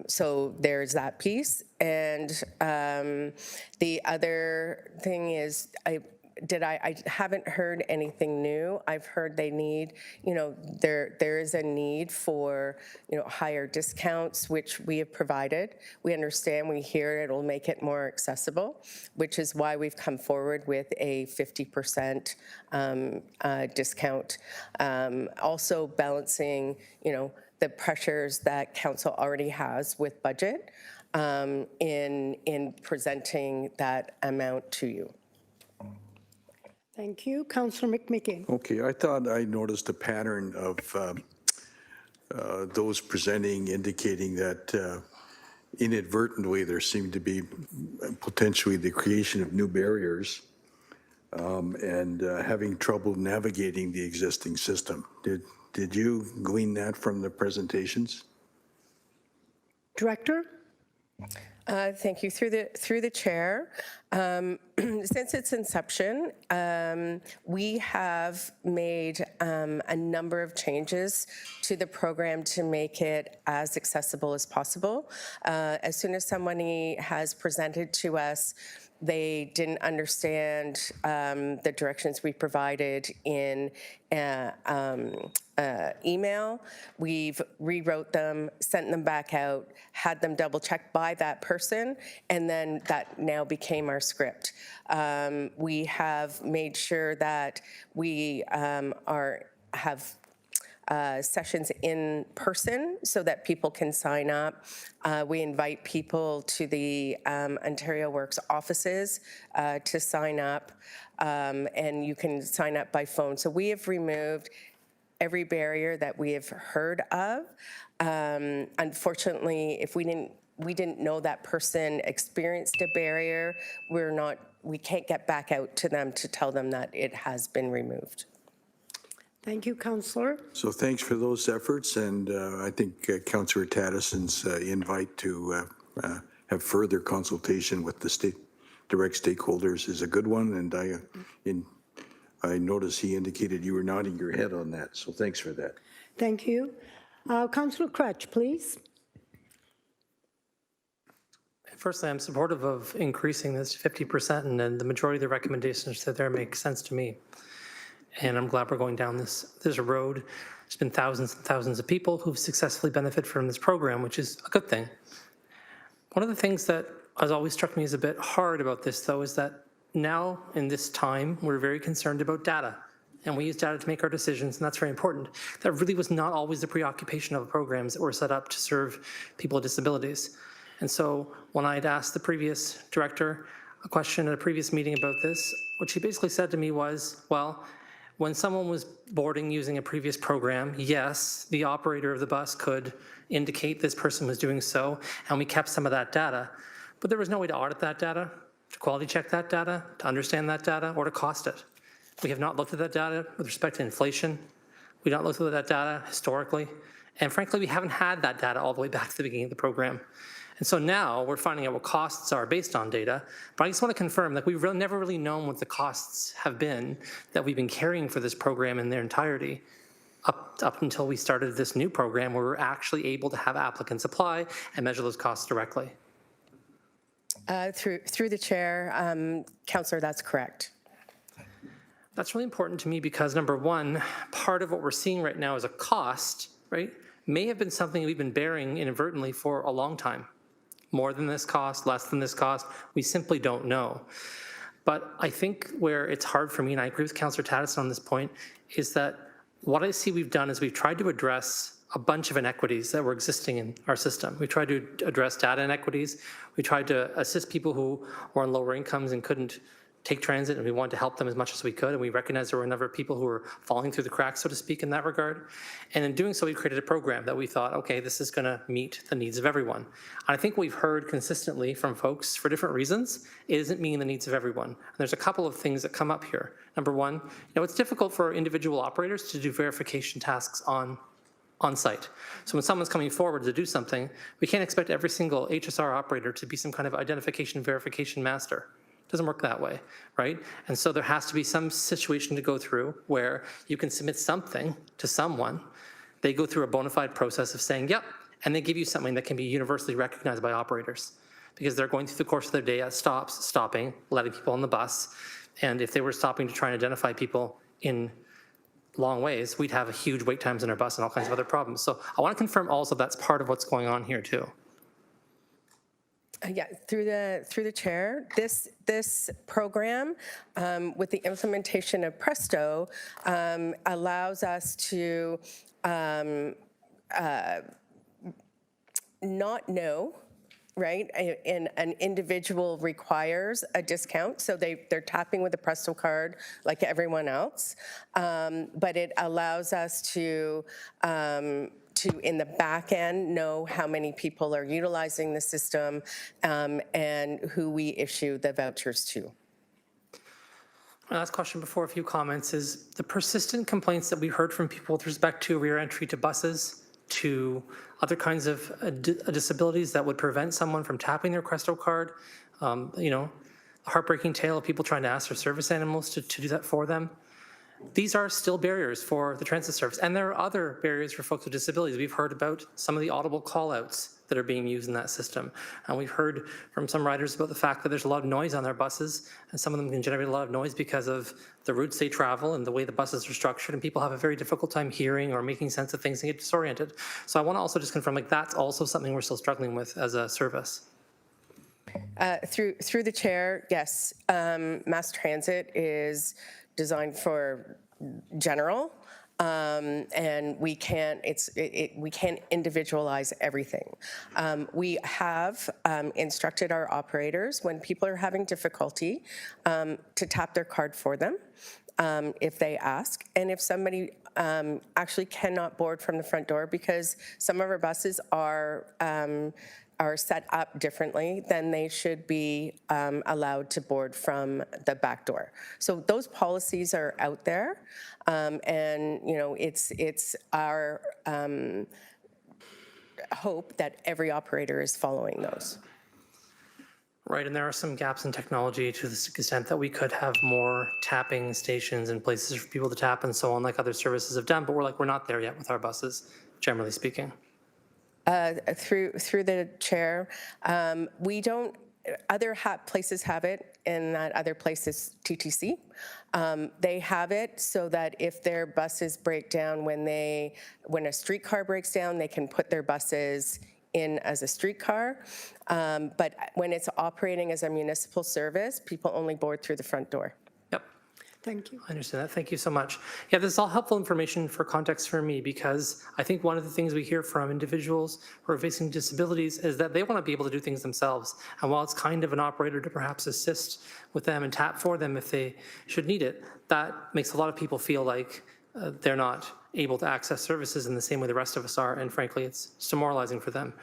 So there's that piece. And the other thing is, I haven't heard anything new. I've heard they need, there is a need for, higher discounts, which we have provided. We understand, we hear it'll make it more accessible, which is why we've come forward with a 50% discount. Also balancing, the pressures that council already has with budget in presenting that amount to you. Thank you. Councillor McMeekin. Okay, I thought I noticed a pattern of those presenting indicating that inadvertently there seemed to be potentially the creation of new barriers and having trouble navigating the existing system. Did you glean that from the presentations? Director? Thank you. Through the chair, since its inception, we have made a number of changes to the program to make it as accessible as possible. As soon as somebody has presented to us, they didn't understand the directions we provided in email. We've rewrote them, sent them back out, had them double checked by that person, and then that now became our script. We have made sure that we have sessions in person so that people can sign up. We invite people to the Ontario Works offices to sign up, and you can sign up by phone. So we have removed every barrier that we have heard of. Unfortunately, if we didn't know that person experienced a barrier, we can't get back out to them to tell them that it has been removed. Thank you, Councillor. So thanks for those efforts, and I think Councillor Tattison's invite to have further consultation with the direct stakeholders is a good one, and I noticed he indicated you were nodding your head on that, so thanks for that. Thank you. Councillor Crutch, please. Firstly, I'm supportive of increasing this to 50%, and then the majority of the recommendations that there make sense to me. And I'm glad we're going down this road. There's been thousands and thousands of people who've successfully benefited from this program, which is a good thing. One of the things that has always struck me as a bit hard about this, though, is that now in this time, we're very concerned about data. And we use data to make our decisions, and that's very important. That really was not always the preoccupation of the programs that were set up to serve people with disabilities. And so when I'd asked the previous director a question at a previous meeting about this, what she basically said to me was, well, when someone was boarding using a previous program, yes, the operator of the bus could indicate this person was doing so, and we kept some of that data. But there was no way to audit that data, to quality check that data, to understand that data, or to cost it. We have not looked at that data with respect to inflation. We've not looked at that data historically. And frankly, we haven't had that data all the way back to the beginning of the program. And so now we're finding out what costs are based on data. But I just want to confirm that we've never really known what the costs have been that we've been carrying for this program in their entirety up until we started this new program where we're actually able to have applicants apply and measure those costs directly. Through the chair, Councillor, that's correct. That's really important to me because, number one, part of what we're seeing right now as a cost, right, may have been something we've been bearing inadvertently for a long time. More than this cost, less than this cost, we simply don't know. But I think where it's hard for me, and I agree with Councillor Taddison on this point, is that what I see we've done is we've tried to address a bunch of inequities that were existing in our system. We tried to address data inequities. We tried to assist people who were on lower incomes and couldn't take transit, and we wanted to help them as much as we could, and we recognized there were a number of people who were falling through the cracks, so to speak, in that regard. And in doing so, we created a program that we thought, okay, this is going to meet the needs of everyone. And I think we've heard consistently from folks for different reasons, it isn't meeting the needs of everyone. And there's a couple of things that come up here. Number one, it's difficult for individual operators to do verification tasks on site. So when someone's coming forward to do something, we can't expect every single HSR operator to be some kind of identification verification master. Doesn't work that way, right? And so there has to be some situation to go through where you can submit something to someone, they go through a bona fide process of saying, yep, and they give you something that can be universally recognized by operators because they're going through the course of their day at stops, stopping, letting people on the bus. And if they were stopping to try and identify people in long ways, we'd have huge wait times in our bus and all kinds of other problems. So I want to confirm also that's part of what's going on here too. Yeah, through the chair, this program with the implementation of Presto allows us to not know, right? And an individual requires a discount, so they're tapping with a Presto card like everyone else, but it allows us to in the back end know how many people are utilizing the system and who we issue the vouchers to. My last question before a few comments is the persistent complaints that we heard from people with respect to rear entry to buses, to other kinds of disabilities that would prevent someone from tapping their Presto card, a heartbreaking tale of people trying to ask their service animals to do that for them. These are still barriers for the transit service. And there are other barriers for folks with disabilities. We've heard about some of the audible call-outs that are being used in that system. And we've heard from some riders about the fact that there's a lot of noise on their buses, and some of them can generate a lot of noise because of the routes they travel and the way the buses are structured, and people have a very difficult time hearing or making sense of things and get disoriented. So I want to also just confirm, that's also something we're still struggling with as a service. Through the chair, yes, mass transit is designed for general, and we can't individualize everything. We have instructed our operators when people are having difficulty to tap their card for them if they ask, and if somebody actually cannot board from the front door because some of our buses are set up differently, then they should be allowed to board from the back door. So those policies are out there, and it's our hope that every operator is following those. Right, and there are some gaps in technology to the extent that we could have more tapping stations and places for people to tap and so on, like other services have done, but we're not there yet with our buses, generally speaking. Through the chair, we don't. Other places have it, and that other place is TTC. They have it so that if their buses break down when a streetcar breaks down, they can put their buses in as a streetcar. But when it's operating as a municipal service, people only board through the front door. Thank you. I understand that. Thank you so much. Yeah, this is all helpful information for context for me, because I think one of the things we hear from individuals who are facing disabilities is that they want to be able to do things themselves. And while it's kind of an operator to perhaps assist with them and tap for them if they should need it, that makes a lot of people feel like they're not able to access services in the same way the rest of us are. And frankly, it's demoralizing for them.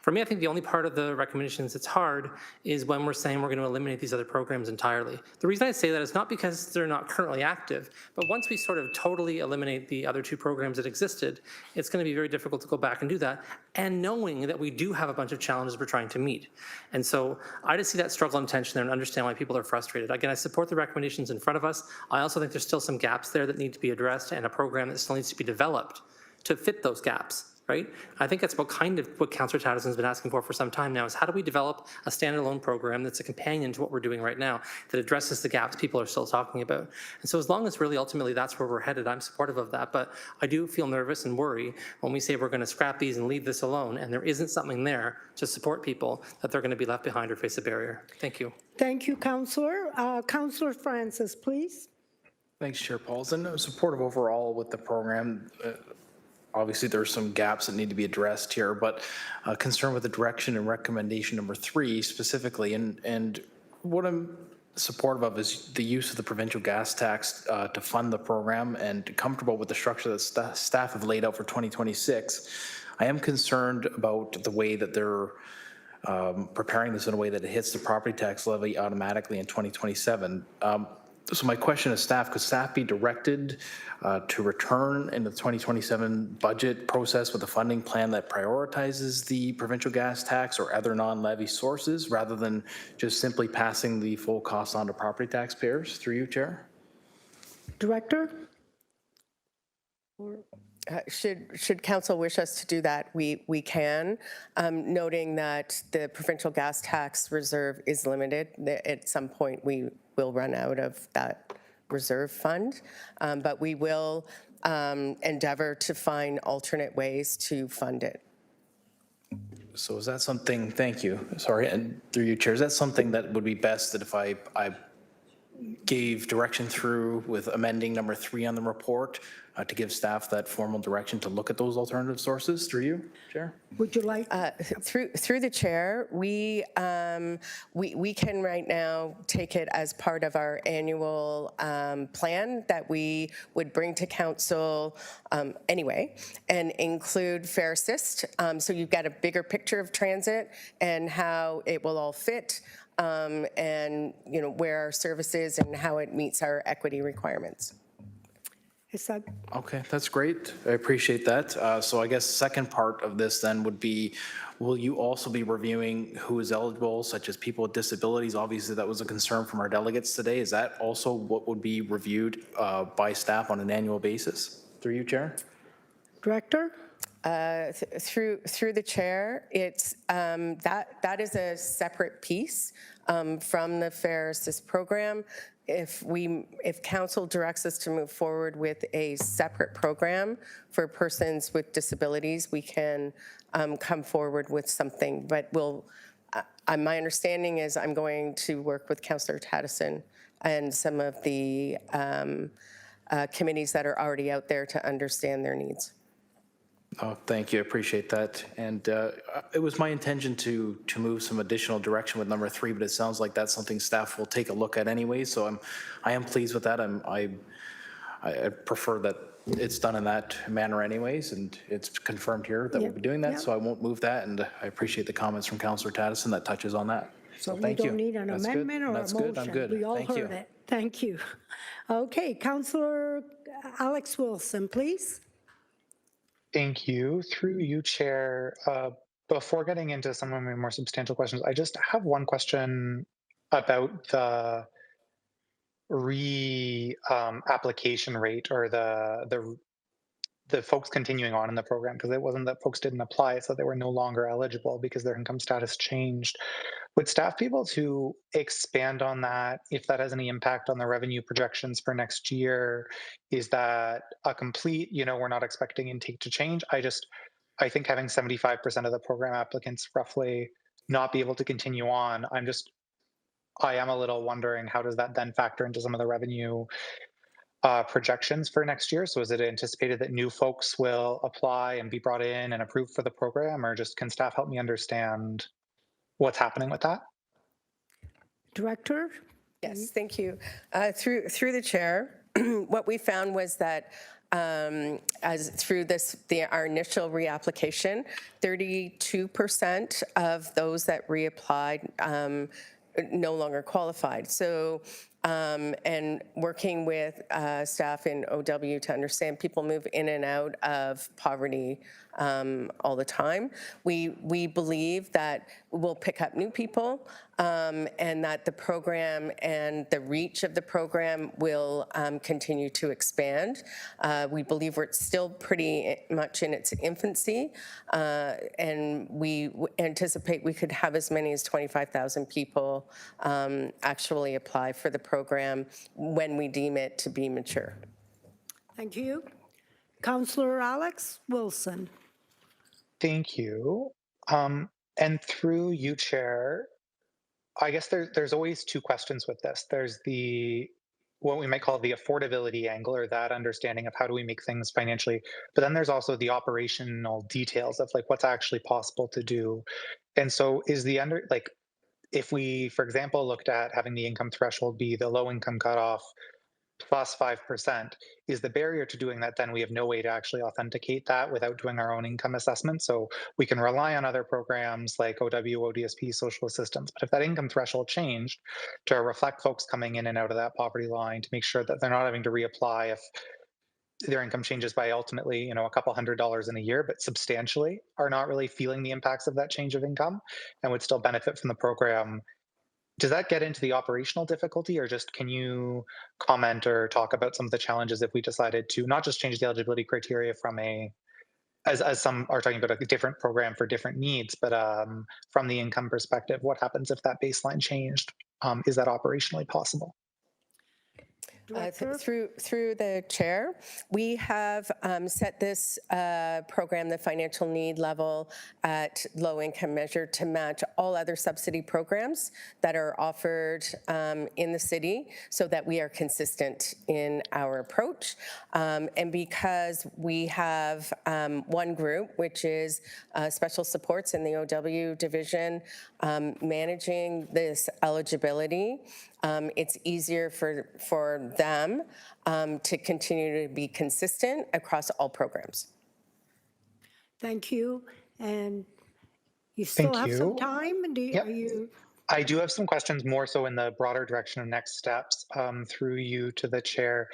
For me, I think the only part of the recommendations that's hard is when we're saying we're going to eliminate these other programs entirely. The reason I say that is not because they're not currently active, but once we sort of totally eliminate the other two programs that existed, it's going to be very difficult to go back and do that, and knowing that we do have a bunch of challenges we're trying to meet. And so I just see that struggle and tension there and understand why people are frustrated. Again, I support the recommendations in front of us. I also think there's still some gaps there that need to be addressed, and a program that still needs to be developed to fit those gaps. Right? I think that's what Councillor Tattison has been asking for some time now, is how do we develop a standalone program that's a companion to what we're doing right now that addresses the gaps people are still talking about. And so as long as really ultimately that's where we're headed, I'm supportive of that. But I do feel nervous and worry when we say we're going to scrap these and leave this alone and there isn't something there to support people, that they're going to be left behind or face a barrier. Thank you. Thank you, Councillor. Councillor Francis, please. Thanks, Chair Pauls. And I'm supportive overall with the program. Obviously, there's some gaps that need to be addressed here, but concerned with the direction and recommendation number 3 specifically. And what I'm supportive of is the use of the provincial gas tax to fund the program, and comfortable with the structure that staff have laid out for 2026. I am concerned about the way that they're preparing this in a way that it hits the property tax levy automatically in 2027. So my question is staff, could staff be directed to return in the 2027 budget process with a funding plan that prioritizes the provincial gas tax or other non-levy sources, rather than just simply passing the full cost on to property taxpayers? Through you, Chair. Director? Should council wish us to do that, we can, noting that the provincial gas tax reserve is limited. At some point, we will run out of that reserve fund, but we will endeavor to find alternate ways to fund it. So is that something, thank you, sorry, and through you, Chair, is that something that would be best that if I gave direction through with amending number 3 on the report to give staff that formal direction to look at those alternative sources? Through you, Chair. Would you like? Through the chair, we can right now take it as part of our annual plan that we would bring to council anyway, and include Fair Assist. So you've got a bigger picture of transit and how it will all fit. And where our service is and how it meets our equity requirements. Is that okay? That's great. I appreciate that. So I guess second part of this then would be, will you also be reviewing who is eligible, such as people with disabilities? Obviously, that was a concern from our delegates today. Is that also what would be reviewed by staff on an annual basis? Through you, Chair. Director? Through the chair, it's that is a separate piece from the Fair Assist program. If council directs us to move forward with a separate program for persons with disabilities, we can come forward with something. But my understanding is I'm going to work with Councillor Tattison and some of the committees that are already out there to understand their needs. Oh, thank you. I appreciate that. And it was my intention to move some additional direction with number 3, but it sounds like that's something staff will take a look at anyway. So I am pleased with that. I prefer that it's done in that manner anyways, and it's confirmed here that we'll be doing that. So I won't move that, and I appreciate the comments from Councillor Tattison that touches on that. So we thank you. don't need an That's amendment good. or That's a motion. good. I'm good. We all Thank heard you. it. Thank you. Okay, Councillor Alex Wilson, please. Thank you. Through you, Chair. Before getting into some of my more substantial questions, I just have one question about the application rate, or the folks continuing on in the program, because it wasn't that folks didn't apply, so they were no longer eligible because their income status changed. Would staff be able to expand on that, if that has any impact on the revenue projections for next year? Is that a complete, we're not expecting intake to change? I think having 75% of the program applicants roughly not be able to continue on, I am a little wondering how does that then factor into some of the revenue projections for next year? So is it anticipated that new folks will apply and be brought in and approved for the program, or just can staff help me understand what's happening with that? Director? Yes, thank you. Through the chair, what we found was that as through our initial reapplication, 32% of those that reapplied no longer qualified. So, and working with staff in OW to understand people move in and out of poverty all the time. We believe that we'll pick up new people and that the program and the reach of the program will continue to expand. We believe we're still pretty much in its infancy, and we anticipate we could have as many as 25,000 people actually apply for the program when we deem it to be mature. Thank you. Councillor Alex Wilson. Thank you. And through you, Chair, I guess there's always two questions with this. There's what we might call the affordability angle, or that understanding of how do we make things financially, but then there's also the operational details of like what's actually possible to do. And so is if we, for example, looked at having the income threshold be the low income cutoff plus 5%, is the barrier to doing that then we have no way to actually authenticate that without doing our own income assessment? So we can rely on other programs like OW, ODSP, social assistance, but if that income threshold changed to reflect folks coming in and out of that poverty line, to make sure that they're not having to reapply if their income changes by ultimately, a couple $100s in a year, but substantially are not really feeling the impacts of that change of income and would still benefit from the program. Does that get into the operational difficulty, or just can you comment or talk about some of the challenges if we decided to not just change the eligibility criteria from as some are talking about a different program for different needs, but from the income perspective, what happens if that baseline changed? Is that operationally possible? Through the chair, we have set this program, the financial need level, at low income measure to match all other subsidy programs that are offered in the city, so that we are consistent in our approach. And because we have one group, which is special supports in the OW division, managing this eligibility, it's easier for them to continue to be consistent across all programs. Thank you. And you still have some time? I do have some questions more so in the broader direction of next steps through you to the chair.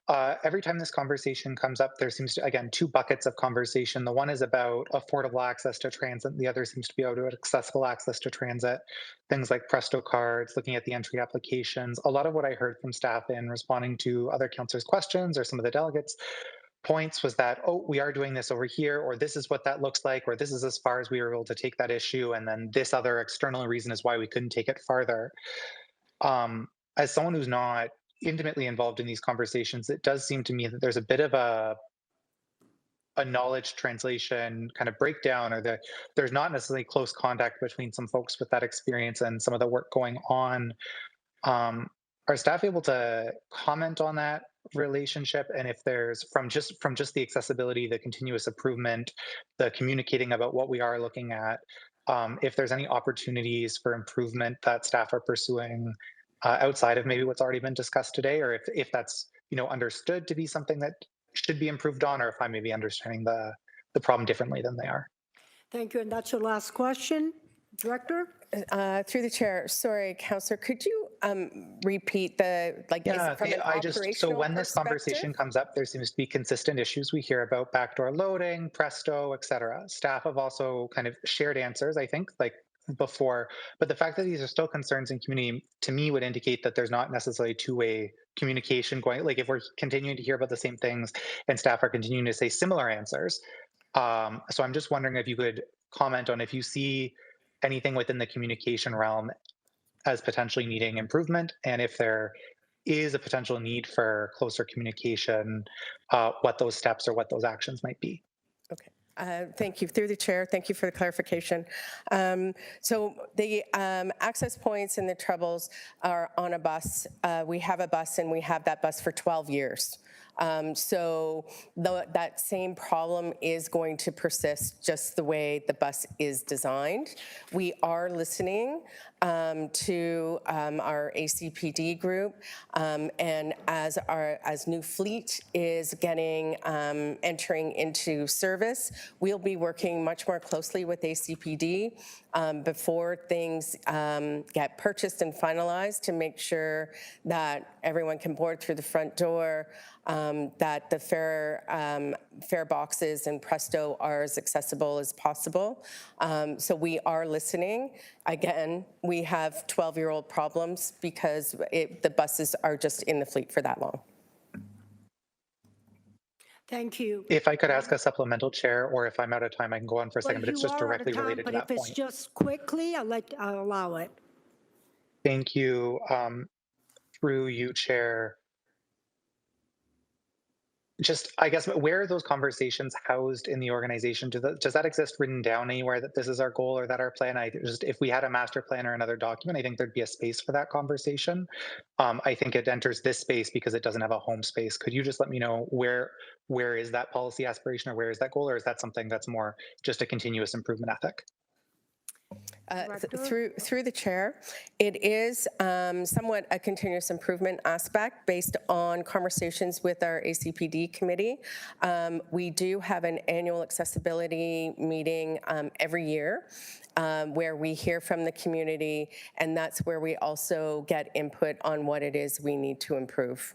Every time this conversation comes up, there seems to, again, two buckets of conversation. The one is about affordable access to transit, and the other seems to be about accessible access to transit, things like Presto cards, looking at the entry applications. A lot of what I heard from staff in responding to other councillors' questions or some of the delegates' points was that, oh, we are doing this over here, or this is what that looks like, or this is as far as we were able to take that issue, and then this other external reason is why we couldn't take it farther. As someone who's not intimately involved in these conversations, it does seem to me that there's a bit of a knowledge translation kind of breakdown, or that there's not necessarily close contact between some folks with that experience and some of the work going on. Are staff able to comment on that relationship? And if there's from just the accessibility, the continuous improvement, the communicating about what we are looking at, if there's any opportunities for improvement that staff are pursuing outside of maybe what's already been discussed today, or if that's understood to be something that should be improved on, or if I may be understanding the problem differently than they are. Thank you. And that's your last question, Director? Through the chair, sorry, Councillor, could you repeat So when this conversation comes up, there seems to be consistent issues we hear about backdoor loading, Presto, et cetera. Staff have also kind of shared answers, I think, like before, but the fact that these are still concerns in community, to me, would indicate that there's not necessarily two-way communication going, like if we're continuing to hear about the same things and staff are continuing to say similar answers. So I'm just wondering if you could comment on if you see anything within the communication realm as potentially needing improvement, and if there is a potential need for closer communication, what those steps or what those actions might be. Okay. Thank you. Through the chair, thank you for the clarification. So the access points and the troubles are on a bus. We have a bus and we have that bus for 12 years. So that same problem is going to persist just the way the bus is designed. We are listening to our ACPD group, and as new fleet is getting entering into service, we'll be working much more closely with ACPD before things get purchased and finalized to make sure that everyone can board through the front door, that the fare boxes and Presto are as accessible as possible. So we are listening. Again, we have 12-year-old problems because the buses are just in the fleet for that long. Thank you. If I could ask a supplemental, Chair, or if I'm out of time, I can go on for a second, but it's just directly related to that But if it's point. just quickly, I'll allow it. Thank you. Through you, Chair. Just, I guess, where are those conversations housed in the organization? Does that exist written down anywhere that this is our goal or that our plan? If we had a master plan or another document, I think there'd be a space for that conversation. I think it enters this space because it doesn't have a home space. Could you just let me know where is that policy aspiration or where is that goal, or is that something that's more just a continuous improvement ethic? Through the chair, it is somewhat a continuous improvement aspect based on conversations with our ACPD committee. We do have an annual accessibility meeting every year where we hear from the community, and that's where we also get input on what it is we need to improve.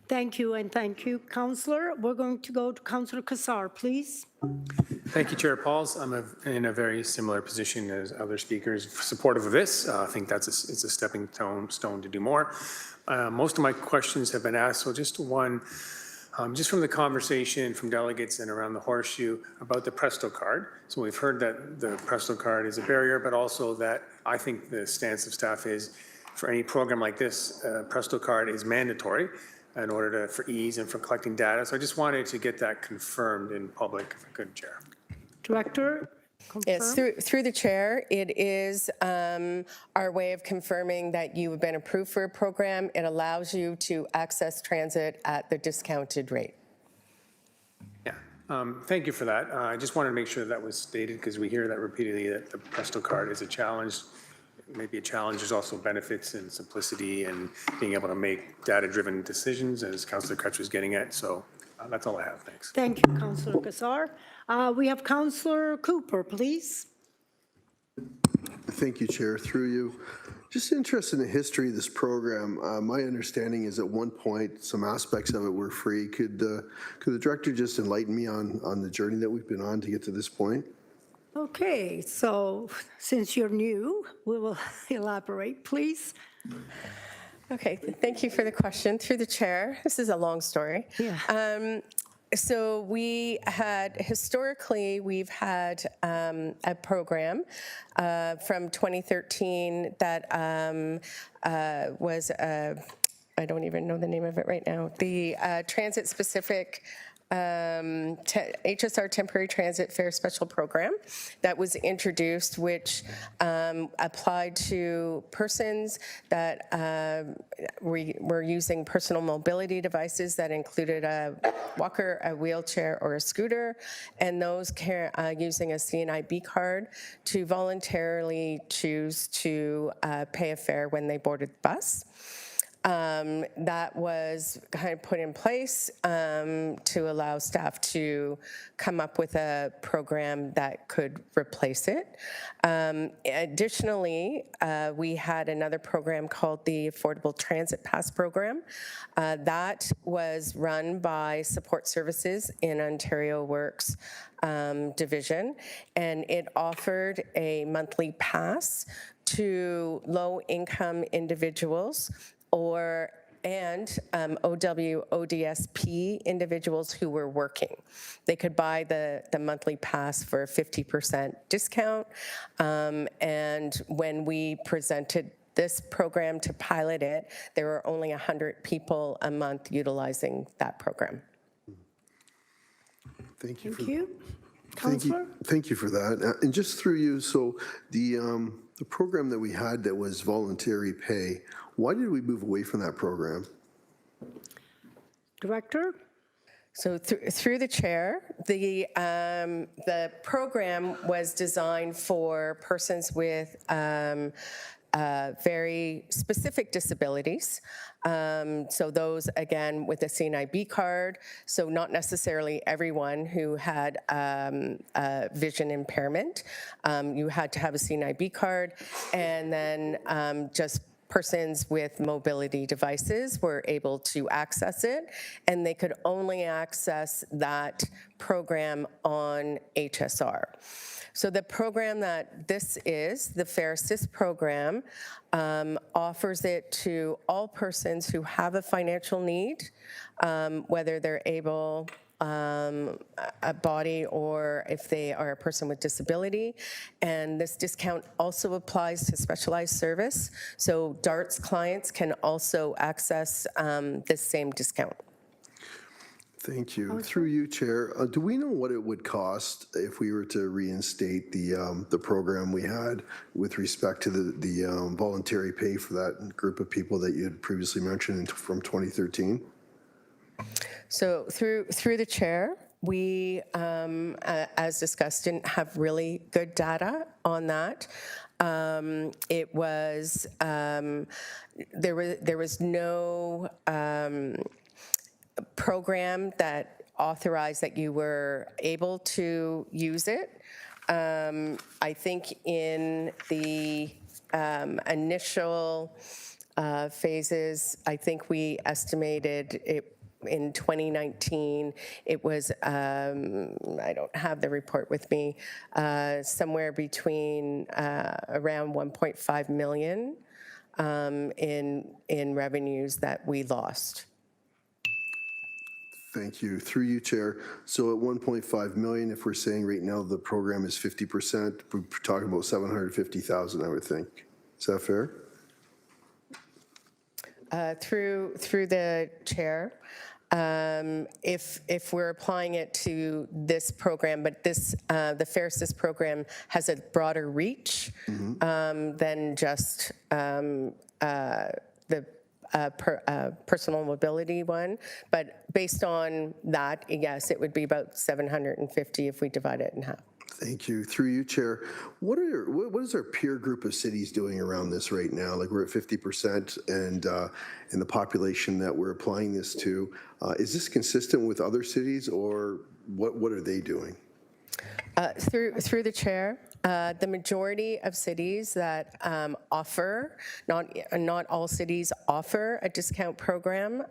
Thank you, and thank you, Councillor. We're going to go to Councillor Kassar, please. Thank you, Chair Pauls. I'm in a very similar position as other speakers, supportive of this. I think it's a stepping stone to do more. Most of my questions have been asked, so just one, just from the conversation from delegates and around the horseshoe about the Presto card. So we've heard that the Presto card is a barrier, but also that I think the stance of staff is for any program like this, Presto card is mandatory in order for ease and for collecting data. So I just wanted to get that confirmed in public, if I could, Chair. Director? Yes, through the chair, it is our way of confirming that you have been approved for a program. It allows you to access transit at the discounted rate. Yeah, thank you for that. I just wanted to make sure that was stated because we hear that repeatedly that the Presto card is a challenge. Maybe a challenge. There's also benefits and simplicity and being able to make data-driven decisions, as Councillor Crutch was getting at. So that's all I have. Thanks. Thank you, Councillor Kassar. We have Councillor Cooper, please. Thank you, Chair. Through you. Just interested in the history of this program. My understanding is at one point some aspects of it were free. Could the director just enlighten me on the journey that we've been on to get to this point? Okay, so since you're new, we will elaborate, please. Okay, thank you for the question. Through the chair, this is a long story. Yeah. So we've had a program from 2013 that was, I don't even know the name of it right now, the transit-specific HSR Temporary Transit Fare Special Program that was introduced, which applied to persons that were using personal mobility devices that included a walker, a wheelchair, or a scooter, and those using a CNIB card to voluntarily choose to pay a fare when they boarded the bus. That was kind of put in place to allow staff to come up with a program that could replace it. Additionally, we had another program called the Affordable Transit Pass Program. That was run by Support Services in Ontario Works division, and it offered a monthly pass to low-income individuals and OWODSP individuals who were working. They could buy the monthly pass for a 50% discount. And when we presented this program to pilot it, there were only 100 people a month utilizing that program. Thank you. Thank you. Thank Counselor? you, thank you for that. And just through you, so the program that we had that was voluntary pay, why did we move away from that program? Director? So through the chair, the program was designed for persons with very specific disabilities. So those, again, with a CNIB card, so not necessarily everyone who had vision impairment. You had to have a CNIB card, and then just persons with mobility devices were able to access it, and they could only access that program on HSR. So the program that this is, the Fair Assist program, offers it to all persons who have a financial need, whether they're able, a body, or if they are a person with disability. And this discount also applies to specialized service. So DARTS clients can also access this same discount. Thank you. Through you, Chair, do we know what it would cost if we were to reinstate the program we had with respect to the voluntary pay for that group of people that you had previously mentioned from 2013? So through the chair, we, as discussed, didn't have really good data on that. It was there was no program that authorized that you were able to use it. I think in the initial phases, I think we estimated it in 2019, it was, I don't have the report with me, somewhere between around 1.5 million in revenues that we lost. Thank you. Through you, Chair. So at 1.5 million, if we're saying right now the program is 50%, we're talking about 750,000, I would think. Is that fair? Through the chair, if we're applying it to this program, but this the Fair Assist program has a broader reach than just the personal mobility one, but based on that, yes, it would be about 750 if we divide it in half. Thank you. Through you, Chair, what is our peer group of cities doing around this right now? Like we're at 50%, and in the population that we're applying this to, is this consistent with other cities, or what are they doing? Through the chair, the majority of cities that offer, not all cities offer a discount program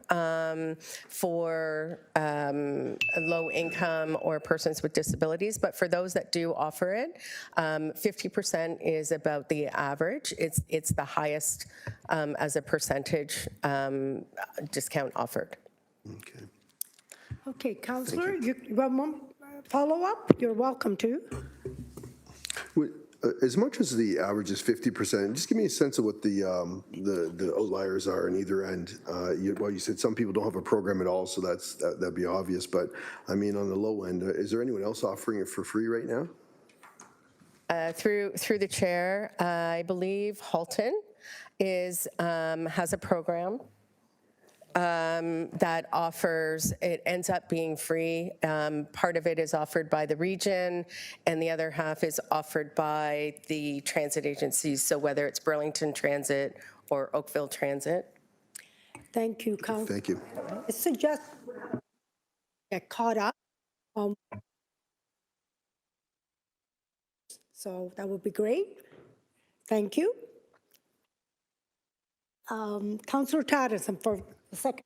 for low income or persons with disabilities, but for those that do offer it, 50% is about the average. It's the highest as a percentage discount offered. Okay. Okay, Councillor, you want more follow-up? You're welcome to. As much as the average is 50%, just give me a sense of what the outliers are on either end. You said some people don't have a program at all, so that'd be obvious. But I mean, on the low end, is there anyone else offering it for free right now? Through the chair, I believe Halton has a program that offers, it ends up being free. Part of it is offered by the region, and the other half is offered by the transit agencies, so whether it's Burlington Transit or Oakville Transit. Thank you, Councillor. Thank you. I suggest get caught up. So that would be great. Thank you. Councillor Patterson for the second.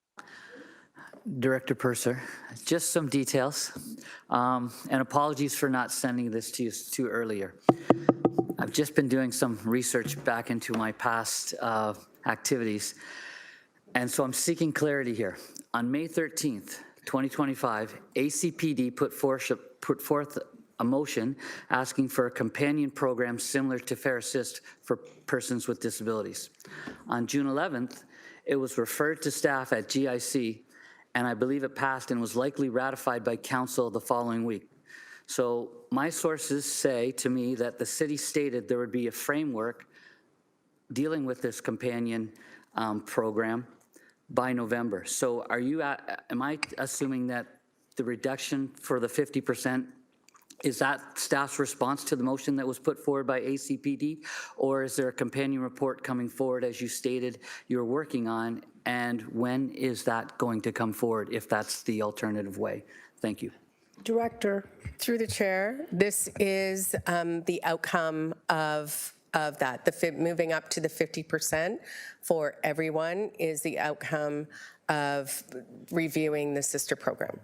Director Purser, just some details, and apologies for not sending this to you too earlier. I've just been doing some research back into my past activities, and so I'm seeking clarity here. On May 13th, 2025, ACPD put forth a motion asking for a companion program similar to Fair Assist for persons with disabilities. On June 11th, it was referred to staff at GIC, and I believe it passed and was likely ratified by council the following week. So my sources say to me that the city stated there would be a framework dealing with this companion program by November. So am I assuming that the reduction for the 50%, is that staff's response to the motion that was put forward by ACPD? Or is there a companion report coming forward, as you stated, you're working on? And when is that going to come forward, if that's the alternative way? Thank you. Director. Through the chair, this is the outcome of that. Moving up to the 50% for everyone is the outcome of reviewing the sister program.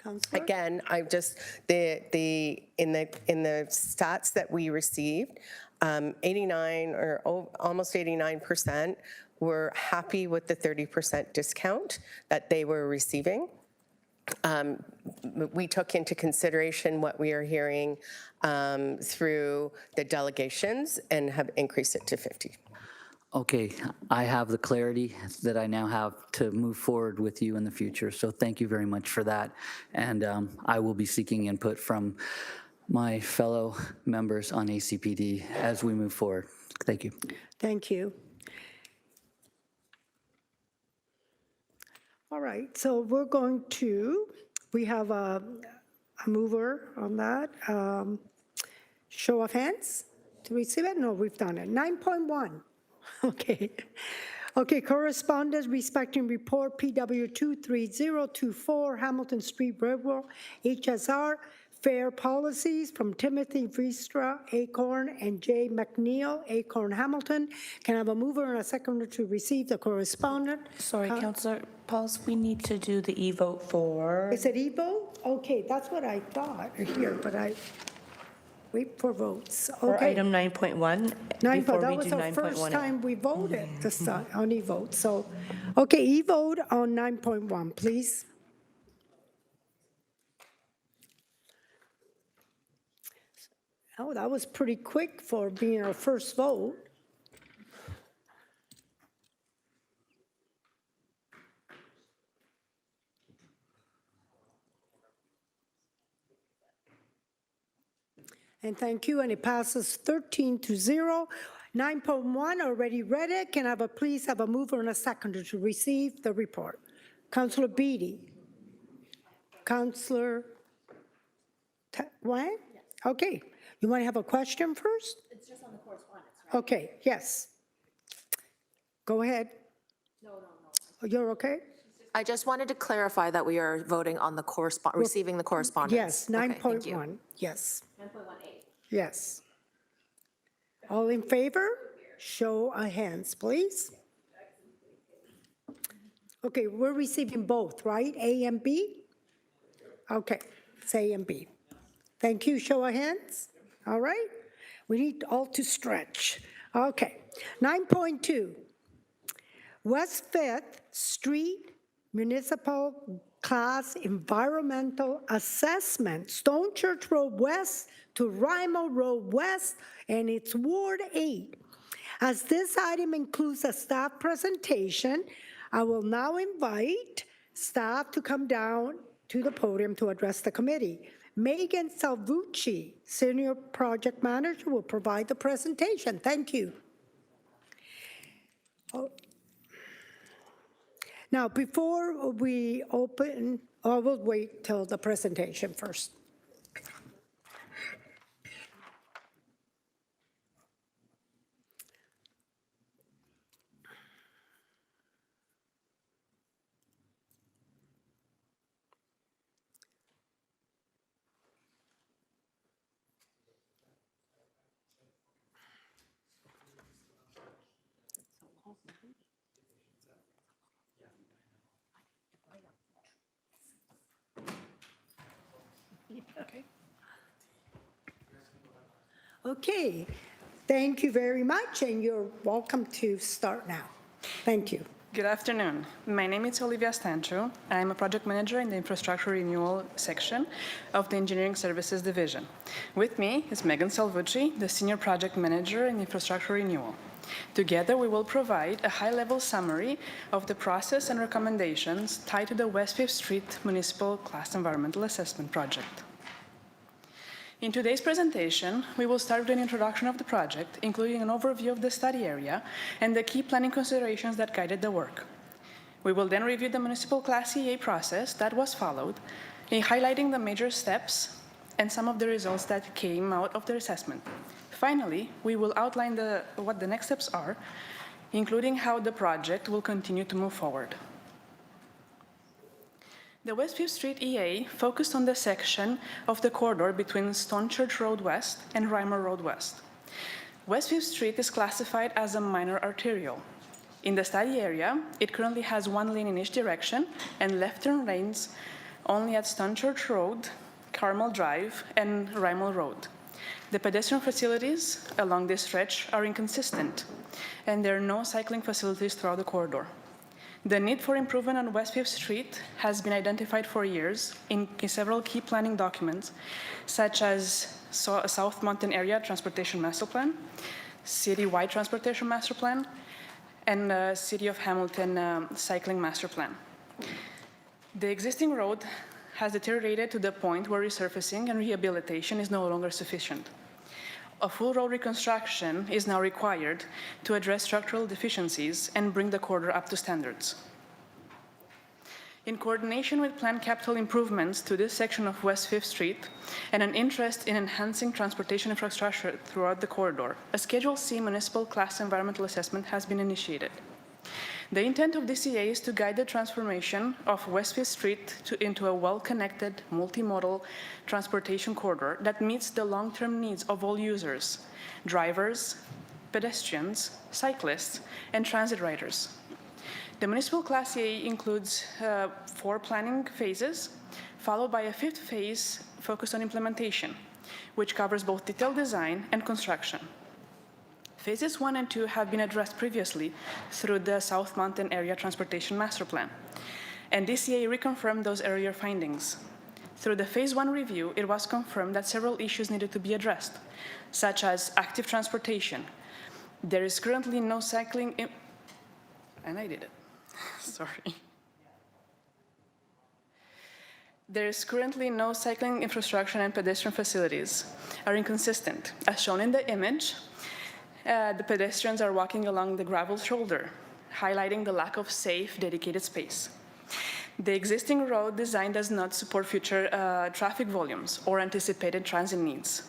Councillor? Again, I just, in the stats that we received, 89 or almost 89% were happy with the 30% discount that they were receiving. We took into consideration what we are hearing through the delegations and have increased it to 50. Okay, I have the clarity that I now have to move forward with you in the future. So thank you very much for that. And I will be seeking input from my fellow members on ACPD as we move forward. Thank you. Thank you. All right, so we have a mover on that. Show of hands to receive it? No, we've done it. 9.1. Okay. Okay, correspondence respecting report PW 23024, Hamilton Street Railroad, HSR, fair policies from Timothy Vistra, Acorn, and Jay McNeil, Acorn Hamilton. Can I have a mover and a seconder to receive the correspondence? Sorry, Councillor Pauls, we need to do the e-vote for... Is it e-vote? Okay, that's what I thought here, but I wait for votes. For Okay. item 9.1. That was the first time we voted this time on e-vote. So, okay, e-vote on 9.1, please. Oh, that was pretty quick for being our first vote. And thank you, and it passes 13-0. 9.1, already read it. Can I please have a mover and a seconder to receive the report? Councillor Beatty. Councillor Wang? Okay. You want to have a question first? It's just on the correspondence, right? Okay, yes. Go ahead. No. You're okay? I just wanted to clarify that we are voting on the receiving the correspondence. Yes, Okay, thank you. 9.1, yes. 9.18. Yes. All in favor? Show of hands, please. Okay, we're receiving both, right? A and B? Okay, it's A and B. Thank you, show of hands. All right, we need all to stretch. Okay, 9.2, West 5th Street Municipal Class Environmental Assessment, Stone Church Road West to Rymo Road West, and it's Ward 8. As this item includes a staff presentation, I will now invite staff to come down to the podium to address the committee. Megan Salvucci, Senior Project Manager, will provide the presentation. Thank you. Now, before we open, we'll wait till the presentation first. Okay, thank you very much, and you're welcome to start now. Thank you. Good afternoon. My name is Olivia Stancho. I'm a project manager in the infrastructure renewal section of the Engineering Services Division. With me is Megan Salvucci, the senior project manager in infrastructure renewal. Together, we will provide a high-level summary of the process and recommendations tied to the West 5th Street Municipal Class Environmental Assessment Project. In today's presentation, we will start with an introduction of the project, including an overview of the study area and the key planning considerations that guided the work. We will then review the municipal Class EA process that was followed, in highlighting the major steps and some of the results that came out of the assessment. Finally, we will outline what the next steps are, including how the project will continue to move forward. The West 5th Street EA focused on the section of the corridor between Stone Church Road West and Reimer Road West. West 5th Street is classified as a minor arterial. In the study area, it currently has one lane in each direction and left turn lanes only at Stone Church Road, Carmel Drive, and Reimer Road. The pedestrian facilities along this stretch are inconsistent, and there are no cycling facilities throughout the corridor. The need for improvement on West 5th Street has been identified for years in several key planning documents, such as South Mountain Area Transportation Master Plan, City-wide Transportation Master Plan, and City of Hamilton Cycling Master Plan. The existing road has deteriorated to the point where resurfacing and rehabilitation is no longer sufficient. A full road reconstruction is now required to address structural deficiencies and bring the corridor up to standards. In coordination with planned capital improvements to this section of West 5th Street and an interest in enhancing transportation infrastructure throughout the corridor, a Schedule C municipal class environmental assessment has been initiated. The intent of this EA is to guide the transformation of West 5th Street into a well-connected, multimodal transportation corridor that meets the long-term needs of all users, drivers, pedestrians, cyclists, and transit riders. The municipal Class EA includes 4 planning phases, followed by a 5th phase focused on implementation, which covers both detailed design and construction. Phases 1 and 2 have been addressed previously through the South Mountain Area Transportation Master Plan, and DCA reconfirmed those earlier findings. Through the Phase 1 review, it was confirmed that several issues needed to be addressed, such as active transportation. There is currently no cycling, and I did it, sorry. There is currently no cycling infrastructure and pedestrian facilities are inconsistent. As shown in the image, the pedestrians are walking along the gravel shoulder, highlighting the lack of safe, dedicated space. The existing road design does not support future traffic volumes or anticipated transit needs.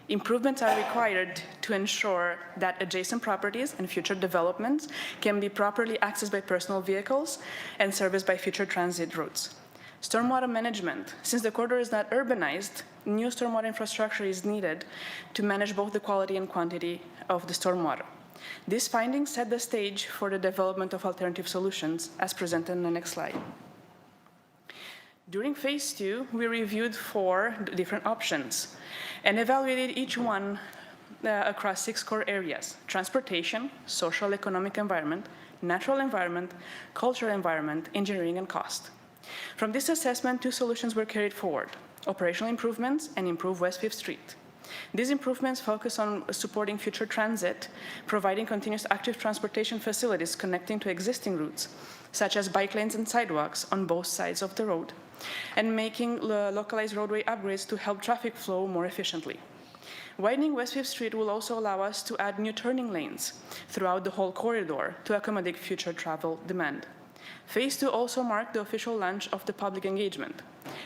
Improvements are required to ensure that adjacent properties and future developments can be properly accessed by personal vehicles and serviced by future transit routes. Stormwater management. Since the corridor is not urbanized, new stormwater infrastructure is needed to manage both the quality and quantity of the stormwater. These findings set the stage for the development of alternative solutions, as presented in the next slide. During Phase 2, we reviewed 4 different options and evaluated each one across 6 core areas: transportation, social economic environment, natural environment, cultural environment, engineering, and cost. From this assessment, 2 solutions were carried forward: operational improvements and improve West 5th Street. These improvements focus on supporting future transit, providing continuous active transportation facilities connecting to existing routes, such as bike lanes and sidewalks on both sides of the road, and making localized roadway upgrades to help traffic flow more efficiently. Widening West 5th Street will also allow us to add new turning lanes throughout the whole corridor to accommodate future travel demand. Phase 2 also marked the official launch of the public engagement.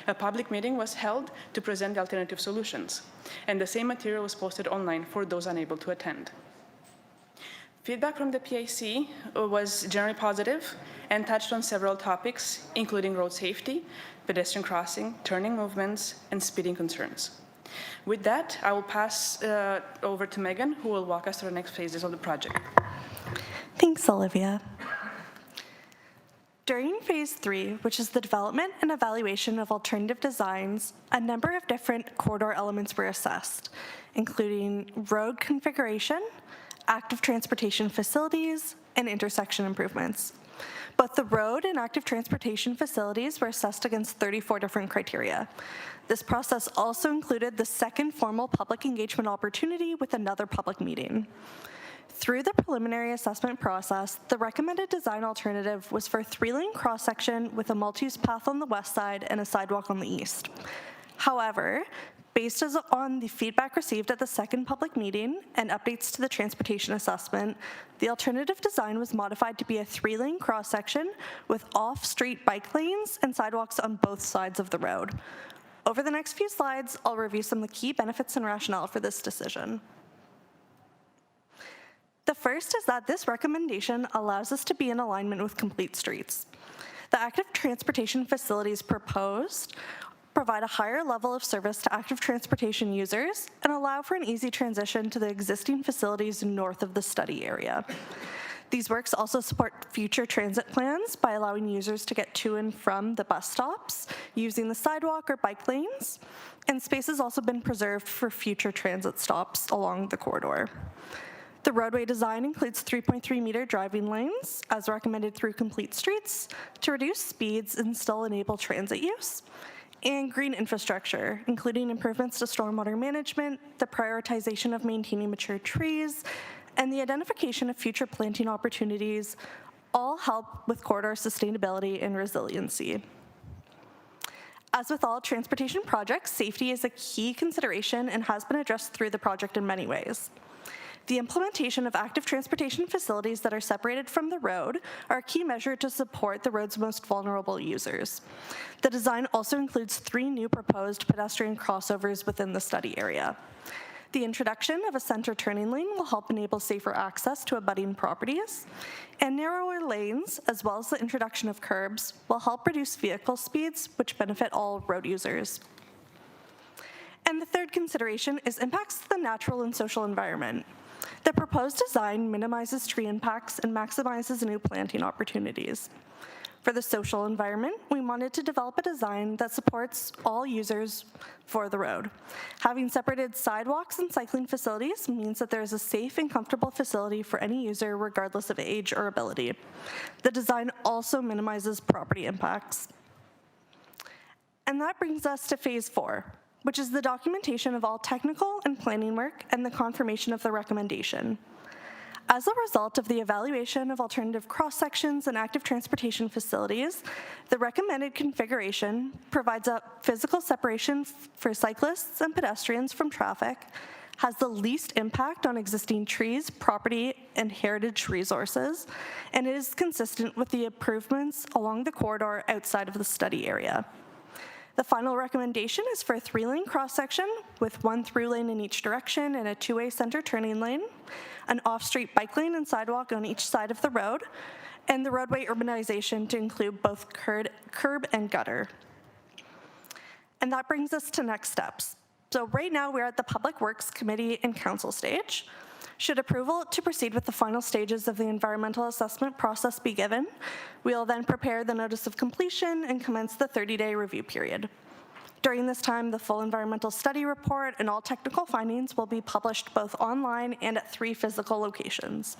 A public meeting was held to present the alternative solutions, and the same material was posted online for those unable to attend. Feedback from the PIC was generally positive and touched on several topics, including road safety, pedestrian crossing, turning movements, and speeding concerns. With that, I will pass over to Megan, who will walk us through the next phases of the project. Thanks, Olivia. During Phase 3, which is the development and evaluation of alternative designs, a number of different corridor elements were assessed, including road configuration, active transportation facilities, and intersection improvements. Both the road and active transportation facilities were assessed against 34 different criteria. This process also included the second formal public engagement opportunity with another public meeting. Through the preliminary assessment process, the recommended design alternative was for a 3-lane cross-section with a multi-use path on the west side and a sidewalk on the east. However, based on the feedback received at the second public meeting and updates to the transportation assessment, the alternative design was modified to be a 3-lane cross-section with off-street bike lanes and sidewalks on both sides of the road. Over the next few slides, I'll review some of the key benefits and rationale for this decision. The first is that this recommendation allows us to be in alignment with Complete Streets. The active transportation facilities proposed provide a higher level of service to active transportation users and allow for an easy transition to the existing facilities north of the study area. These works also support future transit plans by allowing users to get to and from the bus stops using the sidewalk or bike lanes, and space has also been preserved for future transit stops along the corridor. The roadway design includes 3.3-meter driving lanes, as recommended through Complete Streets, to reduce speeds and still enable transit use, and green infrastructure, including improvements to stormwater management, the prioritization of maintaining mature trees, and the identification of future planting opportunities, all help with corridor sustainability and resiliency. As with all transportation projects, safety is a key consideration and has been addressed through the project in many ways. The implementation of active transportation facilities that are separated from the road are a key measure to support the road's most vulnerable users. The design also includes 3 new proposed pedestrian crossovers within the study area. The introduction of a center turning lane will help enable safer access to abutting properties, and narrower lanes, as well as the introduction of curbs, will help reduce vehicle speeds, which benefit all road users. And the third consideration is impacts to the natural and social environment. The proposed design minimizes tree impacts and maximizes new planting opportunities. For the social environment, we wanted to develop a design that supports all users for the road. Having separated sidewalks and cycling facilities means that there is a safe and comfortable facility for any user regardless of age or ability. The design also minimizes property impacts. And that brings us to phase 4, which is the documentation of all technical and planning work and the confirmation of the recommendation. As a result of the evaluation of alternative cross-sections and active transportation facilities, the recommended configuration provides a physical separation for cyclists and pedestrians from traffic, has the least impact on existing trees, property, and heritage resources, and is consistent with the improvements along the corridor outside of the study area. The final recommendation is for a 3-lane cross-section with 1 through lane in each direction and a 2-way center turning lane, an off-street bike lane and sidewalk on each side of the road, and the roadway urbanization to include both curb and gutter. And that brings us to next steps. So right now we're at the Public Works Committee and Council stage. Should approval to proceed with the final stages of the environmental assessment process be given, we will then prepare the notice of completion and commence the 30-day review period. During this time, the full environmental study report and all technical findings will be published both online and at 3 physical locations.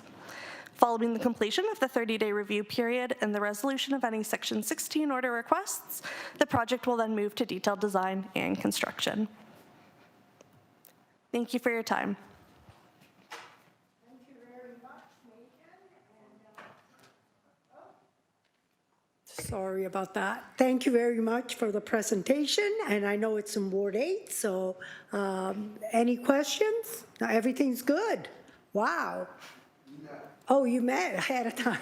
Following the completion of the 30-day review period and the resolution of any Section 16 order requests, the project will then move to detailed design and construction. Thank you for your time. Sorry about that. Thank you very much for the presentation, and I know it's in Ward 8, so any questions? No, everything's good. Wow. Oh, you met ahead of time.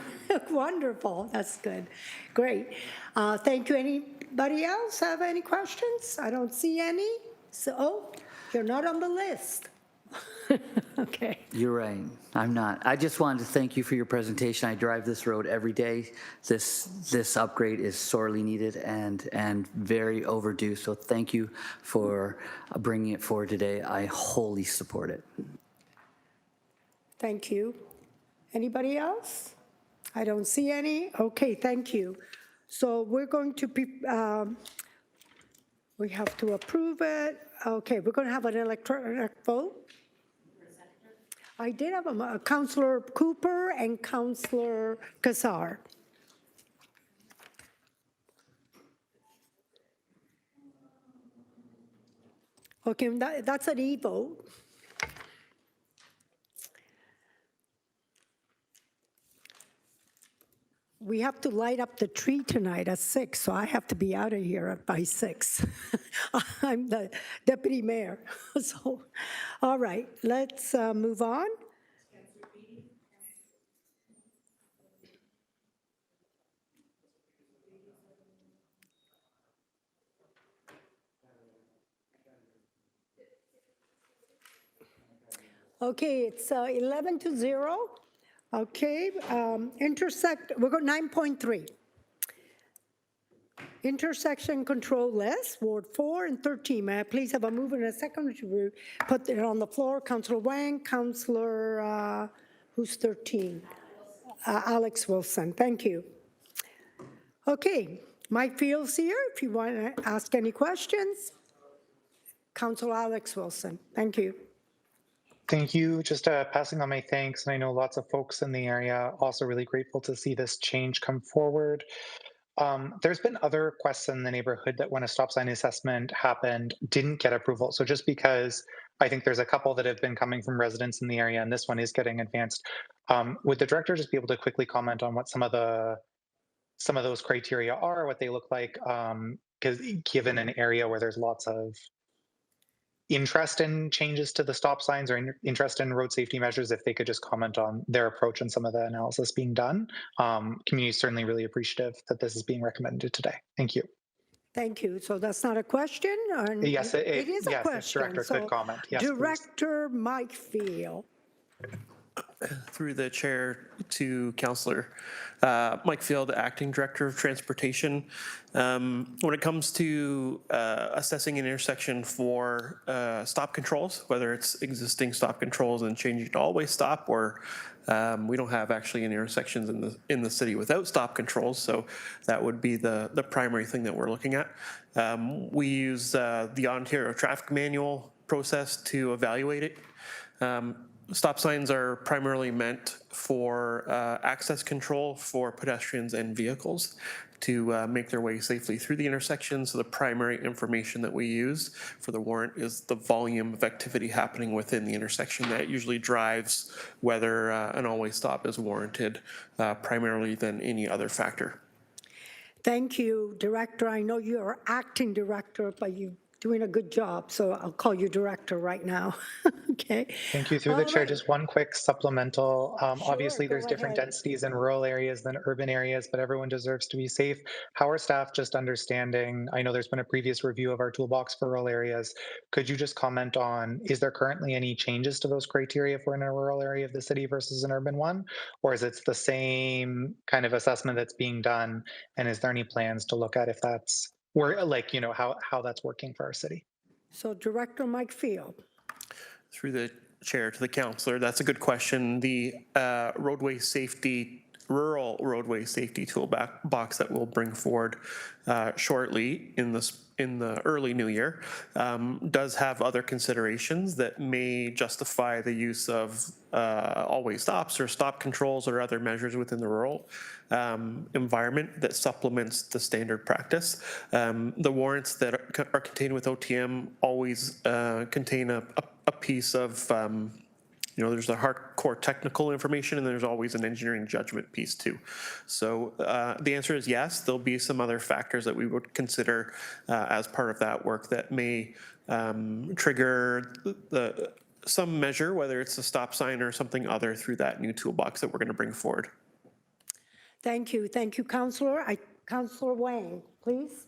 Wonderful. That's good. Great. Thank you. Anybody else have any questions? I don't see any. So, oh, you're not on the list. Okay. You're right. I'm not. I just wanted to thank you for your presentation. I drive this road every day. This upgrade is sorely needed and very overdue. So thank you for bringing it forward today. I wholly support it. Thank you. Anybody else? I don't see any. Okay, thank you. So we're going to be, we have to approve it. Okay, we're going to have an electronic vote. I did have a Councillor Cooper and Councillor Kassar. Okay, that's an e-vote. We have to light up the tree tonight at 6, so I have to be out of here by 6. I'm the deputy mayor. So, all right, let's move on. Okay, it's 11-0. Okay, we're going 9.3. Intersection control list, Ward 4 and 13. May I please have a move and a second to put it on the floor? Councillor Wang, Councillor, who's 13? Alex Wilson, thank you. Okay, Mike Fields here, if you want to ask any questions. Councillor Alex Wilson, thank you. Thank you. Just passing on my thanks. And I know lots of folks in the area also really grateful to see this change come forward. There's been other requests in the neighborhood that when a stop sign assessment happened, didn't get approval. So just because I think there's a couple that have been coming from residents in the area and this one is getting advanced, would the director just be able to quickly comment on what some of those criteria are, what they look like? Because given an area where there's lots of interest in changes to the stop signs or interest in road safety measures, if they could just comment on their approach and some of the analysis being done. Community is certainly really appreciative that this is being recommended today. Thank you. Thank you. So that's not a question? Yes, it is a yes, question. if Director could comment. Yes, Director Mike Field. Through the chair to Councillor Mike Field, Acting Director of Transportation. When it comes to assessing an intersection for stop controls, whether it's existing stop controls and changing to always stop, or we don't have actually any intersections in the city without stop controls, so that would be the primary thing that we're looking at. We use the Ontario Traffic Manual process to evaluate it. Stop signs are primarily meant for access control for pedestrians and vehicles to make their way safely through the intersection. So the primary information that we use for the warrant is the volume of activity happening within the intersection that usually drives whether an always stop is warranted primarily than any other factor. Thank you, Director. I know you're acting director, but you're doing a good job, so I'll call you director right now. Okay. Thank you. Through the chair, just one quick supplemental. Obviously, there's different ahead. densities in rural areas than urban areas, but everyone deserves to be safe. How are staff just understanding? I know there's been a previous review of our toolbox for rural areas. Could you just comment on, is there currently any changes to those criteria for in a rural area of the city versus an urban one? Or is it the same kind of assessment that's being done? And is there any plans to look at if that's, or like, you know, how that's working for our city? So Director Mike Field. Through the chair to the councillor, that's a good question. The rural roadway safety toolbox that we'll bring forward shortly in the early new year does have other considerations that may justify the use of always stops or stop controls or other measures within the rural environment that supplements the standard practice. The warrants that are contained with OTM always contain a piece of there's the hardcore technical information and there's always an engineering judgment piece too. So the answer is yes, there'll be some other factors that we would consider as part of that work that may trigger some measure, whether it's a stop sign or something other through that new toolbox that we're going to bring forward. Thank you. Thank you, Councillor. Councillor Wang, please.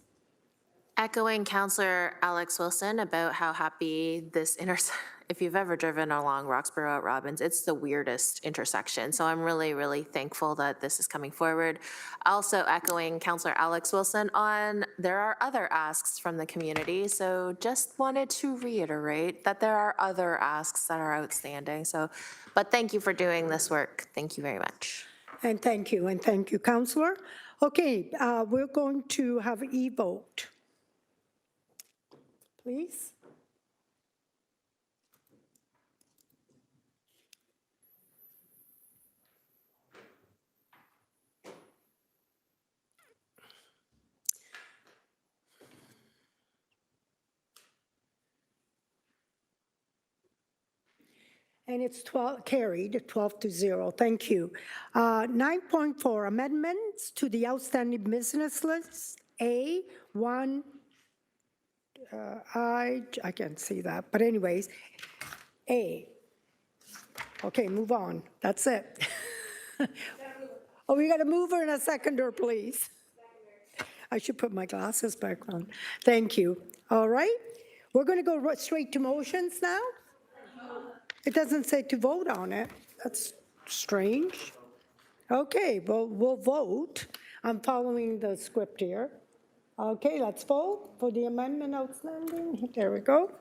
Echoing Councillor Alex Wilson about how happy this if you've ever driven along Roxborough at Robbins, it's the weirdest intersection. So I'm really, really thankful that this is coming forward. Also echoing Councillor Alex Wilson on there are other asks from the community. So just wanted to reiterate that there are other asks that are outstanding. So, but thank you for doing this work. Thank you very much. And thank you, Councillor. Okay, we're going to have e-vote. Please. And it's 12, carried, 12-0. Thank you. 9.4, amendments to the outstanding business list. A1, I can't see that, but anyways, A. Okay, move on. That's it. Oh, we got a mover and a seconder, please. I should put my glasses back on. Thank you. All right. We're going to go straight to motions now. It doesn't say to vote on it. That's strange. Okay, well, we'll vote. I'm following the script here. Okay, let's vote for the amendment outstanding. There we go.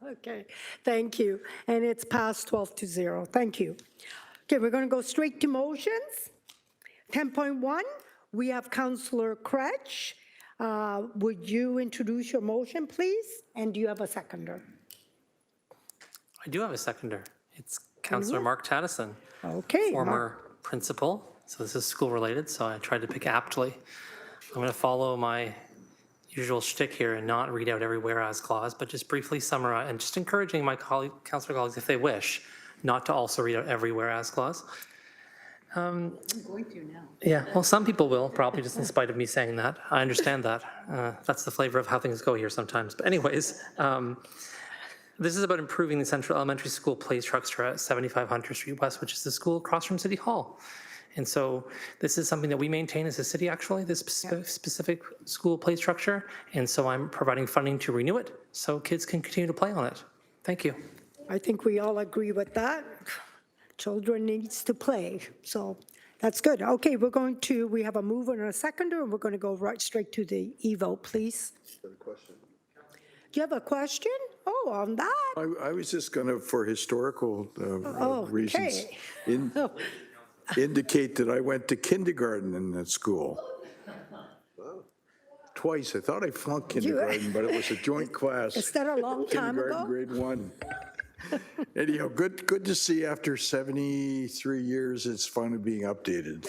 Okay, thank you. And it's passed 12-0. Thank you. Okay, we're going to go straight to motions. 10.1, we have Councillor Kretsch. Would you introduce your motion, please? And do you have a seconder? I do have a seconder. It's Councillor Mark Tattison. Okay. Former principal. So this is school related, so I tried to pick aptly. I'm going to follow my usual shtick here and not read out every whereas clause, but just briefly summarize and just encouraging my councillor colleagues, if they wish, not to also read out every whereas clause. I'm going to now. Yeah, well, some people will, probably just in spite of me saying that. I understand that. That's the flavor of how things go here sometimes. But anyways, this is about improving the Central Elementary School play structure at 75 Hunter Street West, which is the school across from City Hall. And so this is something that we maintain as a city, actually, this specific school play structure. And so I'm providing funding to renew it so kids can continue to play on it. Thank you. I think we all agree with that. Children needs to play, so that's good. Okay, we have a mover and a seconder, and we're going to go right straight to the e-vote, please. Got a question. Do you have a question? Oh, on that? I was just going to, for historical reasons, Okay. indicate that I went to kindergarten in that school. Twice. I thought I flunked kindergarten, but it was a joint class. Is that a long time ago? Kindergarten, grade 1. Anyhow, good to see after 73 years, it's finally being updated.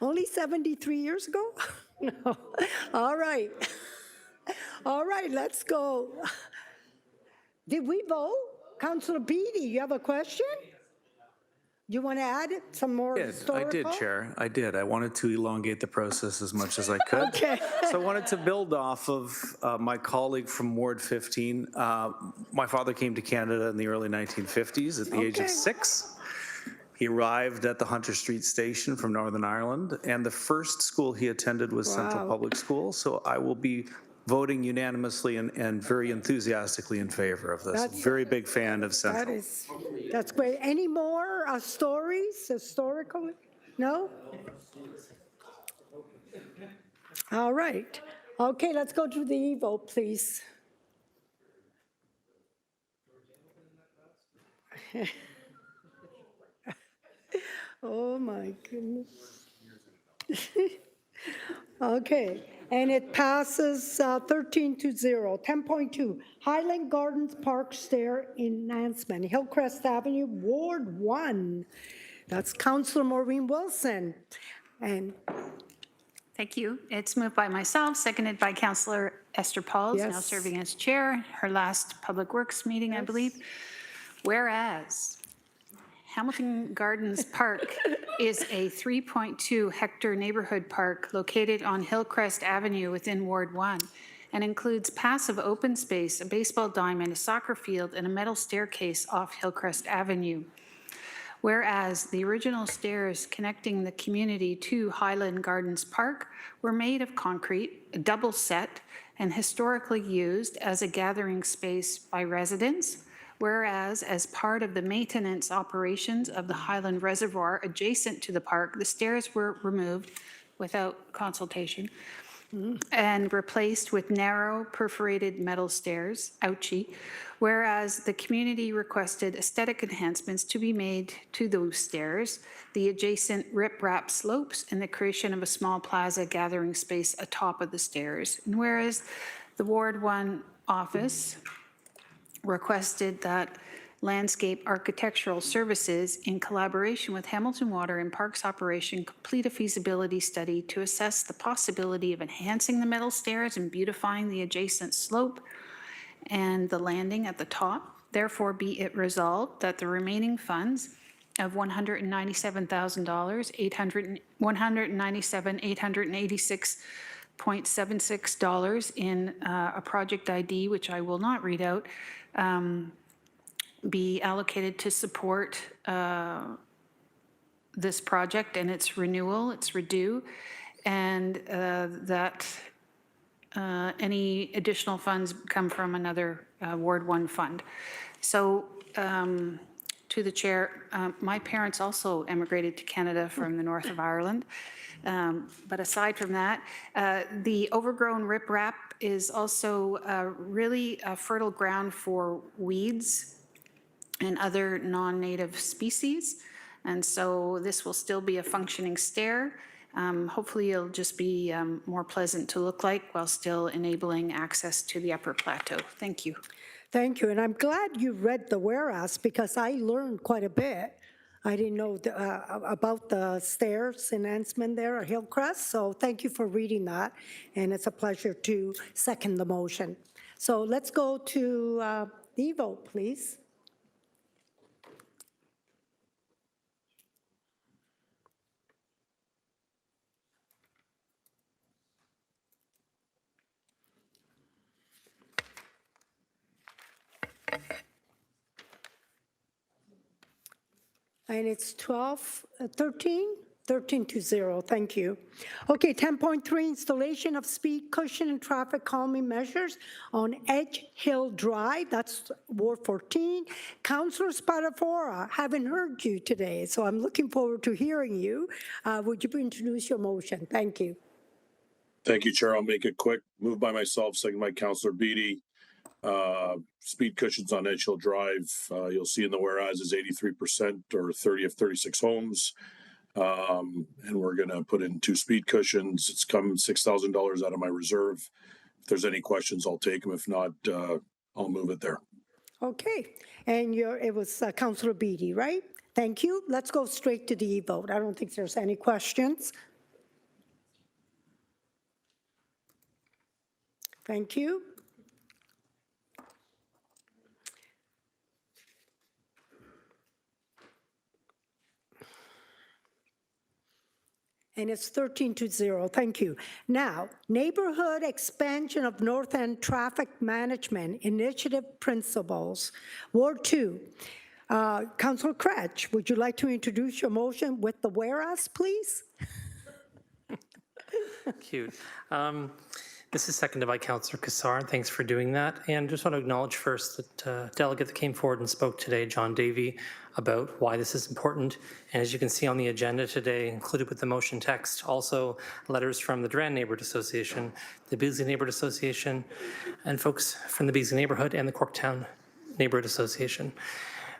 Only 73 years ago? No. All right. All right, let's go. Did we vote? Councillor Beatty, you have a question? You want to add some more historical? I did, Chair. I did. I wanted to elongate the process as much as I could. Okay. So I wanted to build off of my colleague from Ward 15. My father came to Canada in the early 1950s at the age of 6. He arrived at the Hunter Street Station from Northern Ireland, and the first school he attended was Central Public School. So I will be voting unanimously and very enthusiastically in favor of this. Very big fan of Central. That's great. Any more stories, historical? No? All right. Okay, let's go to the e-vote, please. Oh, my goodness. Okay, and it passes 13-0. 10.2, Highland Gardens Park Stair Enhancement, Hillcrest Avenue, Ward 1. That's Councillor Maureen Wilson. And Thank you. It's moved by myself, seconded by Councillor Esther Pauls, now Yes. serving as chair, her last Public Works meeting, I believe. Whereas Hamilton Gardens Park is a 3.2 hectare neighborhood park located on Hillcrest Avenue within Ward 1 and includes passive open space, a baseball diamond, a soccer field, and a metal staircase off Hillcrest Avenue. Whereas the original stairs connecting the community to Highland Gardens Park were made of concrete, a double set, and historically used as a gathering space by residents. Whereas, as part of the maintenance operations of the Highland Reservoir adjacent to the park, the stairs were removed without consultation and replaced with narrow perforated metal stairs, ouchie, whereas the community requested aesthetic enhancements to be made to those stairs, the adjacent rip-rap slopes, and the creation of a small plaza gathering space atop of the stairs. And whereas the Ward 1 office requested that Landscape Architectural Services, in collaboration with Hamilton Water and Parks Operation, complete a feasibility study to assess the possibility of enhancing the metal stairs and beautifying the adjacent slope and the landing at the top. Therefore, be it resolved that the remaining funds of $197,000, $896.76 in a project ID, which I will not read out, be allocated to support this project and its renewal, its redo, and that any additional funds come from another Ward 1 fund. So to the chair, my parents also emigrated to Canada from the north of Ireland. But aside from that, the overgrown riprap is also really a fertile ground for weeds and other non-native species. And so this will still be a functioning stair. Hopefully it'll just be more pleasant to look like while still enabling access to the upper plateau. Thank you. Thank you, and I'm glad you read the whereas because I learned quite a bit. I didn't know about the stairs enhancement there at Hillcrest, so thank you for reading that, and it's a pleasure to second the motion. So let's go to the vote, please. And it's 13 to 0, thank you. Okay, 10.3, installation of speed cushion and traffic calming measures on Edge Hill Drive, that's Ward 14. Councillor Spadafora, haven't heard you today, so I'm looking forward to hearing you. Would you introduce your motion? Thank you. Thank you, Chair. I'll make it quick. Moved by myself, second by Councillor Beatty. Speed cushions on Edge Hill Drive, you'll see in the whereas is 83% or 30 of 36 homes. And we're going to put in 2 speed cushions. It's come $6,000 out of my reserve. If there's any questions, I'll take them. If not, I'll move it there. Okay, and it was Councillor Beatty, right? Thank you. Let's go straight to the vote. I don't think there's any questions. Thank you. And it's 13 to 0, thank you. Now, neighborhood expansion of North End traffic management initiative principles, Ward 2. Councillor Cratch, would you like to introduce your motion with the whereas, please? Cute. This is seconded by Councillor Cassar, and thanks for doing that. And just want to acknowledge first that delegate that came forward and spoke today, John Davey, about why this is important. And as you can see on the agenda today, included with the motion text, also letters from the Durand Neighborhood Association, the Beasley Neighborhood Association, and folks from the Beasley Neighborhood and the Corktown Neighborhood Association.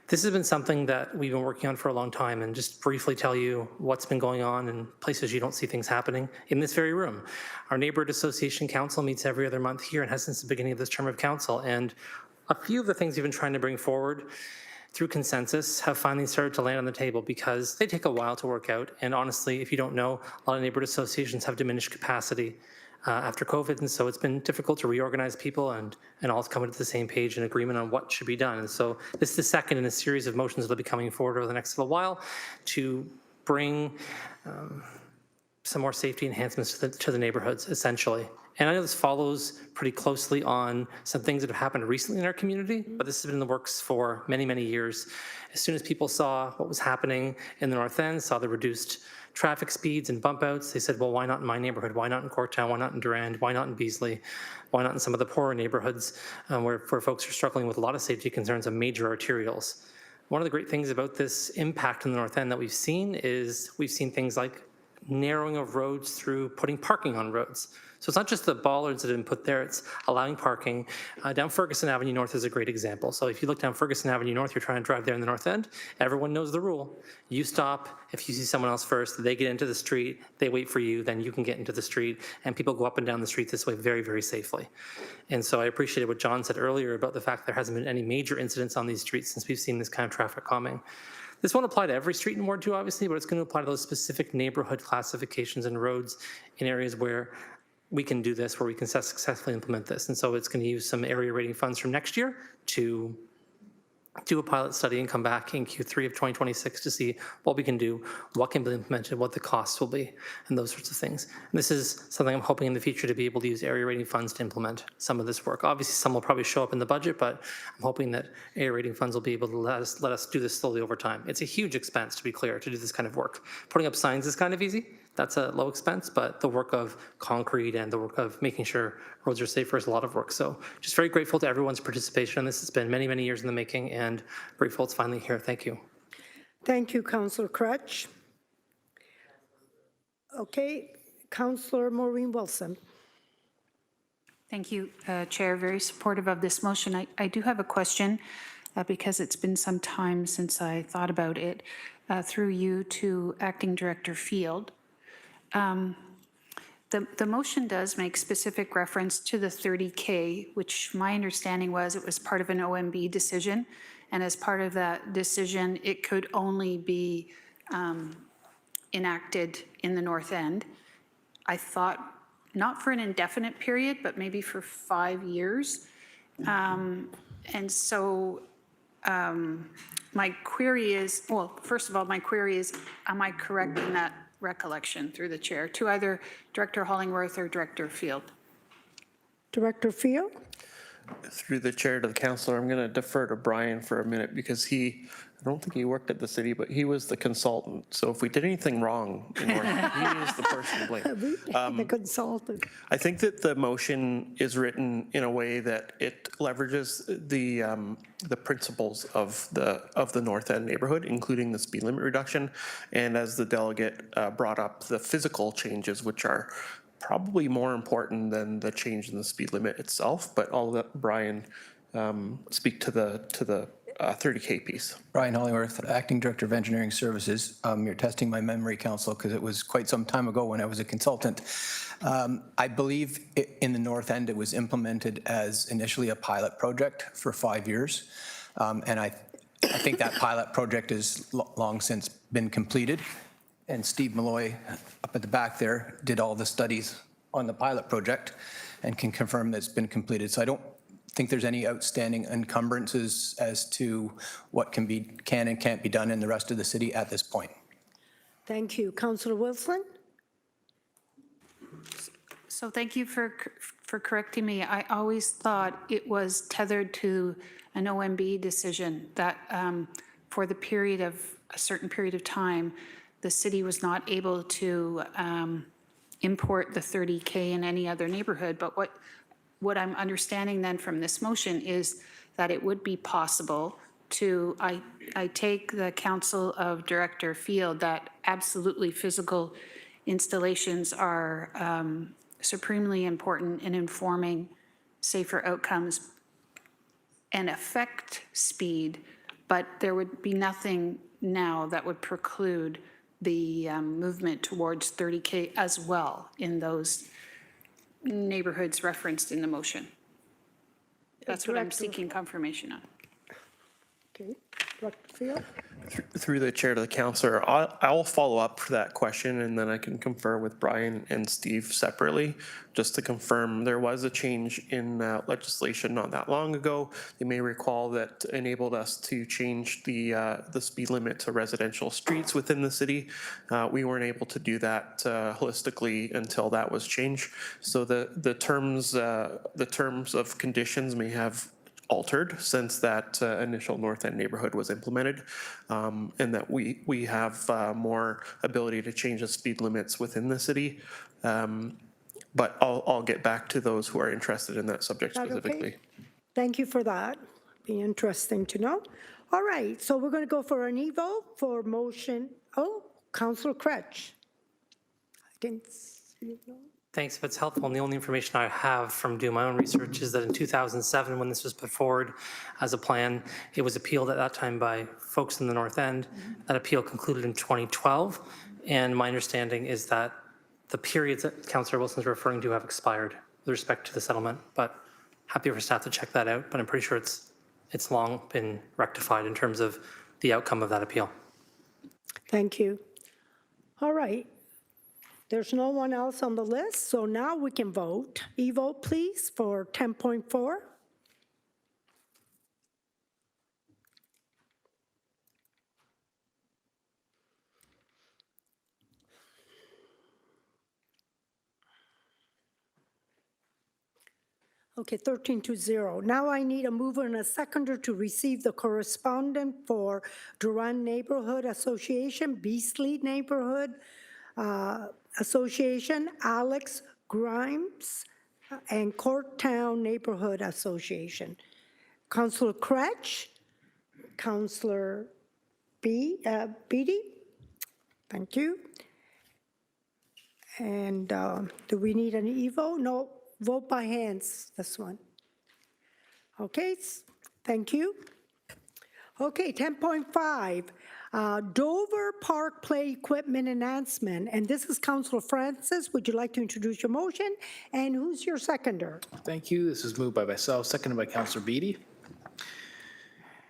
This has been something that we've been working on for a long time, and just briefly tell you what's been going on in places you don't see things happening in this very room. Our Neighborhood Association Council meets every other month here and has since the beginning of this term of council, and a few of the things we've been trying to bring forward through consensus have finally started to land on the table because they take a while to work out, and honestly, if you don't know, a lot of neighborhood associations have diminished capacity after COVID, and so it's been difficult to reorganize people and all come to the same page and agreement on what should be done. And so this is the second in a series of motions that will be coming forward over the next little while to bring some more safety enhancements to the neighborhoods, essentially. And I know this follows pretty closely on some things that have happened recently in our community, but this has been in the works for many, many years. As soon as people saw what was happening in the North End, saw the reduced traffic speeds and bump outs, they said, well, why not in my neighborhood? Why not in Corktown? Why not in Durand? Why not in Beasley? Why not in some of the poorer neighborhoods where folks are struggling with a lot of safety concerns of major arterials? One of the great things about this impact in the North End that we've seen is we've seen things like narrowing of roads through putting parking on roads. So it's not just the bollards that have been put there, it's allowing parking. Down Ferguson Avenue North is a great example. So if you look down Ferguson Avenue North, you're trying to drive there in the north end, everyone knows the rule. You stop, if you see someone else first, they get into the street, they wait for you, then you can get into the street, and people go up and down the street this way very, very safely. And so I appreciated what John said earlier about the fact there hasn't been any major incidents on these streets since we've seen this kind of traffic calming. This won't apply to every street in Ward 2, obviously, but it's going to apply to those specific neighborhood classifications and roads in areas where we can do this, where we can successfully implement this. And so it's going to use some area rating funds from next year to do a pilot study and come back in Q3 of 2026 to see what we can do, what can be implemented, what the costs will be, and those sorts of things. And this is something I'm hoping in the future to be able to use area rating funds to implement some of this work. Obviously, some will probably show up in the budget, but I'm hoping that area rating funds will be able to let us do this slowly over time. It's a huge expense, to be clear, to do this kind of work. Putting up signs is kind of easy. That's a low expense, but the work of concrete and the work of making sure roads are safer is a lot of work. So just very grateful to everyone's participation on this. It's been many, many years in the making, and grateful it's finally here. Thank you. Thank you, Councillor Crutch. Okay, Councillor Maureen Wilson. Thank you, Chair. Very supportive of this motion. I do have a question because it's been some time since I thought about it through you to Acting Director Field. The motion does make specific reference to the 30K, which my understanding was it was part of an OMB decision. And as part of that decision, it could only be enacted in the North End. I thought not for an indefinite period, but maybe for 5 years. And so my query is, well, first of all, my query is, am I correct in that recollection through the chair to either Director Hollingworth or Director Field? Director Field? Through the chair to the councillor, I'm going to defer to Brian for a minute because I don't think he worked at the city, but he was the consultant. So if we did anything wrong, he is the person to blame. The consultant. I think that the motion is written in a way that it leverages the principles of the North End neighborhood, including the speed limit reduction, and as the delegate brought up, the physical changes, which are probably more important than the change in the speed limit itself. But I'll let Brian speak to the 30K piece. Brian Hollingworth, Acting Director of Engineering Services. You're testing my memory, Council, because it was quite some time ago when I was a consultant. I believe in the North End it was implemented as initially a pilot project for 5 years. And I think that pilot project has long since been completed. And Steve Malloy, up at the back there, did all the studies on the pilot project and can confirm that it's been completed. So I don't think there's any outstanding encumbrances as to what can and can't be done in the rest of the city at this point. Thank you. Councillor Wilson? So thank you for correcting me. I always thought it was tethered to an OMB decision that for the period of a certain period of time, the city was not able to import the 30K in any other neighborhood. But what I'm understanding then from this motion is that it would be possible to, I take the counsel of Director Field that absolutely physical installations are supremely important in informing safer outcomes and affect speed, but there would be nothing now that would preclude the movement towards 30K as well in those neighborhoods referenced in the motion. That's what I'm seeking confirmation on. Okay, Director Field? Through the chair to the councillor, I'll follow up for that question and then I can confer with Brian and Steve separately, just to confirm there was a change in legislation not that long ago. You may recall that enabled us to change the speed limit to residential streets within the city. We weren't able to do that holistically until that was changed. So the terms of conditions may have altered since that initial North End neighborhood was implemented, and that we have more ability to change the speed limits within the city. But I'll get back to those who are interested in that subject specifically. Okay? Thank you for that. Be interesting to know. All right, so we're going to go for an evo for motion. Oh, Councillor Crutch. can see. Thanks, if it's helpful. And the only information I have from doing my own research is that in 2007, when this was put forward as a plan, it was appealed at that time by folks in the North End. That appeal concluded in 2012. And my understanding is that the periods that Councillor Wilson's referring to have expired with respect to the settlement. But happy for staff to check that out. But I'm pretty sure it's long been rectified in terms of the outcome of that appeal. Thank you. All right. There's no one else on the list, so now we can vote. E-vote, please, for 10.4. Okay, 13-0. Now I need a mover and a seconder to receive the correspondence for Durand Neighborhood Association, Beasley Neighborhood Association, Alex Grimes, and Courttown Neighborhood Association. Councillor Kretsch, Councillor Beatty, thank you. And do we need an e-vote? No, vote by hands, this one. Okay, thank you. Okay, 10.5. Dover Park Play Equipment Enhancement, and this is Councilor Francis. Would you like to introduce your motion? And who's your seconder? Thank you. This is moved by myself, seconded by Councillor Beatty.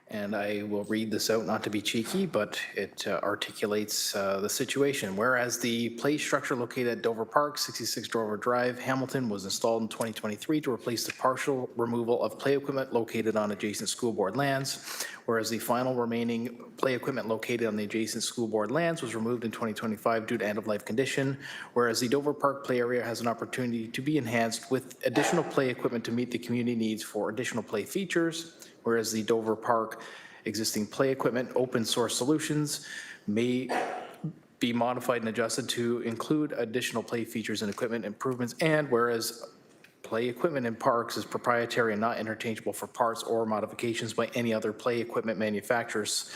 And I will read this out, not to be cheeky, but it articulates the situation. Whereas the play structure located at Dover Park, 66 Dover Drive, Hamilton, was installed in 2023 to replace the partial removal of play equipment located on adjacent school board lands. Whereas the final remaining play equipment located on the adjacent school board lands was removed in 2025 due to end-of-life condition. Whereas the Dover Park play area has an opportunity to be enhanced with additional play equipment to meet the community needs for additional play features. Whereas the Dover Park existing play equipment open source solutions may be modified and adjusted to include additional play features and equipment improvements. And whereas play equipment in parks is proprietary and not interchangeable for parts or modifications by any other play equipment manufacturers,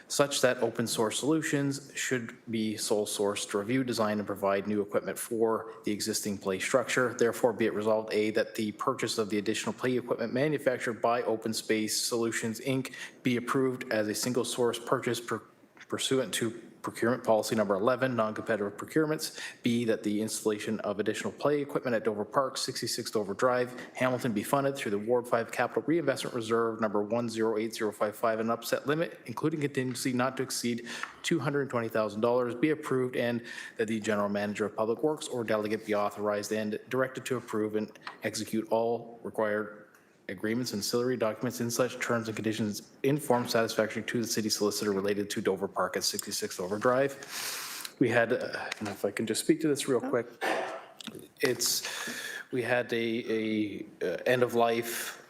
such that open source solutions should be sole sourced to review, design, and provide new equipment for the existing play structure. Therefore, be it resolved, A, that the purchase of the additional play equipment manufactured by Open Space Solutions, Inc. be approved as a single source purchase pursuant to procurement policy number 11, non-competitive procurements. B, that the installation of additional play equipment at Dover Park, 66 Dover Drive, Hamilton be funded through the Ward 5 Capital Reinvestment Reserve number 108055, an upset limit, including contingency not to exceed $220,000, be approved, and that the General Manager of Public Works or delegate be authorized and directed to approve and execute all required agreements and ancillary documents in such terms and conditions in form satisfactory to the city solicitor related to Dover Park at 66 Dover Drive. We had, and if I can just speak to this real quick, we had a end of life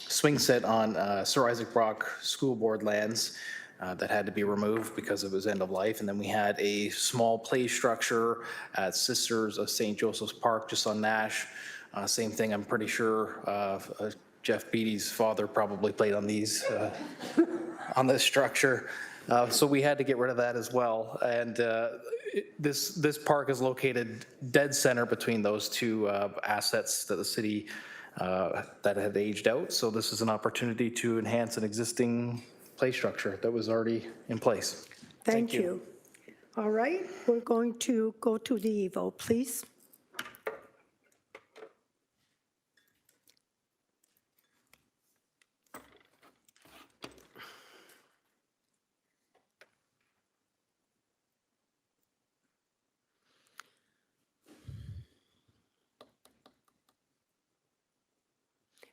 swing set on Sir Isaac Brock School Board lands that had to be removed because it was end of life. And then we had a small play structure at Sisters of St. Joseph's Park just on Nash. Same thing, I'm pretty sure Jeff Beatty's father probably played on these, on this structure. So we had to get rid of that as well. And this park is located dead center between those two assets that the city that had aged out. So this is an opportunity to enhance an existing play structure that was already in place. Thank you. All right, we're going to go to the vote, please.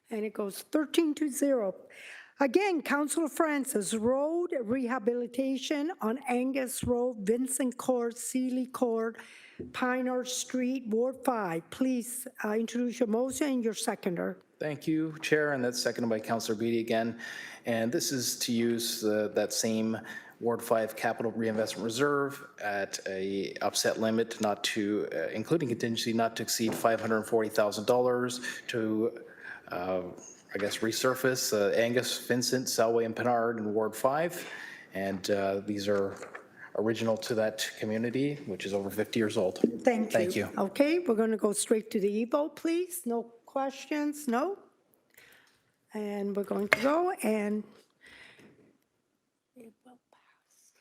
And it goes 13-0. Again, Councilor Francis, road rehabilitation on Angus Road, Vincent Court, Sealy Court, Pioneer Street, Ward 5. Please introduce your motion and your seconder. Thank you, Chair, and that's seconded by Councillor Beatty again. And this is to use that same Ward 5 Capital Reinvestment Reserve at a upset limit not to, including contingency not to exceed $540,000 to I guess resurface Angus, Vincent, Selway, and Pinard in Ward 5. And these are original to that community, which is over 50 years old. Thank you. Thank you. Okay, we're going to go straight to the e-vote, please. No questions? No? And we're going to go and it will pass.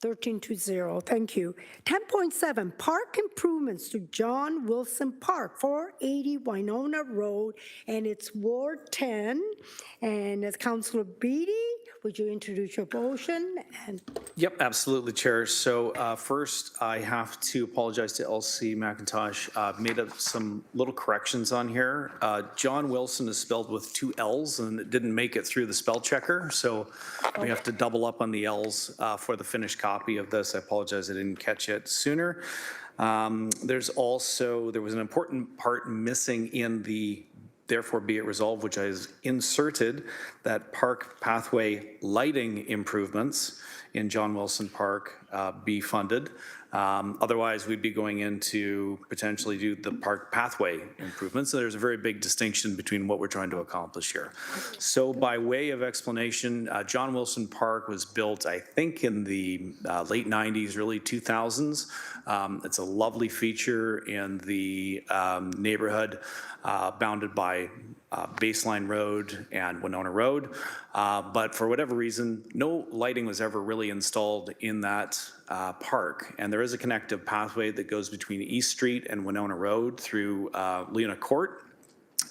13-0, thank you. 10.7, park improvements to John Wilson Park, 480 Winona Road, and it's Ward 10. And as Councillor Beatty, would you introduce your motion? And Yep, absolutely, Chair. So first, I have to apologize to Elsie McIntosh. Made up some little corrections on here. John Wilson is spelled with 2 L's, and it didn't make it through the spell checker. So we have to double up on the L's for the finished copy of this. I apologize, I didn't catch it sooner. There was an important part missing in the therefore be it resolved, which I inserted, that park pathway lighting improvements in John Wilson Park be funded. Otherwise, we'd be going into potentially do the park pathway improvements. So there's a very big distinction between what we're trying to accomplish here. So by way of explanation, John Wilson Park was built, I think, in the late 90s, early 2000s. It's a lovely feature in the neighborhood bounded by Baseline Road and Winona Road. But for whatever reason, no lighting was ever really installed in that park. And there is a connective pathway that goes between East Street and Winona Road through Leona Court.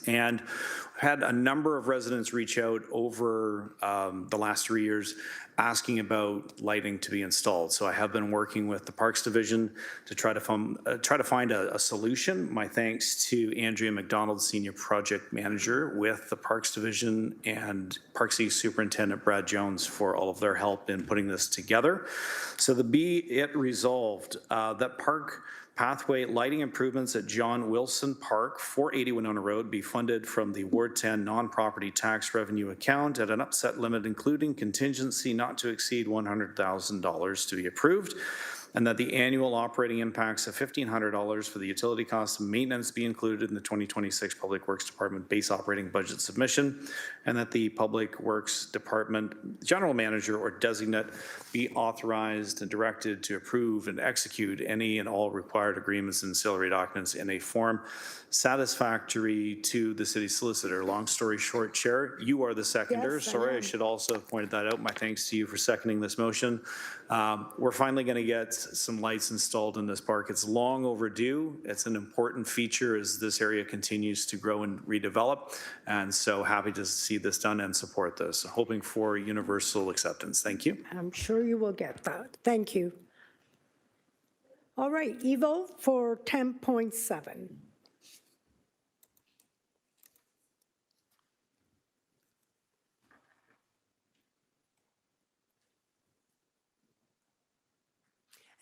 And had a number of residents reach out over the last 3 years asking about lighting to be installed. So I have been working with the Parks Division to try to find a solution. My thanks to Andrea McDonald, Senior Project Manager with the Parks Division, and Parks East Superintendent Brad Jones for all of their help in putting this together. So the be it resolved that park pathway lighting improvements at John Wilson Park, 480 Winona Road, be funded from the Ward 10 non-property tax revenue account at an upset limit, including contingency not to exceed $100,000 to be approved, and that the annual operating impacts of $1,500 for the utility costs and maintenance be included in the 2026 Public Works Department base operating budget submission, and that the Public Works Department General Manager or designate be authorized and directed to approve and execute any and all required agreements and ancillary documents in a form satisfactory to the city solicitor. Long story short, Chair, you are the seconder. Yes, I Sorry, I am. should also have pointed that out. My thanks to you for seconding this motion. We're finally going to get some lights installed in this park. It's long overdue. It's an important feature as this area continues to grow and redevelop. And so happy to see this done and support this. Hoping for universal acceptance. Thank you. I'm sure you will get that. Thank you. All right, e-vote for 10.7.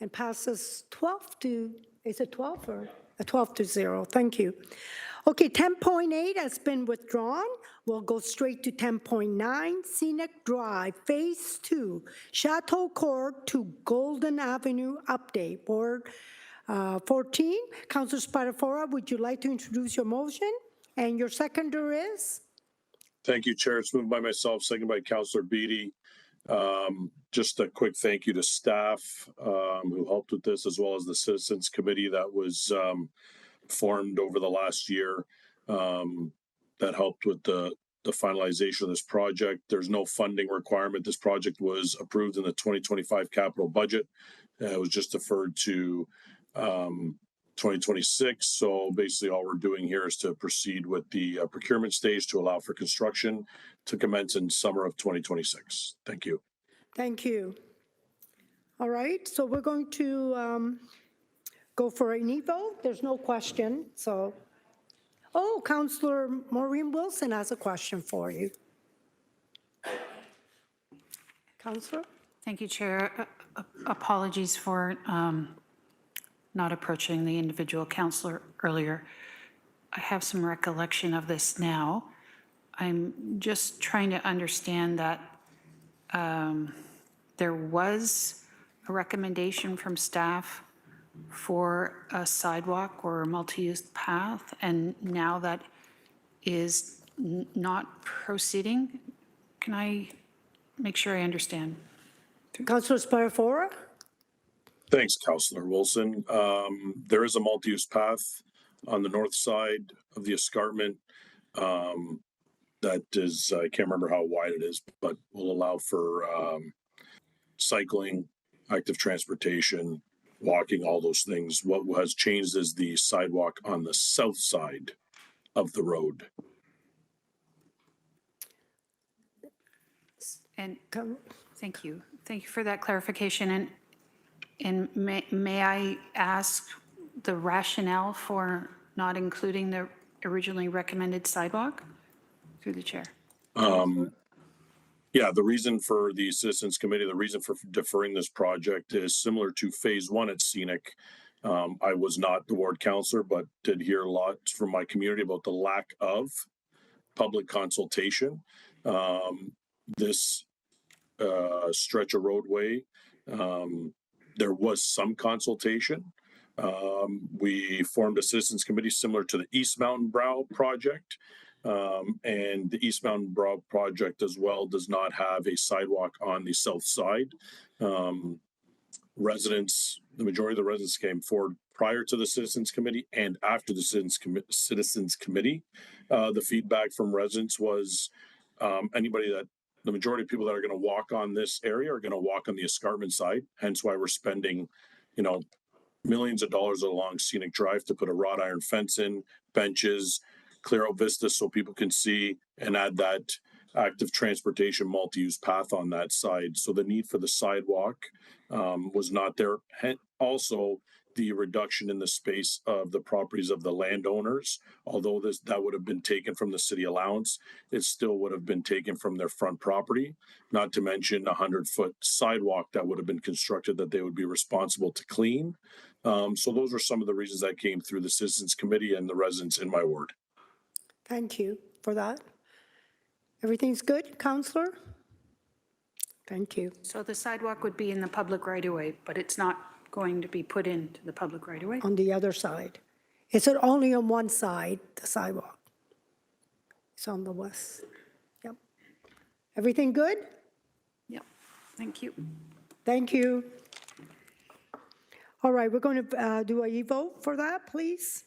And passes 12 to, is it 12 or? 12-0, thank you. Okay, 10.8 has been withdrawn. We'll go straight to 10.9, Scenic Drive, Phase 2, Chateau Court to Golden Avenue update. Board 14, Councilor Spatafora, would you like to introduce your motion? And your seconder is? Thank you, Chair. It's moved by myself, second by Councillor Beatty. Just a quick thank you to staff who helped with this, as well as the Citizens Committee that was formed over the last year that helped with the finalization of this project. There's no funding requirement. This project was approved in the 2025 capital budget. It was just deferred to 2026. So basically all we're doing here is to proceed with the procurement stage to allow for construction to commence in summer of 2026. Thank you. Thank you. All right, so we're going to go for an e-vote. There's no question, so. Oh, Councillor Maureen Wilson has a question for you. Councillor? Thank you, Chair. Apologies for not approaching the individual councillor earlier. I have some recollection of this now. I'm just trying to understand that there was a recommendation from staff for a sidewalk or a multi-use path, and now that is not proceeding. Can I make sure I understand? Councillor Spatafora? Thanks, Councillor Wilson. There is a multi-use path on the north side of the escarpment. That is, I can't remember how wide it is, but will allow for cycling, active transportation, walking, all those things. What has changed is the sidewalk on the south side of the road. And thank you. Thank you for that clarification. And may I ask the rationale for not including the originally recommended sidewalk? Through the chair. Yeah, the reason for the Citizens Committee, the reason for deferring this project is similar to phase one at Scenic. I was not the ward councillor, but did hear a lot from my community about the lack of public consultation. This stretch of roadway, there was some consultation. We formed a Citizens Committee similar to the East Mountain Brow project. And the East Mountain Brow project as well does not have a sidewalk on the south side. Residents, the majority of the residents came forward prior to the Citizens Committee and after the Citizens Committee. The feedback from residents was the majority of people that are going to walk on this area are going to walk on the escarpment side. Hence why we're spending, millions of dollars along Scenic Drive to put a wrought iron fence in, benches, clear out vistas so people can see, and add that active transportation multi-use path on that side. So the need for the sidewalk was not there. Also, the reduction in the space of the properties of the landowners, although that would have been taken from the city allowance, it still would have been taken from their front property, not to mention a 100-foot sidewalk that would have been constructed that they would be responsible to clean. So those are some of the reasons that came through the Citizens Committee and the residents in my ward. Thank you for that. Everything's good, Councillor? Thank you. So the sidewalk would be in the public right-of-way, but it's not going to be put into the public right-of-way? On the other side. It's only on one side, the sidewalk. It's on the west. Yep. Everything good? Yep. Thank you. Thank you. All right, we're going to do a e-vote for that, please.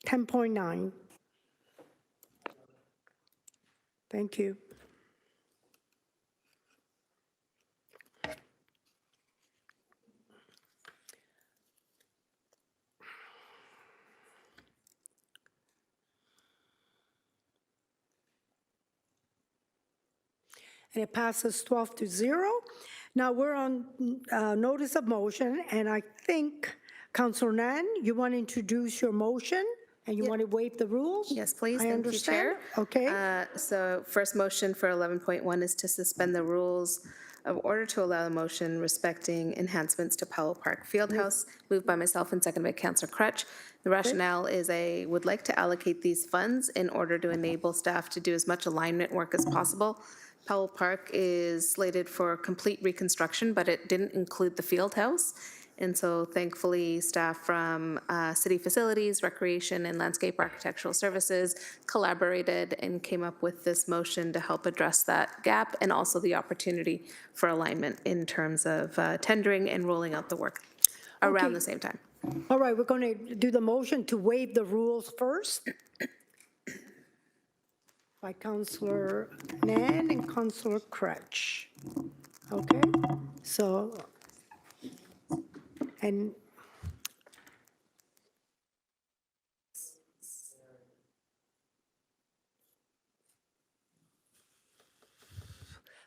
10.9. Thank you. And it passes 12-0. Now we're on notice of motion, and I think, Councillor Nan, you want to introduce your motion? And you want to waive the rules? Yes, please. I Thank understand. you, Chair. Okay. So first motion for 11.1 is to suspend the rules of order to allow the motion respecting enhancements to Powell Park Fieldhouse, moved by myself and seconded by Councillor Crutch. The rationale is I would like to allocate these funds in order to enable staff to do as much alignment work as possible. Powell Park is slated for complete reconstruction, but it didn't include the field house. And so thankfully, staff from City Facilities, Recreation, and Landscape Architectural Services collaborated and came up with this motion to help address that gap and also the opportunity for alignment in terms of tendering and rolling out the work around the same time. All right, we're going to do the motion to waive the rules first. By Councillor Nan and Councillor Crutch. Okay, so, and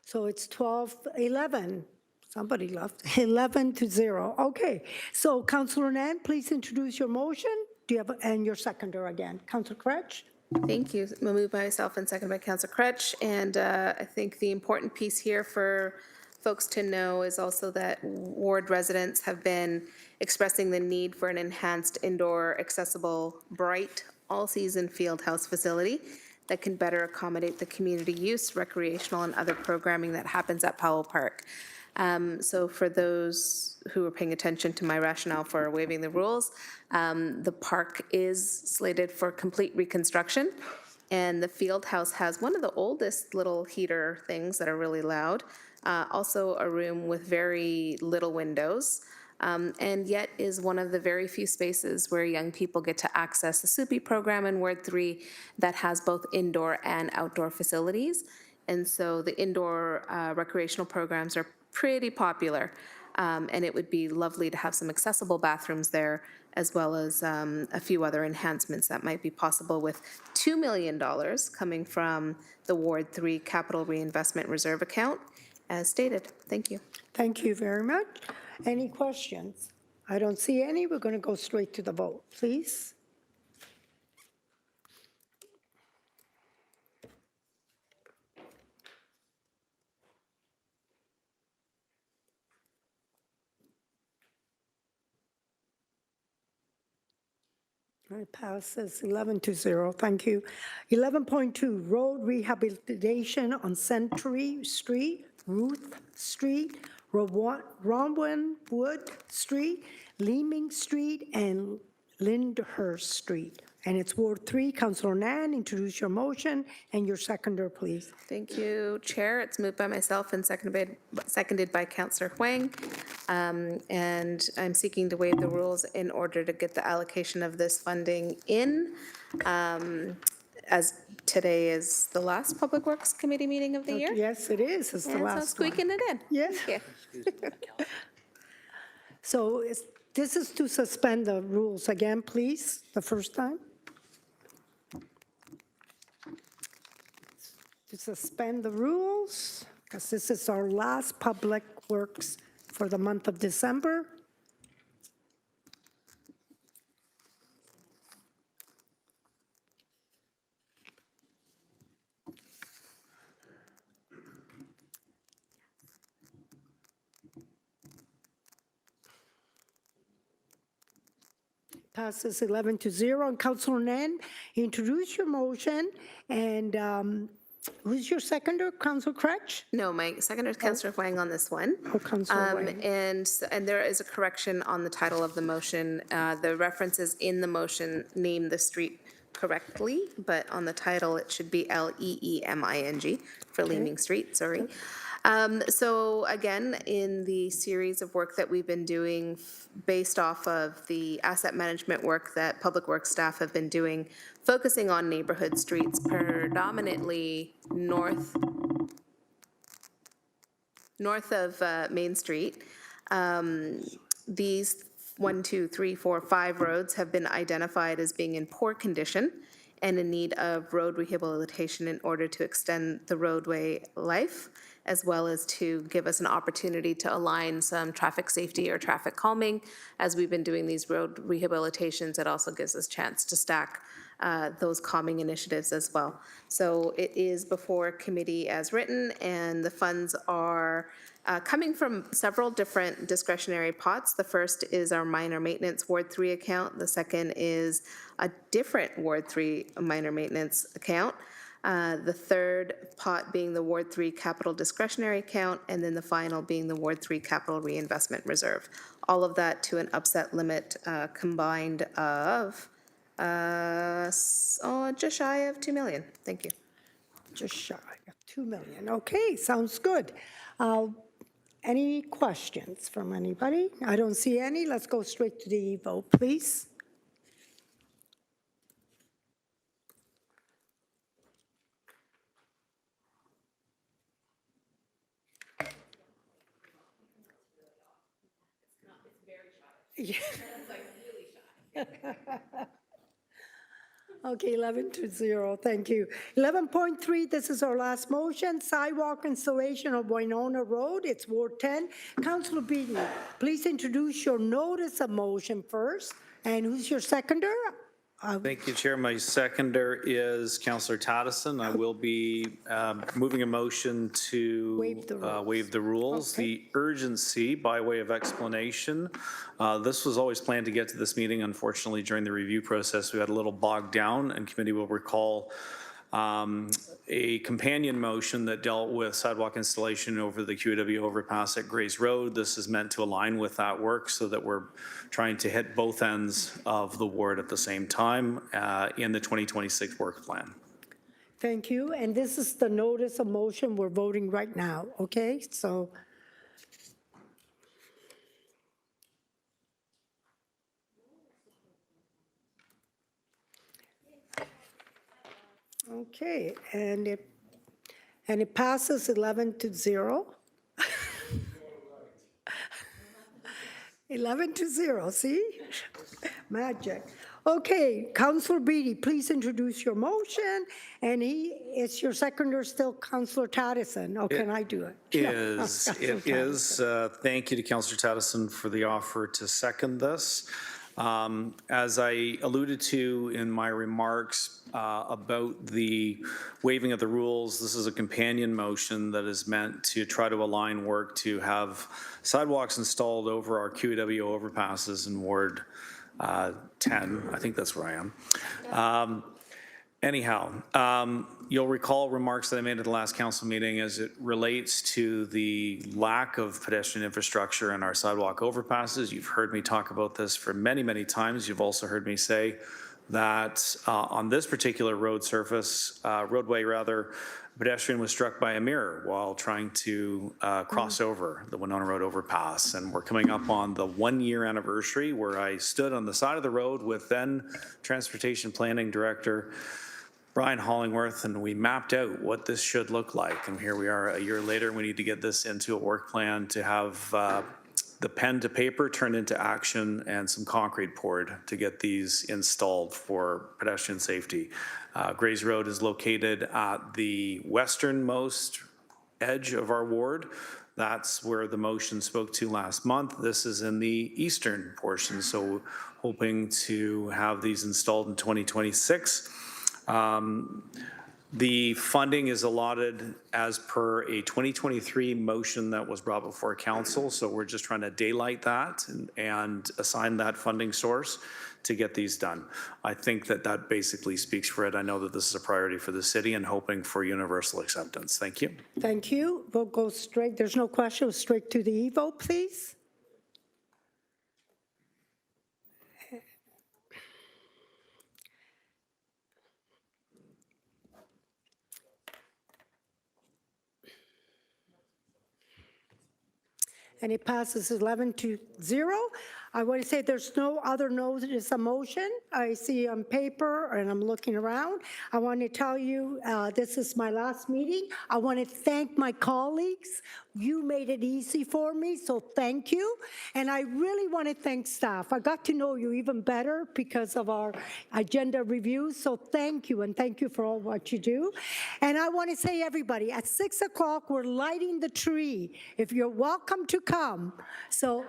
so it's 12-11. Somebody left. 11-0. Okay, so Councillor Nan, please introduce your motion. Do you have, and your seconder again, Councillor Crutch? Thank you. Moved by myself and seconded by Councillor Crutch. And I think the important piece here for folks to know is also that ward residents have been expressing the need for an enhanced indoor accessible, bright, all-season field house facility that can better accommodate the community use, recreational, and other programming that happens at Powell Park. So for those who are paying attention to my rationale for waiving the rules, the park is slated for complete reconstruction. And the field house has one of the oldest little heater things that are really loud. Also a room with very little windows. And yet is one of the very few spaces where young people get to access the SUPE program in Ward 3 that has both indoor and outdoor facilities. And so the indoor recreational programs are pretty popular. And it would be lovely to have some accessible bathrooms there, as well as a few other enhancements that might be possible with $2 million coming from the Ward 3 Capital Reinvestment Reserve account, as stated. Thank you. Thank you very much. Any questions? I don't see any. We're going to go straight to the vote, please. It passes 11-0. Thank you. 11.2, road rehabilitation on Century Street, Ruth Street, Romwen Wood Street, Leeming Street, and Lyndhurst Street. And it's Ward 3. Councilor Nan, introduce your motion and your seconder, please. Thank you, Chair. It's moved by myself and seconded by Councillor Huang. And I'm seeking to waive the rules in order to get the allocation of this funding in, as today is the last Public Works Committee meeting of the year. Yes, it is. It's the And so last one. squeaking it in. Yes. Thank you. So this is to suspend the rules again, please, the first time. To suspend the rules, because this is our last Public Works for the month of December. Passes 11-0. And Councilor Nan, introduce your motion, and who's your seconder, Councilor Crutch? No, my seconder is Councillor Huang on this one. Oh, Councilor Huang. And there is a correction on the title of the motion. The references in the motion name the street correctly, but on the title, it should be Leeming for Leeming Street, sorry. So again, in the series of work that we've been doing based off of the asset management work that Public Works staff have been doing, focusing on neighborhood streets, predominantly north of Main Street, these 1, 2, 3, 4, 5 roads have been identified as being in poor condition and in need of road rehabilitation in order to extend the roadway life, as well as to give us an opportunity to align some traffic safety or traffic calming. As we've been doing these road rehabilitations, it also gives us a chance to stack those calming initiatives as well. So it is before committee as written, and the funds are coming from several different discretionary pots. The first is our minor maintenance Ward 3 account. The second is a different Ward 3 minor maintenance account. The third pot being the Ward 3 capital discretionary account, and then the final being the Ward 3 capital reinvestment reserve. All of that to an upset limit combined of just shy of 2 million. Thank you. Just shy of 2 million. Okay, sounds good. Any questions from anybody? I don't see any. Let's go straight to the vote, please. Okay, 11-0, thank you. 11.3, this is our last motion, sidewalk installation of Winona Road, it's Ward 10. Councilor Beatty, please introduce your notice of motion first, and who's your seconder? Thank you, Chair. My seconder is Councillor Tattison. I will be moving a motion to waive the rules. Okay. The urgency, by way of explanation, this was always planned to get to this meeting. Unfortunately, during the review process, we got a little bogged down, and committee will recall a companion motion that dealt with sidewalk installation over the QAW overpass at Grays Road. This is meant to align with that work so that we're trying to hit both ends of the ward at the same time in the 2026 work plan. Thank you. And this is the notice of motion we're voting right now, okay? So. Okay, and it passes 11-0. 11-0, see? Magic. Okay, Councillor Beatty, please introduce your motion, and is your seconder still Councillor Taddison, or can I do it? It is. Thank you to Councillor Taddison for the offer to second this. As I alluded to in my remarks about the waiving of the rules, this is a companion motion that is meant to try to align work to have sidewalks installed over our QEW overpasses in Ward 10. I think that's where I am. Anyhow, you'll recall remarks that I made at the last council meeting as it relates to the lack of pedestrian infrastructure in our sidewalk overpasses. You've heard me talk about this for many, many times. You've also heard me say that on this particular roadway, a pedestrian was struck by a mirror while trying to cross over the Winona Road overpass. And we're coming up on the 1-year anniversary where I stood on the side of the road with then Transportation Planning Director Brian Hollingworth, and we mapped out what this should look like. And here we are a year later, we need to get this into a work plan to have the pen to paper turned into action and some concrete poured to get these installed for pedestrian safety. Grays Road is located at the westernmost edge of our ward. That's where the motion spoke to last month. This is in the eastern portion, so hoping to have these installed in 2026. The funding is allotted as per a 2023 motion that was brought before council, so we're just trying to daylight that and assign that funding source to get these done. I think that basically speaks for it. I know that this is a priority for the city and hoping for universal acceptance. Thank you. Thank you. We'll go straight, there's no question, straight to the vote, please. And it passes 11-0. I want to say there's no other notice of motion. I see on paper and I'm looking around. I want to tell you, this is my last meeting. I want to thank my colleagues. You made it easy for me, so thank you. And I really want to thank staff. I got to know you even better because of our agenda reviews, so thank you, and thank you for all what you do. And I want to say, everybody, at 6 o'clock, we're lighting the tree. If you're welcome to come. So,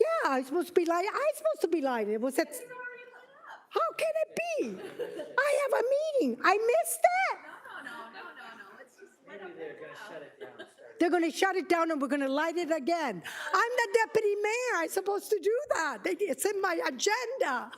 yeah, I'm supposed to be lighting. It was at, how can it be? I have a meeting. I missed it. No. Maybe they're going to shut it down. They're going to shut it down and we're going to light it again. I'm the deputy mayor. I'm supposed to do that. It's in my agenda.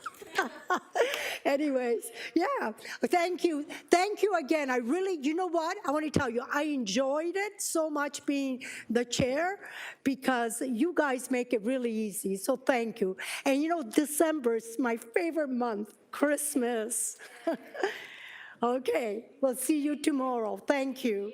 Anyways, yeah, thank you. Thank you again. I really, you know what? I want to tell you, I enjoyed it so much being the chair because you guys make it really easy. So thank you. And you know, December is my favorite month, Christmas. Okay, we'll see you tomorrow. Thank you.